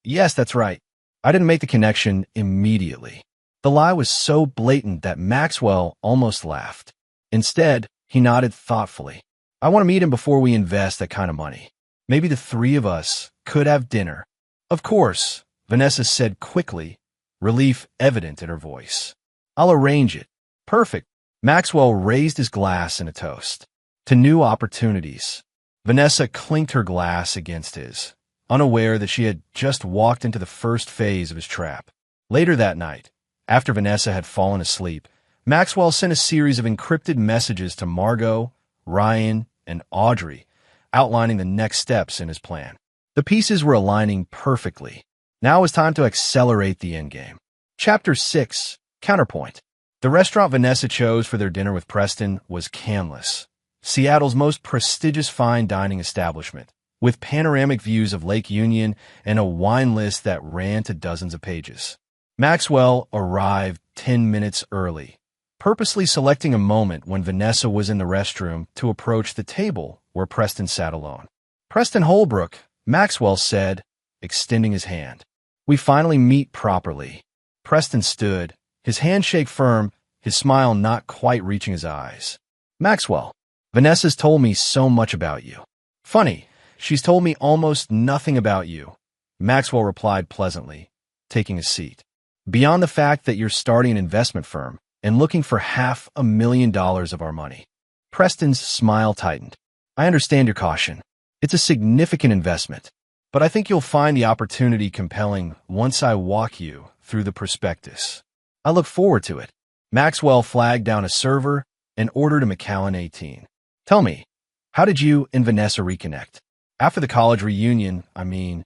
Speaker 1: Yes, that's right. I didn't make the connection immediately. The lie was so blatant that Maxwell almost laughed. Instead, he nodded thoughtfully. I want to meet him before we invest that kind of money. Maybe the 3 of us could have dinner. Of course, Vanessa said quickly, relief evident in her voice. I'll arrange it. Perfect. Maxwell raised his glass in a toast. To new opportunities. Vanessa clinked her glass against his, unaware that she had just walked into the first phase of his trap. Later that night, after Vanessa had fallen asleep, Maxwell sent a series of encrypted messages to Margot, Ryan, and Audrey, outlining the next steps in his plan. The pieces were aligning perfectly. Now it was time to accelerate the endgame. Chapter 6. Counterpoint. The restaurant Vanessa chose for their dinner with Preston was Canlis, Seattle's most prestigious fine dining establishment, with panoramic views of Lake Union and a wine list that ran to dozens of pages. Maxwell arrived 10 minutes early, purposely selecting a moment when Vanessa was in the restroom to approach the table where Preston sat alone. Preston Holbrook, Maxwell said, extending his hand. We finally meet properly. Preston stood, his handshake firm, his smile not quite reaching his eyes. Maxwell, Vanessa's told me so much about you. Funny, she's told me almost nothing about you, Maxwell replied pleasantly, taking a seat. Beyond the fact that you're starting an investment firm and looking for $500,000 of our money. Preston's smile tightened. I understand your caution. It's a significant investment, but I think you'll find the opportunity compelling once I walk you through the prospectus. I look forward to it. Maxwell flagged down a server and ordered a Macallan 18. Tell me, how did you and Vanessa reconnect? After the college reunion, I mean.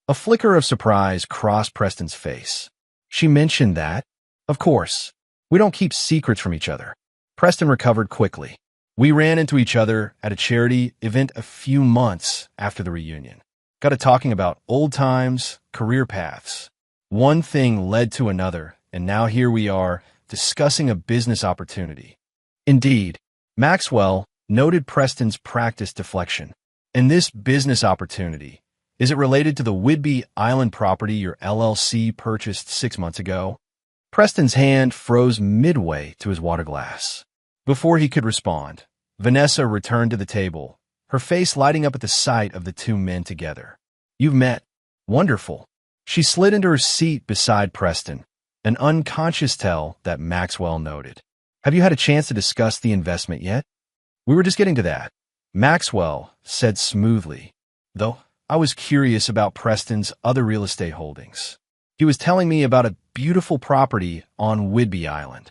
Speaker 1: A flicker of surprise crossed Preston's face. She mentioned that. Of course. We don't keep secrets from each other. Preston recovered quickly. We ran into each other at a charity event a few months after the reunion. Got to talking about old times, career paths. One thing led to another, and now here we are, discussing a business opportunity. Indeed, Maxwell noted Preston's practice deflection. And this business opportunity, is it related to the Whidbey Island property your LLC purchased 6 months ago? Preston's hand froze midway to his water glass. Before he could respond, Vanessa returned to the table, her face lighting up at the sight of the two men together. You've met. Wonderful. She slid into her seat beside Preston, an unconscious tell that Maxwell noted. Have you had a chance to discuss the investment yet? We were just getting to that, Maxwell said smoothly, though I was curious about Preston's other real estate holdings. He was telling me about a beautiful property on Whidbey Island.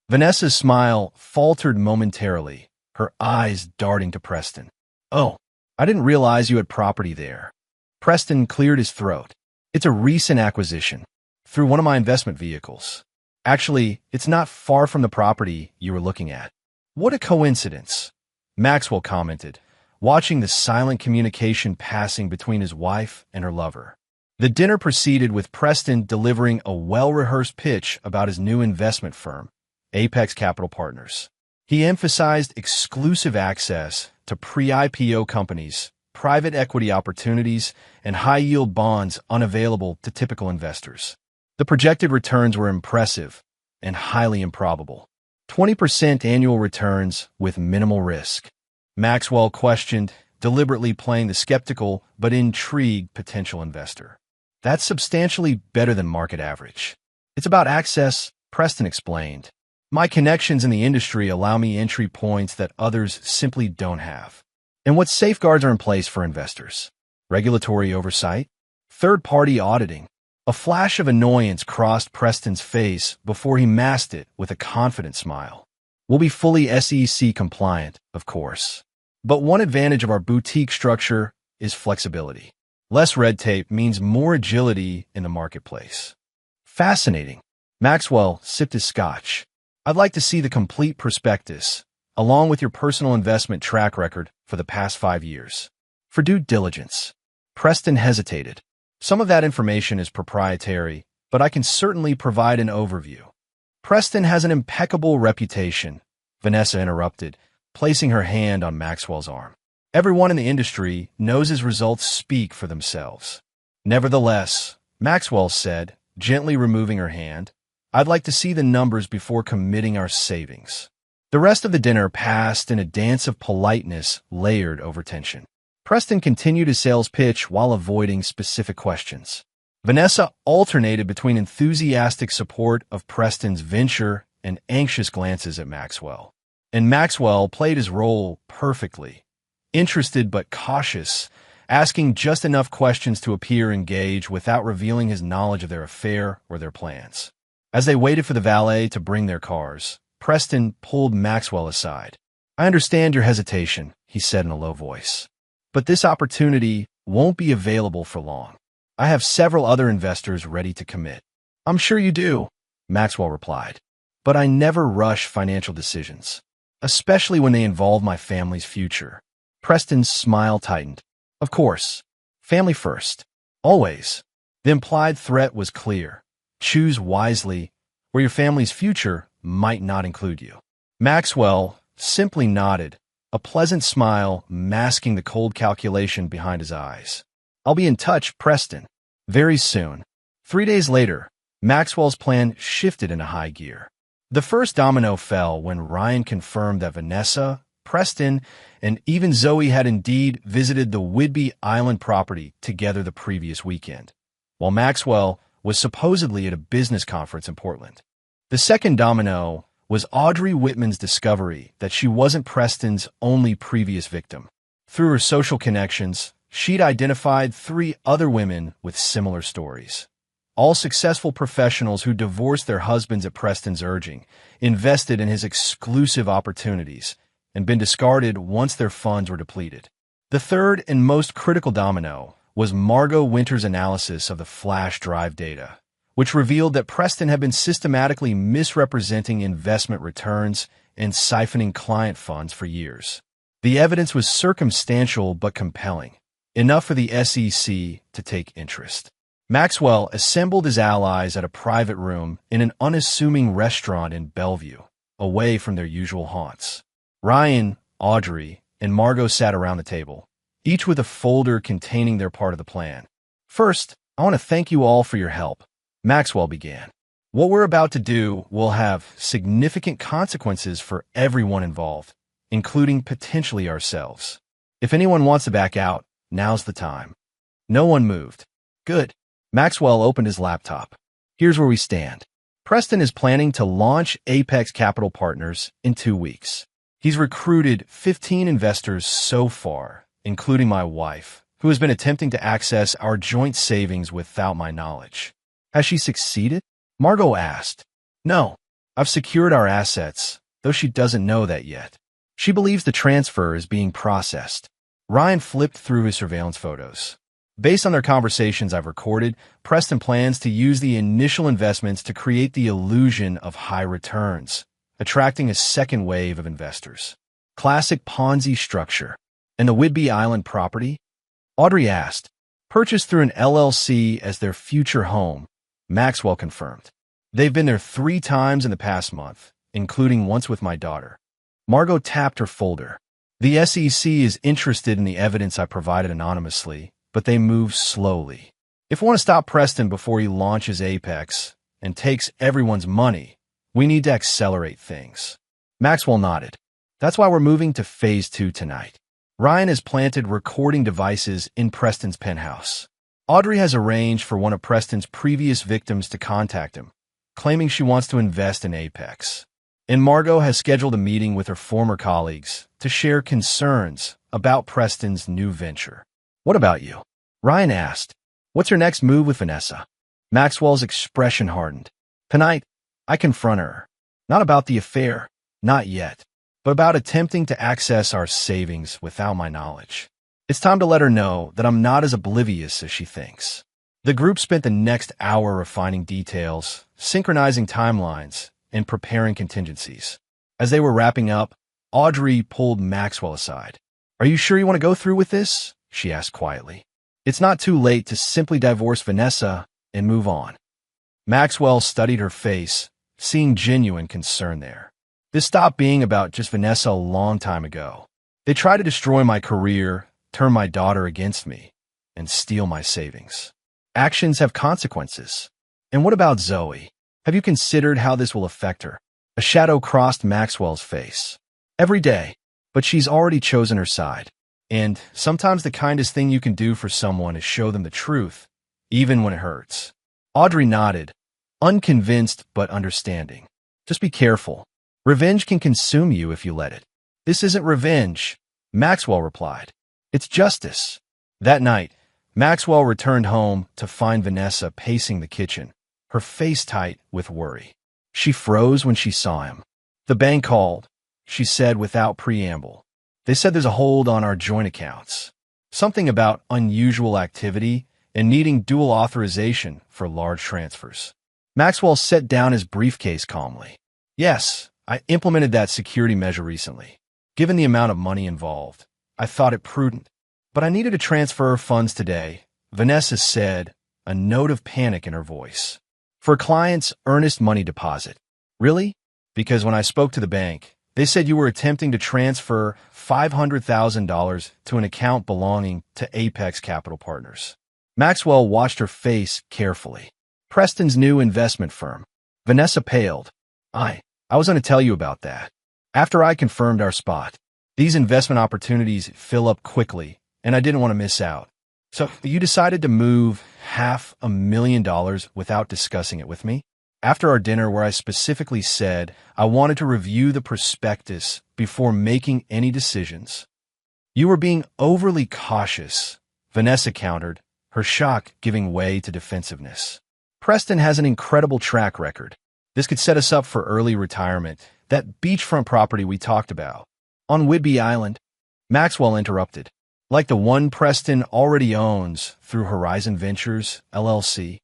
Speaker 1: Vanessa's smile faltered momentarily, her eyes darting to Preston. Oh, I didn't realize you had property there. Preston cleared his throat. It's a recent acquisition, through one of my investment vehicles. Actually, it's not far from the property you were looking at. What a coincidence, Maxwell commented, watching the silent communication passing between his wife and her lover. The dinner proceeded with Preston delivering a well-rehearsed pitch about his new investment firm, Apex Capital Partners. He emphasized exclusive access to pre-IPO companies, private equity opportunities, and high-yield bonds unavailable to typical investors. The projected returns were impressive and highly improbable. 20% annual returns with minimal risk. Maxwell questioned, deliberately playing the skeptical but intrigued potential investor. That's substantially better than market average. It's about access, Preston explained. My connections in the industry allow me entry points that others simply don't have. And what safeguards are in place for investors? Regulatory oversight? Third-party auditing? A flash of annoyance crossed Preston's face before he masked it with a confident smile. We'll be fully SEC compliant, of course. But one advantage of our boutique structure is flexibility. Less red tape means more agility in the marketplace. Fascinating. Maxwell sipped his scotch. I'd like to see the complete prospectus, along with your personal investment track record for the past 5 years. For due diligence. Preston hesitated. Some of that information is proprietary, but I can certainly provide an overview. Preston has an impeccable reputation, Vanessa interrupted, placing her hand on Maxwell's arm. Everyone in the industry knows his results speak for themselves. Nevertheless, Maxwell said, gently removing her hand, I'd like to see the numbers before committing our savings. The rest of the dinner passed in a dance of politeness layered over tension. Preston continued his sales pitch while avoiding specific questions. Vanessa alternated between enthusiastic support of Preston's venture and anxious glances at Maxwell. And Maxwell played his role perfectly, interested but cautious, asking just enough questions to appear engaged without revealing his knowledge of their affair or their plans. As they waited for the valet to bring their cars, Preston pulled Maxwell aside. "I understand your hesitation," he said in a low voice. "But this opportunity won't be available for long. I have several other investors ready to commit." "I'm sure you do," Maxwell replied. "But I never rush financial decisions, especially when they involve my family's future." Preston's smile tightened. "Of course. Family first. Always." The implied threat was clear. Choose wisely, or your family's future might not include you. Maxwell simply nodded, a pleasant smile masking the cold calculation behind his eyes. "I'll be in touch, Preston." Very soon. 3 days later, Maxwell's plan shifted into high gear. The first domino fell when Ryan confirmed that Vanessa, Preston, and even Zoe had indeed visited the Whidbey Island property together the previous weekend, while Maxwell was supposedly at a business conference in Portland. The second domino was Audrey Whitman's discovery that she wasn't Preston's only previous victim. Through her social connections, she'd identified 3 other women with similar stories. All successful professionals who divorced their husbands at Preston's urging, invested in his exclusive opportunities, and been discarded once their funds were depleted. The third and most critical domino was Margot Winter's analysis of the flash drive data, which revealed that Preston had been systematically misrepresenting investment returns and siphoning client funds for years. The evidence was circumstantial but compelling, enough for the SEC to take interest. Maxwell assembled his allies at a private room in an unassuming restaurant in Bellevue, away from their usual haunts. Ryan, Audrey, and Margot sat around the table, each with a folder containing their part of the plan. "First, I want to thank you all for your help," Maxwell began. "What we're about to do will have significant consequences for everyone involved, including potentially ourselves. If anyone wants to back out, now's the time." No one moved. "Good." Maxwell opened his laptop. "Here's where we stand. Preston is planning to launch Apex Capital Partners in 2 weeks. He's recruited 15 investors so far, including my wife, who has been attempting to access our joint savings without my knowledge." "Has she succeeded?" Margot asked. "No. I've secured our assets, though she doesn't know that yet. She believes the transfer is being processed." Ryan flipped through his surveillance photos. "Based on their conversations I've recorded, Preston plans to use the initial investments to create the illusion of high returns, attracting a second wave of investors. Classic Ponzi structure." "And the Whidbey Island property?" Audrey asked. "Purchased through an LLC as their future home," Maxwell confirmed. "They've been there 3 times in the past month, including once with my daughter." Margot tapped her folder. "The SEC is interested in the evidence I provided anonymously, but they move slowly. If we want to stop Preston before he launches Apex and takes everyone's money, we need to accelerate things." Maxwell nodded. "That's why we're moving to Phase 2 tonight. Ryan has planted recording devices in Preston's penthouse. Audrey has arranged for one of Preston's previous victims to contact him, claiming she wants to invest in Apex. And Margot has scheduled a meeting with her former colleagues to share concerns about Preston's new venture." "What about you?" Ryan asked. "What's your next move with Vanessa?" Maxwell's expression hardened. "Tonight, I confront her. Not about the affair, not yet, but about attempting to access our savings without my knowledge. It's time to let her know that I'm not as oblivious as she thinks." The group spent the next hour refining details, synchronizing timelines, and preparing contingencies. As they were wrapping up, Audrey pulled Maxwell aside. "Are you sure you want to go through with this?" she asked quietly. "It's not too late to simply divorce Vanessa and move on." Maxwell studied her face, seeing genuine concern there. "This stopped being about just Vanessa a long time ago. They tried to destroy my career, turn my daughter against me, and steal my savings. Actions have consequences. And what about Zoe? Have you considered how this will affect her?" A shadow crossed Maxwell's face. "Every day, but she's already chosen her side. And sometimes the kindest thing you can do for someone is show them the truth, even when it hurts. Audrey nodded, unconvinced but understanding. Just be careful. Revenge can consume you if you let it. This isn't revenge, Maxwell replied. It's justice. That night, Maxwell returned home to find Vanessa pacing the kitchen, her face tight with worry. She froze when she saw him. The bank called, she said without preamble. They said there's a hold on our joint accounts. Something about unusual activity and needing dual authorization for large transfers. Maxwell set down his briefcase calmly. Yes, I implemented that security measure recently. Given the amount of money involved, I thought it prudent. But I needed to transfer funds today, Vanessa said, a note of panic in her voice. For a client's earnest money deposit. Really? Because when I spoke to the bank, they said you were attempting to transfer $500,000 to an account belonging to Apex Capital Partners. Maxwell watched her face carefully. Preston's new investment firm. Vanessa paled. I was going to tell you about that. After I confirmed our spot, these investment opportunities fill up quickly, and I didn't want to miss out. So you decided to move $500,000 without discussing it with me? After our dinner where I specifically said I wanted to review the prospectus before making any decisions. You were being overly cautious, Vanessa countered, her shock giving way to defensiveness. Preston has an incredible track record. This could set us up for early retirement, that beachfront property we talked about. On Whidbey Island, Maxwell interrupted. Like the one Preston already owns through Horizon Ventures, LLC.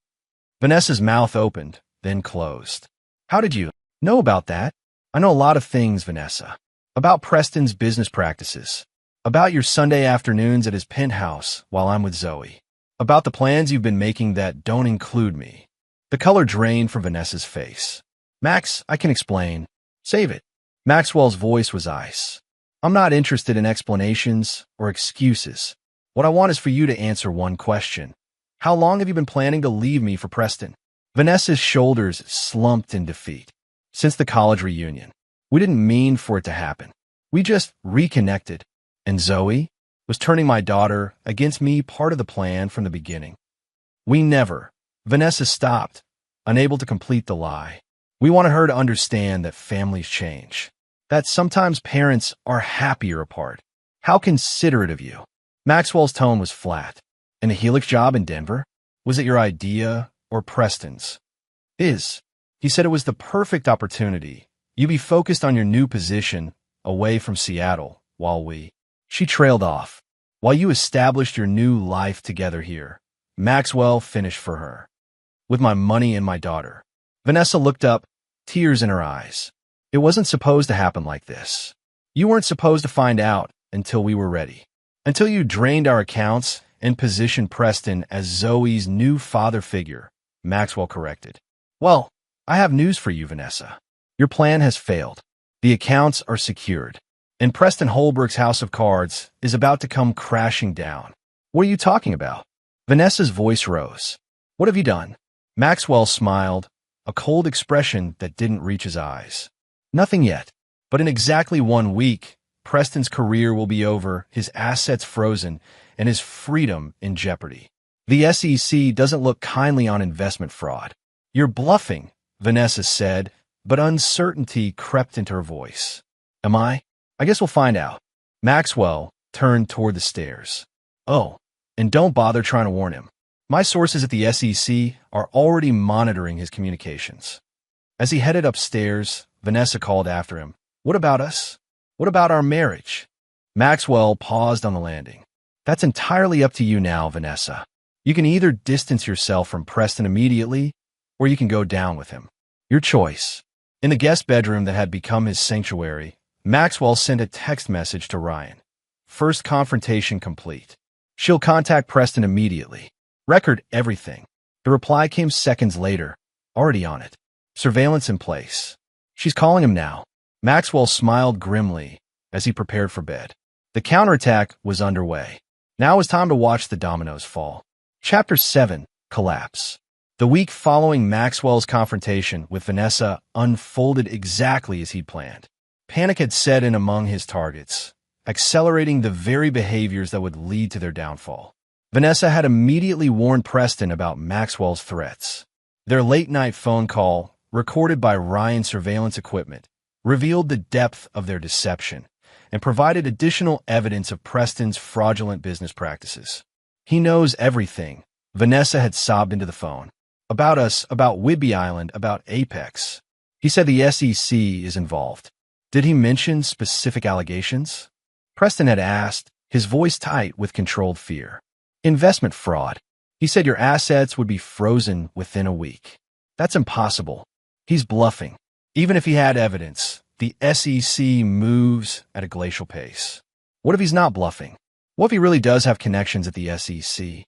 Speaker 1: Vanessa's mouth opened, then closed. How did you know about that? I know a lot of things, Vanessa. About Preston's business practices. About your Sunday afternoons at his penthouse while I'm with Zoe. About the plans you've been making that don't include me. The color drained from Vanessa's face. Max, I can explain. Save it. Maxwell's voice was ice. I'm not interested in explanations or excuses. What I want is for you to answer one question. How long have you been planning to leave me for Preston? Vanessa's shoulders slumped in defeat. Since the college reunion. We didn't mean for it to happen. We just reconnected. And Zoe was turning my daughter against me part of the plan from the beginning. We never. Vanessa stopped, unable to complete the lie. We wanted her to understand that families change. That sometimes parents are happier apart. How considerate of you. Maxwell's tone was flat. And the Helix job in Denver? Was it your idea or Preston's? He said it was the perfect opportunity. You be focused on your new position away from Seattle while She trailed off. While you established your new life together here. Maxwell finished for her. With my money and my daughter. Vanessa looked up, tears in her eyes. It wasn't supposed to happen like this. You weren't supposed to find out until we were ready. Until you drained our accounts and positioned Preston as Zoe's new father figure, Maxwell corrected. Well, I have news for you, Vanessa. Your plan has failed. The accounts are secured. And Preston Holbrook's house of cards is about to come crashing down. What are you talking about? Vanessa's voice rose. What have you done? Maxwell smiled, a cold expression that didn't reach his eyes. Nothing yet, but in exactly 1 week, Preston's career will be over, his assets frozen, and his freedom in jeopardy. The SEC doesn't look kindly on investment fraud. You're bluffing, Vanessa said, but uncertainty crept into her voice. Am I? I guess we'll find out. Maxwell turned toward the stairs. Oh, and don't bother trying to warn him. My sources at the SEC are already monitoring his communications. As he headed upstairs, Vanessa called after him. What about us? What about our marriage? Maxwell paused on the landing. That's entirely up to you now, Vanessa. You can either distance yourself from Preston immediately, or you can go down with him. Your choice. In the guest bedroom that had become his sanctuary, Maxwell sent a text message to Ryan. First confrontation complete. She'll contact Preston immediately. Record everything. The reply came seconds later, already on it. Surveillance in place. She's calling him now. Maxwell smiled grimly as he prepared for bed. The counterattack was underway. Now it was time to watch the dominoes fall. Chapter 7. Collapse. The week following Maxwell's confrontation with Vanessa unfolded exactly as he'd planned. Panic had set in among his targets. accelerating the very behaviors that would lead to their downfall. Vanessa had immediately warned Preston about Maxwell's threats. Their late-night phone call, recorded by Ryan's surveillance equipment, revealed the depth of their deception and provided additional evidence of Preston's fraudulent business practices. "He knows everything," Vanessa had sobbed into the phone. "About us, about Whidbey Island, about Apex. He said the SEC is involved. Did he mention specific allegations?" Preston had asked, his voice tight with controlled fear. "Investment fraud. He said your assets would be frozen within a week." "That's impossible. He's bluffing." Even if he had evidence, the SEC moves at a glacial pace. What if he's not bluffing? What if he really does have connections at the SEC?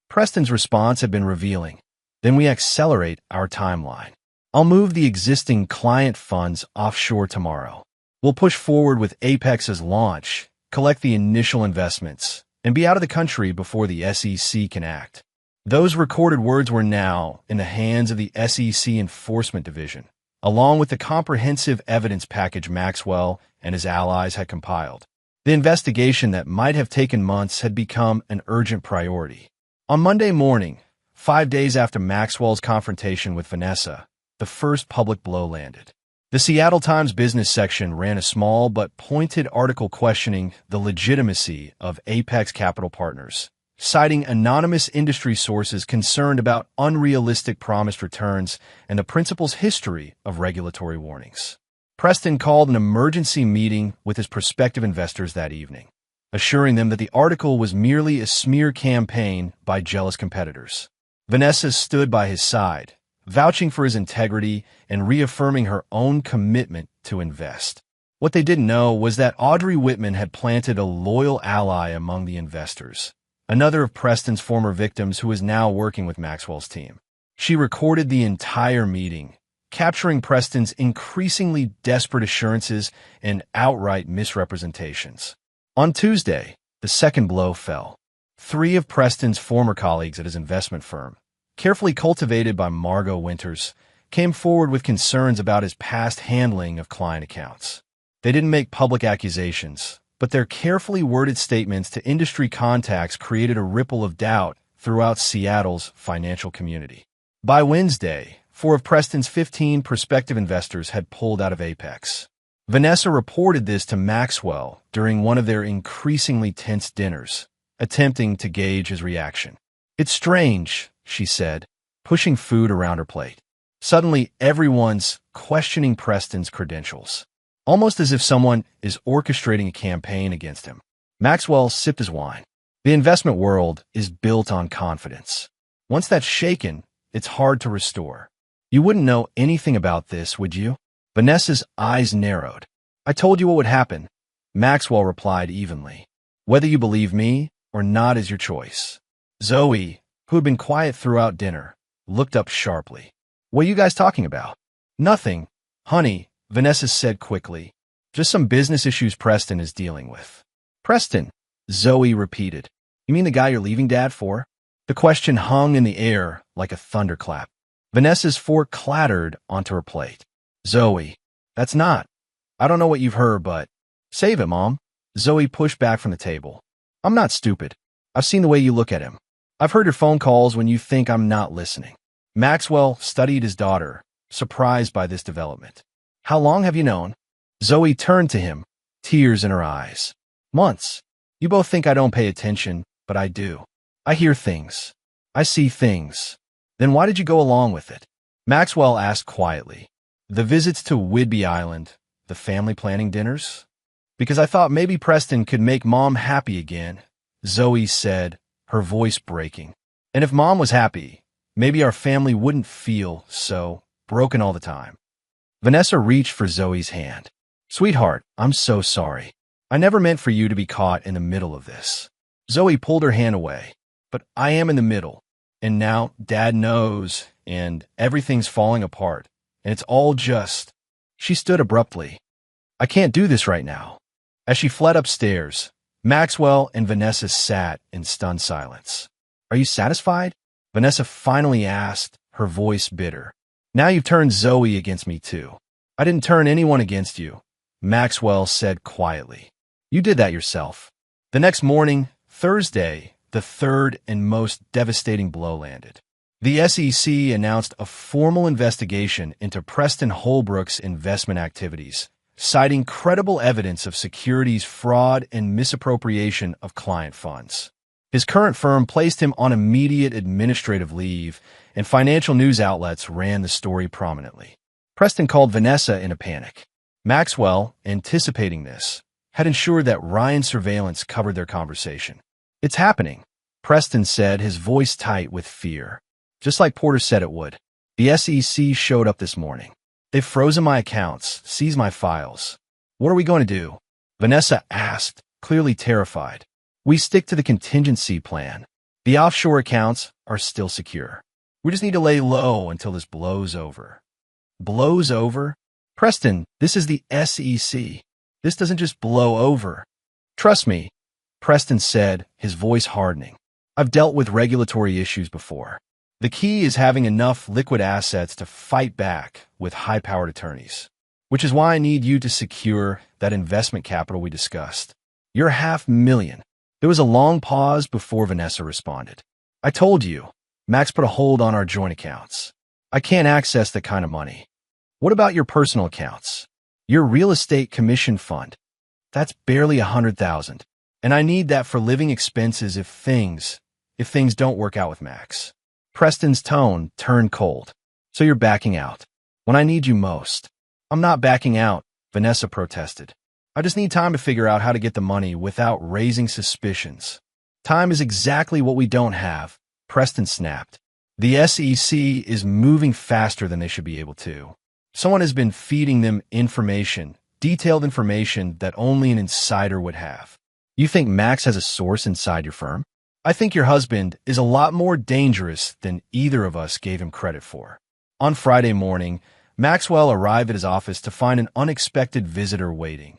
Speaker 1: Preston's response had been revealing. "Then we accelerate our timeline. I'll move the existing client funds offshore tomorrow. We'll push forward with Apex's launch, collect the initial investments, and be out of the country before the SEC can act." Those recorded words were now in the hands of the SEC Enforcement Division, along with the comprehensive evidence package Maxwell and his allies had compiled. The investigation that might have taken months had become an urgent priority. On Monday morning, 5 days after Maxwell's confrontation with Vanessa, the first public blow landed. The Seattle Times business section ran a small but pointed article questioning the legitimacy of Apex Capital Partners, citing anonymous industry sources concerned about unrealistic promised returns and the principal's history of regulatory warnings. Preston called an emergency meeting with his prospective investors that evening, assuring them that the article was merely a smear campaign by jealous competitors. Vanessa stood by his side, vouching for his integrity and reaffirming her own commitment to invest. What they didn't know was that Audrey Whitman had planted a loyal ally among the investors, another of Preston's former victims who is now working with Maxwell's team. She recorded the entire meeting, capturing Preston's increasingly desperate assurances and outright misrepresentations. On Tuesday, the second blow fell. 3 of Preston's former colleagues at his investment firm, carefully cultivated by Margot Winters, came forward with concerns about his past handling of client accounts. They didn't make public accusations, but their carefully worded statements to industry contacts created a ripple of doubt throughout Seattle's financial community. By Wednesday, 4 of Preston's 15 prospective investors had pulled out of Apex. Vanessa reported this to Maxwell during one of their increasingly tense dinners, attempting to gauge his reaction. "It's strange," she said, pushing food around her plate. Suddenly, everyone's questioning Preston's credentials, almost as if someone is orchestrating a campaign against him. Maxwell sipped his wine. The investment world is built on confidence. Once that's shaken, it's hard to restore. "You wouldn't know anything about this, would you?" Vanessa's eyes narrowed. "I told you what would happen," Maxwell replied evenly. "Whether you believe me or not is your choice." Zoe, who had been quiet throughout dinner, looked up sharply. "What are you guys talking about?" "Nothing, honey," Vanessa said quickly. "Just some business issues Preston is dealing with." "Preston?" Zoe repeated. "You mean the guy you're leaving Dad for?" The question hung in the air like a thunderclap. Vanessa's fork clattered onto her plate. "Zoe, that's not. I don't know what you've heard, but—" "Save it, Mom." Zoe pushed back from the table. "I'm not stupid. I've seen the way you look at him. I've heard your phone calls when you think I'm not listening." Maxwell studied his daughter, surprised by this development. "How long have you known?" Zoe turned to him, tears in her eyes. "Months. You both think I don't pay attention, but I do. I hear things. I see things. Then why did you go along with it?" Maxwell asked quietly. "The visits to Whidbey Island, the family planning dinners?" "Because I thought maybe Preston could make Mom happy again," Zoe said, her voice breaking. "And if Mom was happy, maybe our family wouldn't feel so broken all the time." Vanessa reached for Zoe's hand. "Sweetheart, I'm so sorry. I never meant for you to be caught in the middle of this." Zoe pulled her hand away. "But I am in the middle. And now Dad knows, and everything's falling apart. And it's all just—" She stood abruptly. "I can't do this right now." As she fled upstairs, Maxwell and Vanessa sat in stunned silence. "Are you satisfied?" Vanessa finally asked, her voice bitter. "Now you've turned Zoe against me too." "I didn't turn anyone against you," Maxwell said quietly. You did that yourself. The next morning, Thursday, the third and most devastating blow landed. The SEC announced a formal investigation into Preston Holbrook's investment activities, citing credible evidence of securities fraud and misappropriation of client funds. His current firm placed him on immediate administrative leave, and financial news outlets ran the story prominently. Preston called Vanessa in a panic. Maxwell, anticipating this, had ensured that Ryan's surveillance covered their conversation. "It's happening," Preston said, his voice tight with fear. "Just like Porter said it would. The SEC showed up this morning. They've frozen my accounts, seized my files. What are we going to do?" Vanessa asked, clearly terrified. "We stick to the contingency plan. The offshore accounts are still secure. We just need to lay low until this blows over." Blows over? Preston, this is the SEC. This doesn't just blow over. "Trust me," Preston said, his voice hardening. "I've dealt with regulatory issues before. The key is having enough liquid assets to fight back with high-powered attorneys, which is why I need you to secure that investment capital we discussed. Your $500,000. There was a long pause before Vanessa responded. "I told you, Max put a hold on our joint accounts. I can't access that kind of money." "What about your personal accounts? Your real estate commission fund? That's barely $100,000. And I need that for living expenses if things don't work out with Max." Preston's tone turned cold. "So you're backing out when I need you most." "I'm not backing out," Vanessa protested. "I just need time to figure out how to get the money without raising suspicions." "Time is exactly what we don't have," Preston snapped. "The SEC is moving faster than they should be able to. Someone has been feeding them information, detailed information that only an insider would have." "You think Max has a source inside your firm?" "I think your husband is a lot more dangerous than either of us gave him credit for." On Friday morning, Maxwell arrived at his office to find an unexpected visitor waiting.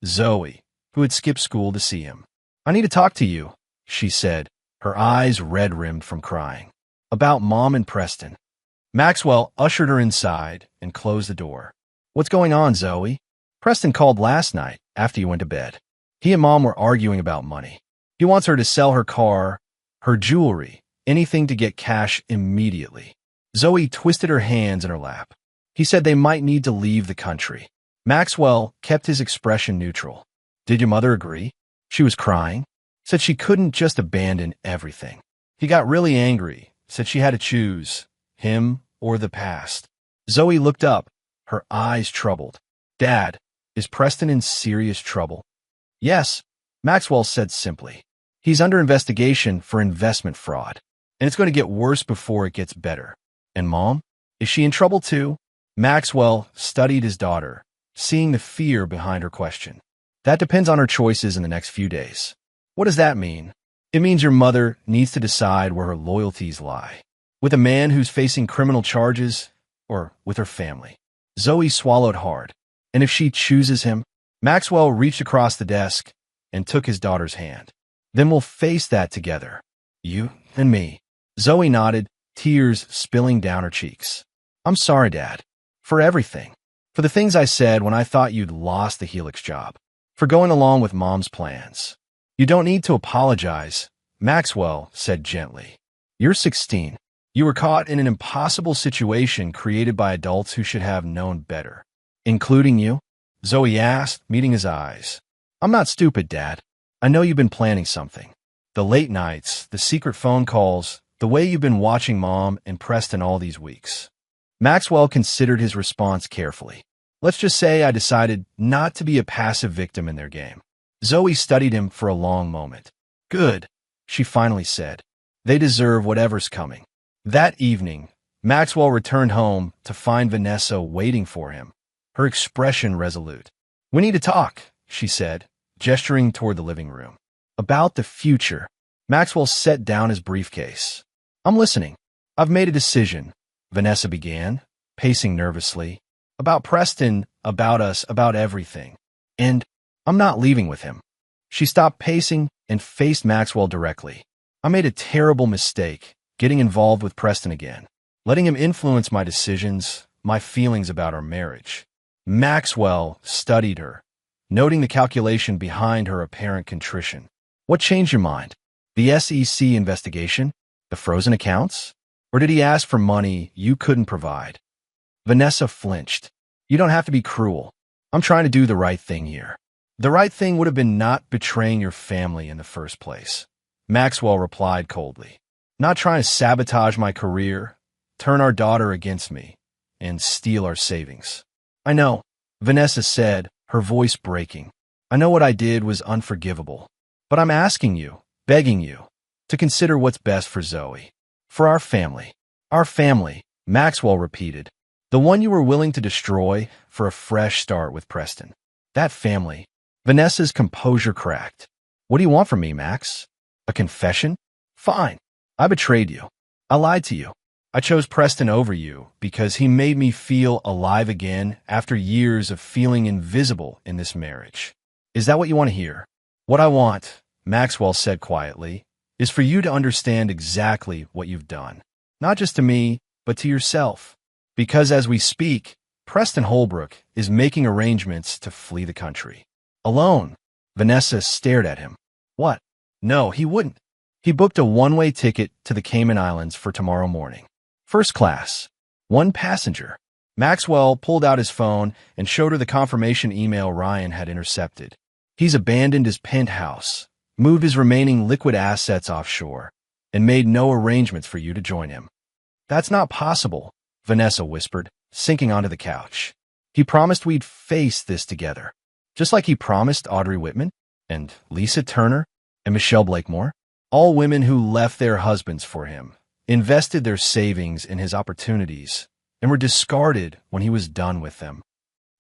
Speaker 1: Zoe, who had skipped school to see him. "I need to talk to you," she said, her eyes red-rimmed from crying. "About Mom and Preston." Maxwell ushered her inside and closed the door. "What's going on, Zoe?" "Preston called last night after you went to bed. He and Mom were arguing about money. He wants her to sell her car, her jewelry, anything to get cash immediately." Zoe twisted her hands in her lap. "He said they might need to leave the country." Maxwell kept his expression neutral. "Did your mother agree?" "She was crying. Said she couldn't just abandon everything." "He got really angry, said she had to choose him or the past." Zoe looked up, her eyes troubled. "Dad, is Preston in serious trouble?" "Yes," Maxwell said simply. "He's under investigation for investment fraud, and it's going to get worse before it gets better." "And Mom? Is she in trouble too?" Maxwell studied his daughter, seeing the fear behind her question. "That depends on her choices in the next few days." "What does that mean?" "It means your mother needs to decide where her loyalties lie. With a man who's facing criminal charges, or with her family." Zoe swallowed hard. "And if she chooses him?" Maxwell reached across the desk and took his daughter's hand. "Then we'll face that together. You and me." Zoe nodded, tears spilling down her cheeks. "I'm sorry, Dad. For everything. For the things I said when I thought you'd lost the Helix job. For going along with Mom's plans." "You don't need to apologize," Maxwell said gently. "You're 16. You were caught in an impossible situation created by adults who should have known better." "Including you?" Zoe asked, meeting his eyes. "I'm not stupid, Dad. I know you've been planning something. The late nights, the secret phone calls, the way you've been watching Mom and Preston all these weeks." Maxwell considered his response carefully. "Let's just say I decided not to be a passive victim in their game." Zoe studied him for a long moment. "Good," she finally said. "They deserve whatever's coming." That evening, Maxwell returned home to find Vanessa waiting for him, her expression resolute. "We need to talk," she said, gesturing toward the living room. "About the future." Maxwell set down his briefcase. "I'm listening." "I've made a decision," Vanessa began, pacing nervously. "About Preston, about us, about everything. And I'm not leaving with him." She stopped pacing and faced Maxwell directly. "I made a terrible mistake, getting involved with Preston again, letting him influence my decisions, my feelings about our marriage." Maxwell studied her, noting the calculation behind her apparent contrition. What changed your mind? The SEC investigation? The frozen accounts? Or did he ask for money you couldn't provide? Vanessa flinched. You don't have to be cruel. I'm trying to do the right thing here. The right thing would have been not betraying your family in the first place. Maxwell replied coldly. Not trying to sabotage my career, turn our daughter against me, and steal our savings. I know, Vanessa said, her voice breaking. I know what I did was unforgivable. But I'm asking you, begging you, to consider what's best for Zoe. For our family. Our family, Maxwell repeated. The one you were willing to destroy for a fresh start with Preston. That family. Vanessa's composure cracked. What do you want from me, Max? A confession? Fine. I betrayed you. I lied to you. I chose Preston over you because he made me feel alive again after years of feeling invisible in this marriage. Is that what you want to hear? What I want, Maxwell said quietly, is for you to understand exactly what you've done. Not just to me, but to yourself. Because as we speak, Preston Holbrook is making arrangements to flee the country. Alone. Vanessa stared at him. What? No, he wouldn't. He booked a one-way ticket to the Cayman Islands for tomorrow morning. First class. One passenger. Maxwell pulled out his phone and showed her the confirmation email Ryan had intercepted. He's abandoned his penthouse, moved his remaining liquid assets offshore, and made no arrangements for you to join him. That's not possible, Vanessa whispered, sinking onto the couch. He promised we'd face this together, just like he promised Audrey Whitman and Lisa Turner and Michelle Blakemore, all women who left their husbands for him, invested their savings in his opportunities, and were discarded when he was done with them.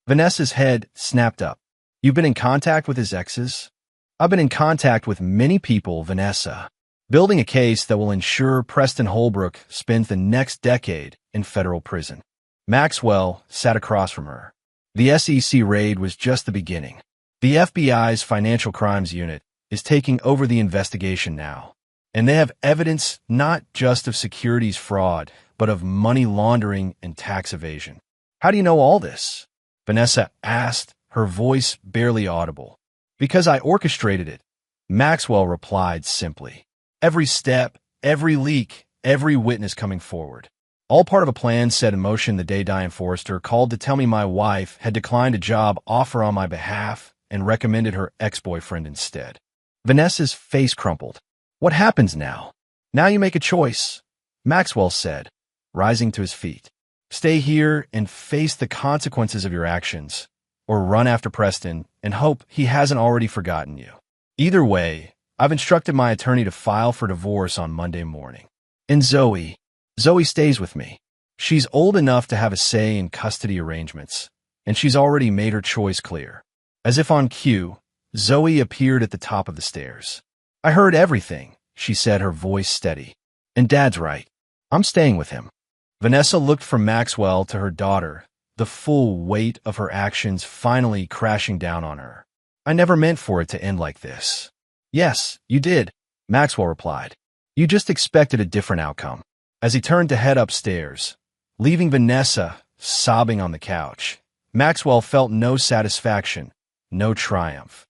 Speaker 1: Vanessa's head snapped up. You've been in contact with his exes? I've been in contact with many people, Vanessa, building a case that will ensure Preston Holbrook spends the next decade in federal prison. Maxwell sat across from her. The SEC raid was just the beginning. The FBI's Financial Crimes Unit is taking over the investigation now, and they have evidence not just of securities fraud, but of money laundering and tax evasion. How do you know all this? Vanessa asked, her voice barely audible. Because I orchestrated it, Maxwell replied simply. Every step, every leak, every witness coming forward. All part of a plan set in motion the day Diane Forrester called to tell me my wife had declined a job offer on my behalf and recommended her ex-boyfriend instead. Vanessa's face crumpled. What happens now? Now you make a choice, Maxwell said, rising to his feet. Stay here and face the consequences of your actions, or run after Preston and hope he hasn't already forgotten you. Either way, I've instructed my attorney to file for divorce on Monday morning. And Zoe stays with me. She's old enough to have a say in custody arrangements, and she's already made her choice clear. As if on cue, Zoe appeared at the top of the stairs. I heard everything, she said, her voice steady. And Dad's right. I'm staying with him. Vanessa looked from Maxwell to her daughter, the full weight of her actions finally crashing down on her. I never meant for it to end like this. Yes, you did, Maxwell replied. You just expected a different outcome. As he turned to head upstairs, leaving Vanessa sobbing on the couch, Maxwell felt no satisfaction, no triumph.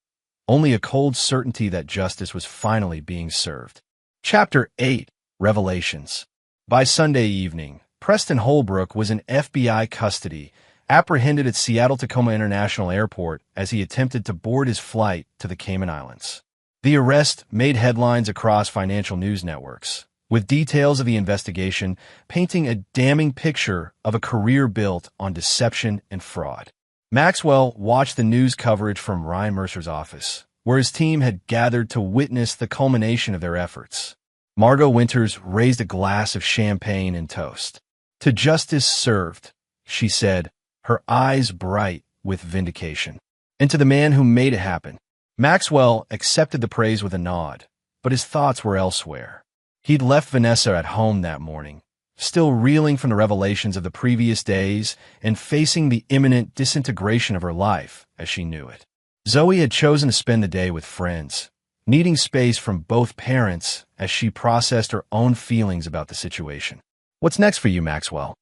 Speaker 1: Only a cold certainty that justice was finally being served. Chapter 8. Revelations. By Sunday evening, Preston Holbrook was in FBI custody, apprehended at Seattle-Tacoma International Airport as he attempted to board his flight to the Cayman Islands. The arrest made headlines across financial news networks, with details of the investigation painting a damning picture of a career built on deception and fraud. Maxwell watched the news coverage from Ryan Mercer's office, where his team had gathered to witness the culmination of their efforts. Margot Winters raised a glass of champagne and toast. To justice served, she said, her eyes bright with vindication. And to the man who made it happen. Maxwell accepted the praise with a nod, but his thoughts were elsewhere. He'd left Vanessa at home that morning, still reeling from the revelations of the previous days and facing the imminent disintegration of her life as she knew it. Zoe had chosen to spend the day with friends, needing space from both parents as she processed her own feelings about the situation. What's next for you, Maxwell?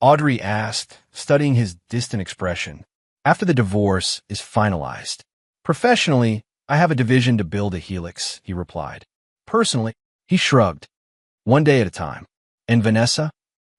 Speaker 1: Audrey asked, studying his distant expression. After the divorce is finalized, Professionally, I have a division to build a helix, he replied. Personally, he shrugged. One day at a time. And Vanessa?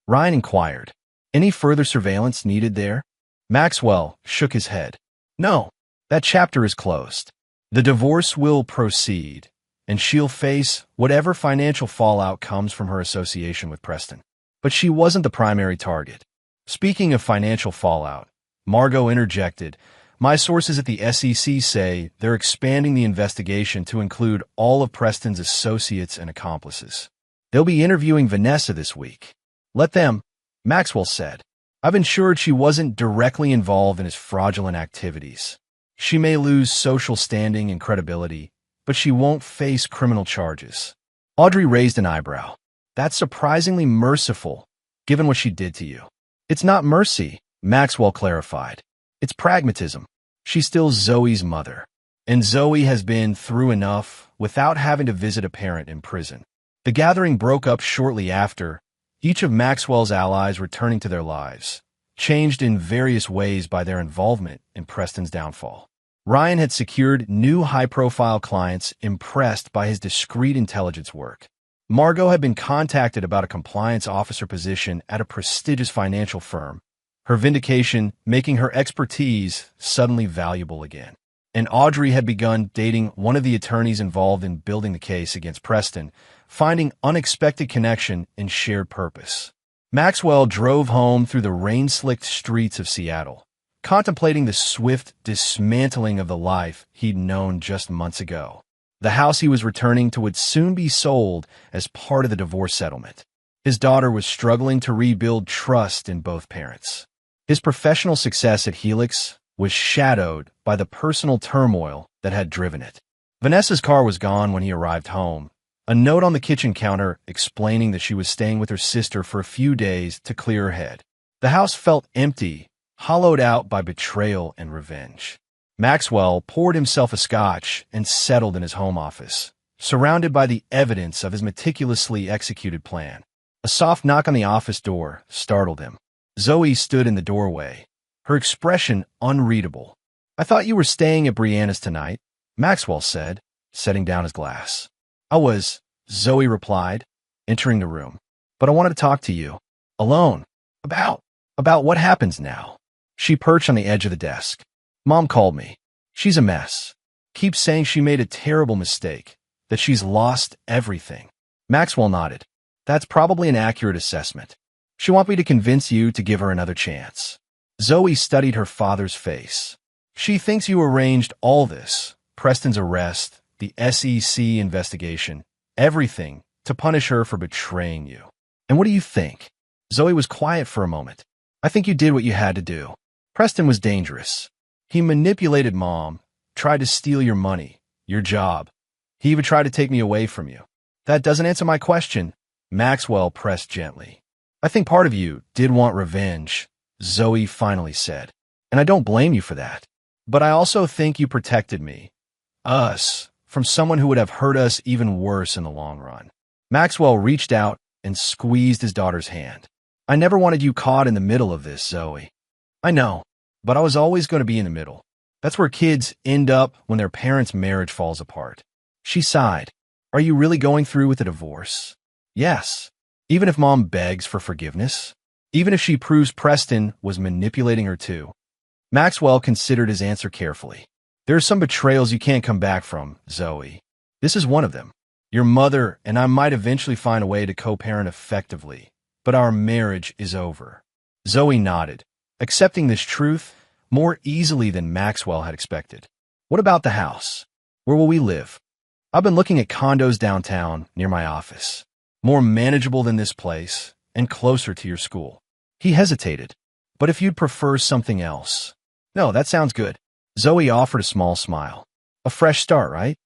Speaker 1: Ryan inquired. Any further surveillance needed there? Maxwell shook his head. No, that chapter is closed. The divorce will proceed, and she'll face whatever financial fallout comes from her association with Preston. But she wasn't the primary target. Speaking of financial fallout, Margot interjected, my sources at the SEC say they're expanding the investigation to include all of Preston's associates and accomplices. They'll be interviewing Vanessa this week. Let them, Maxwell said. I've ensured she wasn't directly involved in his fraudulent activities. She may lose social standing and credibility, but she won't face criminal charges. Audrey raised an eyebrow. That's surprisingly merciful, given what she did to you. It's not mercy, Maxwell clarified. It's pragmatism. She's still Zoe's mother, and Zoe has been through enough without having to visit a parent in prison. The gathering broke up shortly after, each of Maxwell's allies returning to their lives, changed in various ways by their involvement in Preston's downfall. Ryan had secured new high-profile clients impressed by his discreet intelligence work. Margot had been contacted about a compliance officer position at a prestigious financial firm, her vindication making her expertise suddenly valuable again. And Audrey had begun dating one of the attorneys involved in building the case against Preston, finding unexpected connection and shared purpose. Maxwell drove home through the rain-slicked streets of Seattle, contemplating the swift dismantling of the life he'd known just months ago. The house he was returning to would soon be sold as part of the divorce settlement. His daughter was struggling to rebuild trust in both parents. His professional success at Helix was shadowed by the personal turmoil that had driven it. Vanessa's car was gone when he arrived home, a note on the kitchen counter explaining that she was staying with her sister for a few days to clear her head. The house felt empty, hollowed out by betrayal and revenge. Maxwell poured himself a scotch and settled in his home office, surrounded by the evidence of his meticulously executed plan. A soft knock on the office door startled him. Zoe stood in the doorway, her expression unreadable. I thought you were staying at Brianna's tonight, Maxwell said, setting down his glass. I was, Zoe replied, entering the room. But I wanted to talk to you. Alone. About what happens now. She perched on the edge of the desk. Mom called me. She's a mess. Keeps saying she made a terrible mistake, that she's lost everything. Maxwell nodded. That's probably an accurate assessment. She wants me to convince you to give her another chance. Zoe studied her father's face. She thinks you arranged all this, Preston's arrest, the SEC investigation, everything, to punish her for betraying you. And what do you think? Zoe was quiet for a moment. I think you did what you had to do. Preston was dangerous. He manipulated Mom, tried to steal your money, your job. He even tried to take me away from you. That doesn't answer my question, Maxwell pressed gently. I think part of you did want revenge, Zoe finally said. And I don't blame you for that. But I also think you protected me, us, from someone who would have hurt us even worse in the long run. Maxwell reached out and squeezed his daughter's hand. I never wanted you caught in the middle of this, Zoe. I know, but I was always going to be in the middle. That's where kids end up when their parents' marriage falls apart. She sighed. Are you really going through with the divorce? Yes. Even if Mom begs for forgiveness? Even if she proves Preston was manipulating her too? Maxwell considered his answer carefully. There are some betrayals you can't come back from, Zoe. This is one of them. Your mother and I might eventually find a way to co-parent effectively, but our marriage is over. Zoe nodded, accepting this truth more easily than Maxwell had expected. What about the house? Where will we live? I've been looking at condos downtown near my office. More manageable than this place and closer to your school. He hesitated. But if you'd prefer something else. No, that sounds good. Zoe offered a small smile. A fresh start, right?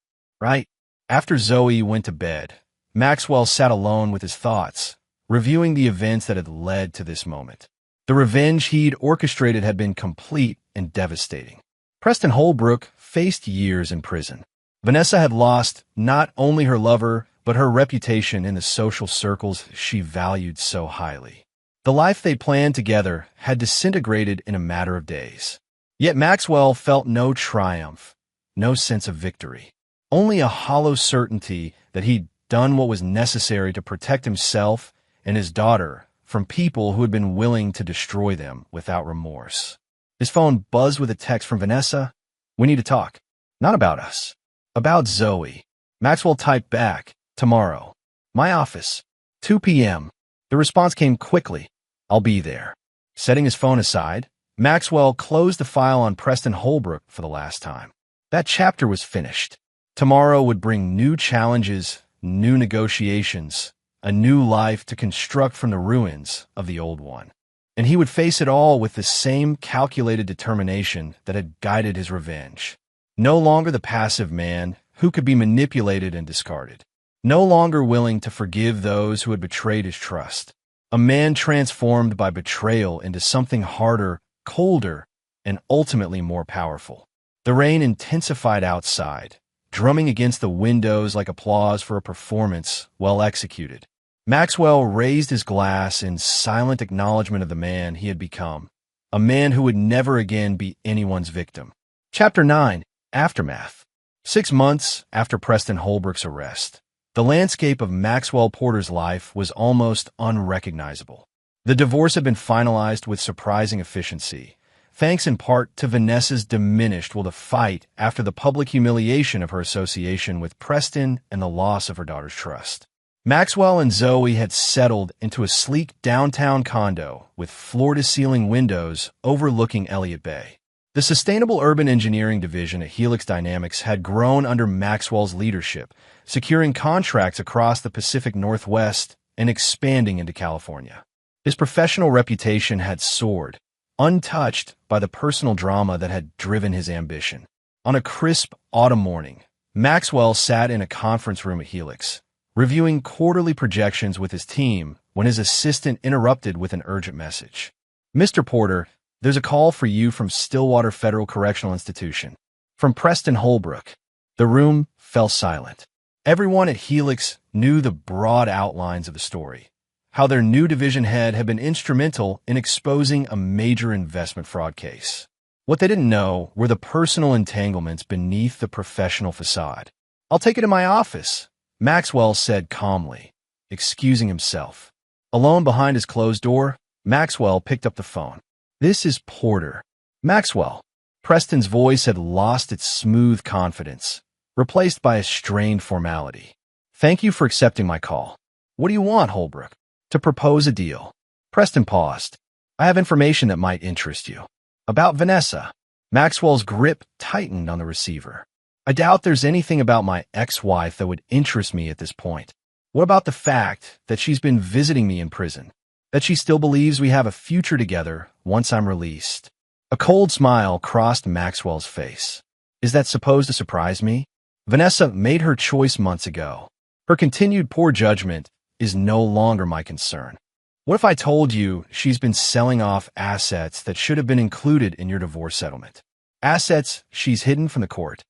Speaker 1: Right. After Zoe went to bed, Maxwell sat alone with his thoughts, reviewing the events that had led to this moment. The revenge he'd orchestrated had been complete and devastating. Preston Holbrook faced years in prison. Vanessa had lost not only her lover, but her reputation in the social circles she valued so highly. The life they planned together had disintegrated in a matter of days. Yet Maxwell felt no triumph, no sense of victory. Only a hollow certainty that he'd done what was necessary to protect himself and his daughter from people who had been willing to destroy them without remorse. His phone buzzed with a text from Vanessa. "We need to talk. Not about us. About Zoe." Maxwell typed back, "Tomorrow. My office. 2 p.m. The response came quickly. "I'll be there." Setting his phone aside, Maxwell closed the file on Preston Holbrook for the last time. That chapter was finished. Tomorrow would bring new challenges, new negotiations, a new life to construct from the ruins of the old one. And he would face it all with the same calculated determination that had guided his revenge. No longer the passive man who could be manipulated and discarded. No longer willing to forgive those who had betrayed his trust. A man transformed by betrayal into something harder, colder, and ultimately more powerful. The rain intensified outside, drumming against the windows like applause for a performance well executed. Maxwell raised his glass in silent acknowledgement of the man he had become, a man who would never again be anyone's victim. Chapter 9. Aftermath. 6 months after Preston Holbrook's arrest, the landscape of Maxwell Porter's life was almost unrecognizable. The divorce had been finalized with surprising efficiency, thanks in part to Vanessa's diminished will to fight after the public humiliation of her association with Preston and the loss of her daughter's trust. Maxwell and Zoe had settled into a sleek downtown condo with floor-to-ceiling windows overlooking Elliott Bay. The Sustainable Urban Engineering Division at Helix Dynamics had grown under Maxwell's leadership, securing contracts across the Pacific Northwest and expanding into California. His professional reputation had soared, untouched by the personal drama that had driven his ambition. On a crisp autumn morning, Maxwell sat in a conference room at Helix, reviewing quarterly projections with his team when his assistant interrupted with an urgent message. "Mr. Porter, there's a call for you from Stillwater Federal Correctional Institution." From Preston Holbrook. The room fell silent. Everyone at Helix knew the broad outlines of the story, how their new division head had been instrumental in exposing a major investment fraud case. What they didn't know were the personal entanglements beneath the professional facade. "I'll take it in my office," Maxwell said calmly, excusing himself. Alone behind his closed door, Maxwell picked up the phone. "This is Porter." "Maxwell." Preston's voice had lost its smooth confidence, replaced by a strained formality. "Thank you for accepting my call. What do you want, Holbrook?" "To propose a deal." Preston paused. "I have information that might interest you." "About Vanessa." Maxwell's grip tightened on the receiver. "I doubt there's anything about my ex-wife that would interest me at this point. What about the fact that she's been visiting me in prison? That she still believes we have a future together once I'm released?" A cold smile crossed Maxwell's face. "Is that supposed to surprise me? Vanessa made her choice months ago. Her continued poor judgment is no longer my concern. What if I told you she's been selling off assets that should have been included in your divorce settlement? Assets she's hidden from the court."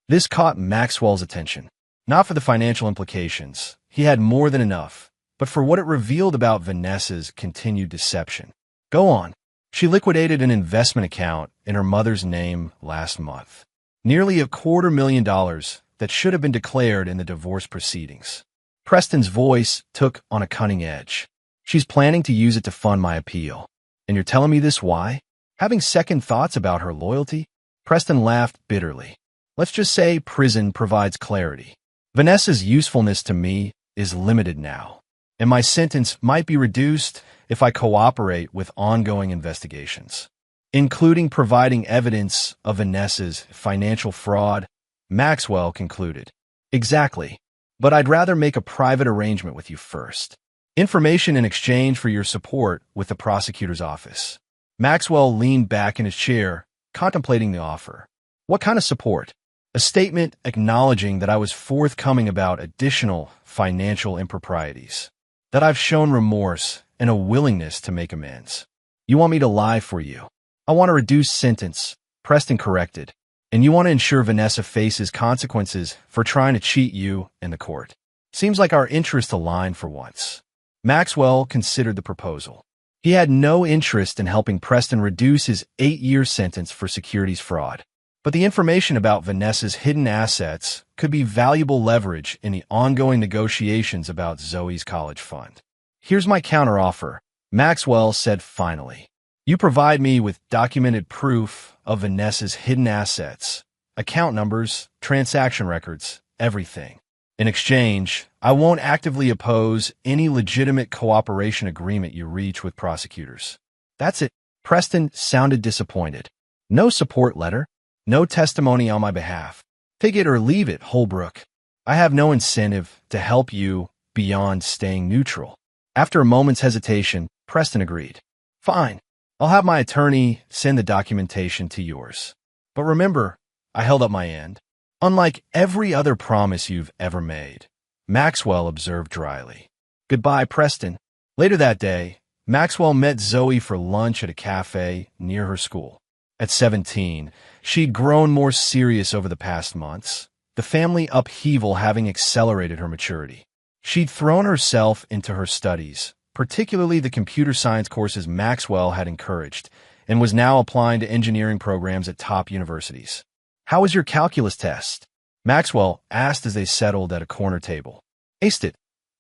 Speaker 1: This caught Maxwell's attention. Not for the financial implications. He had more than enough, but for what it revealed about Vanessa's continued deception. "Go on." "She liquidated an investment account in her mother's name last month. Nearly $250,000 that should have been declared in the divorce proceedings." Preston's voice took on a cunning edge. "She's planning to use it to fund my appeal. And you're telling me this why? Having second thoughts about her loyalty?" Preston laughed bitterly. "Let's just say prison provides clarity. Vanessa's usefulness to me is limited now, and my sentence might be reduced if I cooperate with ongoing investigations, including providing evidence of Vanessa's financial fraud." Maxwell concluded. "Exactly. But I'd rather make a private arrangement with you first. Information in exchange for your support with the prosecutor's office." Maxwell leaned back in his chair, contemplating the offer. "What kind of support?" "A statement acknowledging that I was forthcoming about additional financial improprieties, that I've shown remorse and a willingness to make amends." "You want me to lie for you?" "I want a reduced sentence," Preston corrected. "And you want to ensure Vanessa faces consequences for trying to cheat you and the court. Seems like our interests align for once." Maxwell considered the proposal. He had no interest in helping Preston reduce his 8-year sentence for securities fraud. But the information about Vanessa's hidden assets could be valuable leverage in the ongoing negotiations about Zoe's college fund. Here's my counteroffer, Maxwell said finally. You provide me with documented proof of Vanessa's hidden assets, account numbers, transaction records, everything. In exchange, I won't actively oppose any legitimate cooperation agreement you reach with prosecutors. That's it. Preston sounded disappointed. No support letter, no testimony on my behalf. Take it or leave it, Holbrook. I have no incentive to help you beyond staying neutral. After a moment's hesitation, Preston agreed. Fine. I'll have my attorney send the documentation to yours. But remember, I held up my end. Unlike every other promise you've ever made, Maxwell observed dryly. Goodbye, Preston. Later that day, Maxwell met Zoe for lunch at a cafe near her school. At 17, she'd grown more serious over the past months, the family upheaval having accelerated her maturity. She'd thrown herself into her studies, particularly the computer science courses Maxwell had encouraged, and was now applying to engineering programs at top universities. How was your calculus test? Maxwell asked as they settled at a corner table. Aced it,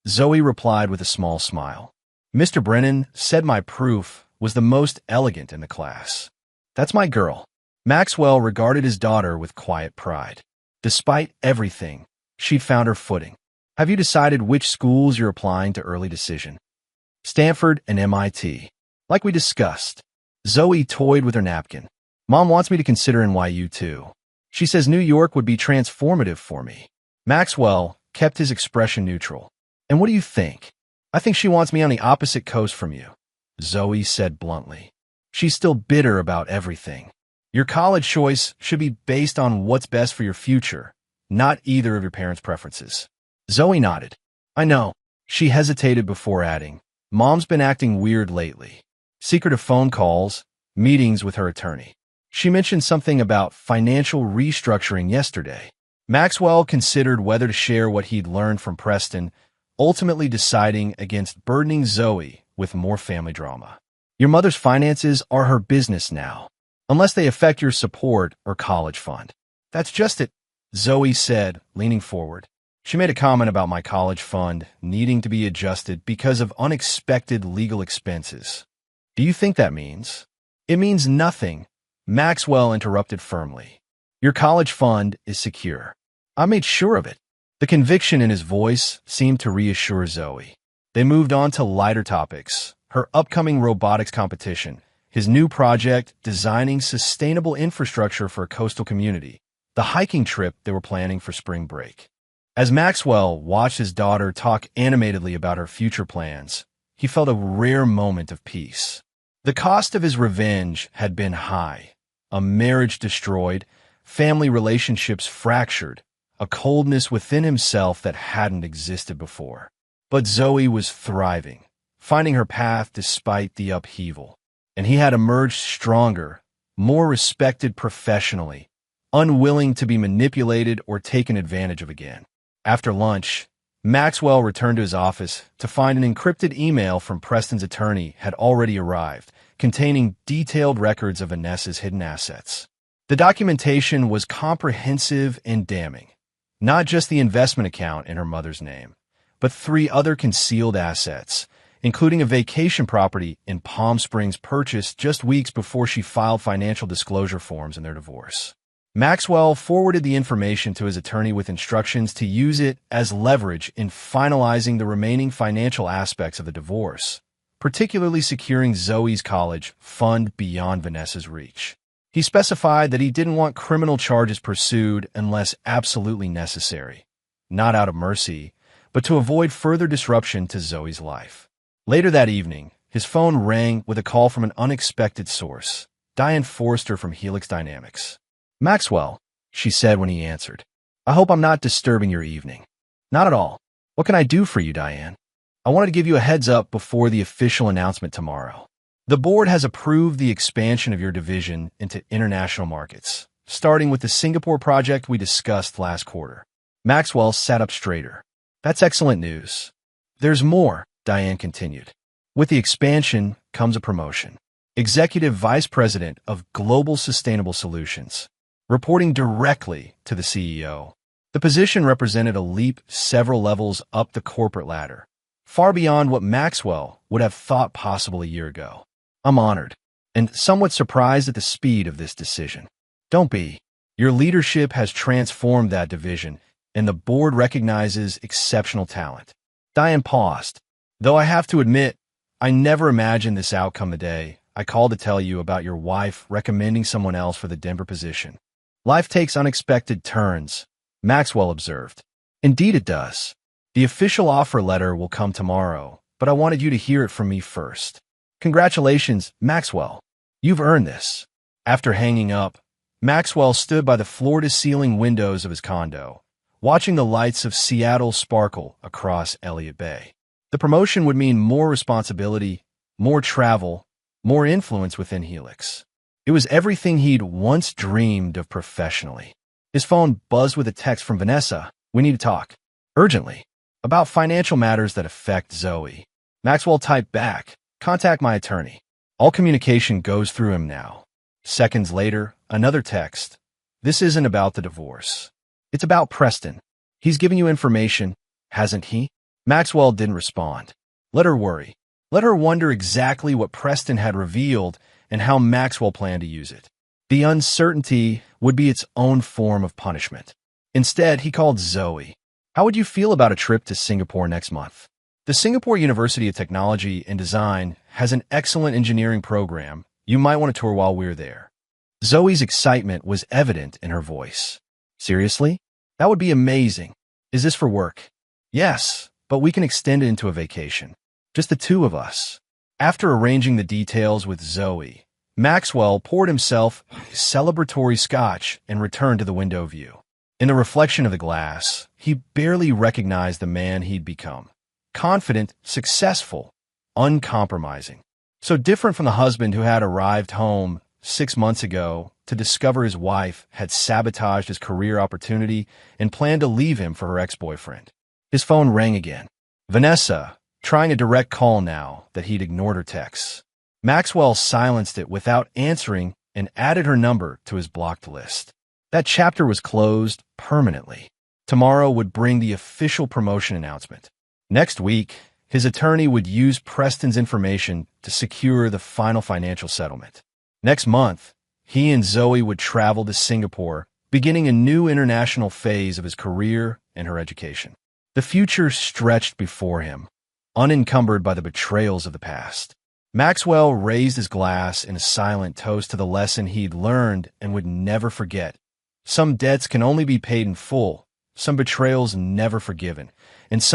Speaker 1: Zoe replied with a small smile. Mr. Brennan said my proof was the most elegant in the class. That's my girl. Maxwell regarded his daughter with quiet pride. Despite everything, she'd found her footing. Have you decided which schools you're applying to early decision? Stanford and MIT. Like we discussed. Zoe toyed with her napkin. Mom wants me to consider NYU too. She says New York would be transformative for me. Maxwell kept his expression neutral. And what do you think? I think she wants me on the opposite coast from you, Zoe said bluntly. She's still bitter about everything. Your college choice should be based on what's best for your future, not either of your parents' preferences. Zoe nodded. I know. She hesitated before adding, Mom's been acting weird lately. Secretive phone calls, meetings with her attorney. She mentioned something about financial restructuring yesterday. Maxwell considered whether to share what he'd learned from Preston, ultimately deciding against burdening Zoe with more family drama. Your mother's finances are her business now, unless they affect your support or college fund. That's just it, Zoe said, leaning forward. She made a comment about my college fund needing to be adjusted because of unexpected legal expenses. Do you think that means? It means nothing, Maxwell interrupted firmly. Your college fund is secure. I made sure of it. The conviction in his voice seemed to reassure Zoe. They moved on to lighter topics, her upcoming robotics competition, his new project designing sustainable infrastructure for a coastal community, the hiking trip they were planning for spring break. As Maxwell watched his daughter talk animatedly about her future plans, he felt a rare moment of peace. The cost of his revenge had been high. A marriage destroyed, family relationships fractured, a coldness within himself that hadn't existed before. But Zoe was thriving, finding her path despite the upheaval. And he had emerged stronger, more respected professionally, unwilling to be manipulated or taken advantage of again. After lunch, Maxwell returned to his office to find an encrypted email from Preston's attorney had already arrived, containing detailed records of Vanessa's hidden assets. The documentation was comprehensive and damning. Not just the investment account in her mother's name, but 3 other concealed assets, including a vacation property in Palm Springs purchased just weeks before she filed financial disclosure forms in their divorce. Maxwell forwarded the information to his attorney with instructions to use it as leverage in finalizing the remaining financial aspects of the divorce, particularly securing Zoe's college fund beyond Vanessa's reach. He specified that he didn't want criminal charges pursued unless absolutely necessary, not out of mercy, but to avoid further disruption to Zoe's life. Later that evening, his phone rang with a call from an unexpected source, Diane Forrester from Helix Dynamics. Maxwell, she said when he answered. I hope I'm not disturbing your evening. Not at all. What can I do for you, Diane? I wanted to give you a heads up before the official announcement tomorrow. The board has approved the expansion of your division into international markets, starting with the Singapore project we discussed last quarter. Maxwell sat up straighter. That's excellent news. There's more, Diane continued. With the expansion comes a promotion. Executive Vice President of Global Sustainable Solutions. reporting directly to the CEO. The position represented a leap several levels up the corporate ladder, far beyond what Maxwell would have thought possible a year ago. I'm honored and somewhat surprised at the speed of this decision. Don't be. Your leadership has transformed that division, and the board recognizes exceptional talent. Diane paused. Though I have to admit, I never imagined this outcome the day I called to tell you about your wife recommending someone else for the Denver position. Life takes unexpected turns, Maxwell observed. Indeed it does. The official offer letter will come tomorrow, but I wanted you to hear it from me first. Congratulations, Maxwell. You've earned this. After hanging up, Maxwell stood by the floor-to-ceiling windows of his condo, watching the lights of Seattle sparkle across Elliott Bay. The promotion would mean more responsibility, more travel, more influence within Helix. It was everything he'd once dreamed of professionally. His phone buzzed with a text from Vanessa. We need to talk. Urgently. About financial matters that affect Zoe. Maxwell typed back. Contact my attorney. All communication goes through him now. Seconds later, another text. This isn't about the divorce. It's about Preston. He's giving you information, hasn't he? Maxwell didn't respond. Let her worry. Let her wonder exactly what Preston had revealed and how Maxwell planned to use it. The uncertainty would be its own form of punishment. Instead, he called Zoe. How would you feel about a trip to Singapore next month? The Singapore University of Technology and Design has an excellent engineering program. You might want to tour while we're there. Zoe's excitement was evident in her voice. Seriously? That would be amazing. Is this for work? Yes, but we can extend it into a vacation. Just the two of us. After arranging the details with Zoe, Maxwell poured himself celebratory scotch and returned to the window view. In the reflection of the glass, he barely recognized the man he'd become. Confident, successful, uncompromising. So different from the husband who had arrived home 6 months ago to discover his wife had sabotaged his career opportunity and planned to leave him for her ex-boyfriend. His phone rang again. Vanessa, trying a direct call now that he'd ignored her texts. Maxwell silenced it without answering and added her number to his blocked list. That chapter was closed permanently. Tomorrow would bring the official promotion announcement. Next week, his attorney would use Preston's information to secure the final financial settlement. Next month, he and Zoe would travel to Singapore, beginning a new international phase of his career and her education. The future stretched before him, unencumbered by the betrayals of the past. Maxwell raised his glass in a silent toast to the lesson he'd learned and would never forget. Some debts can only be paid in full, some betrayals never forgiven, and some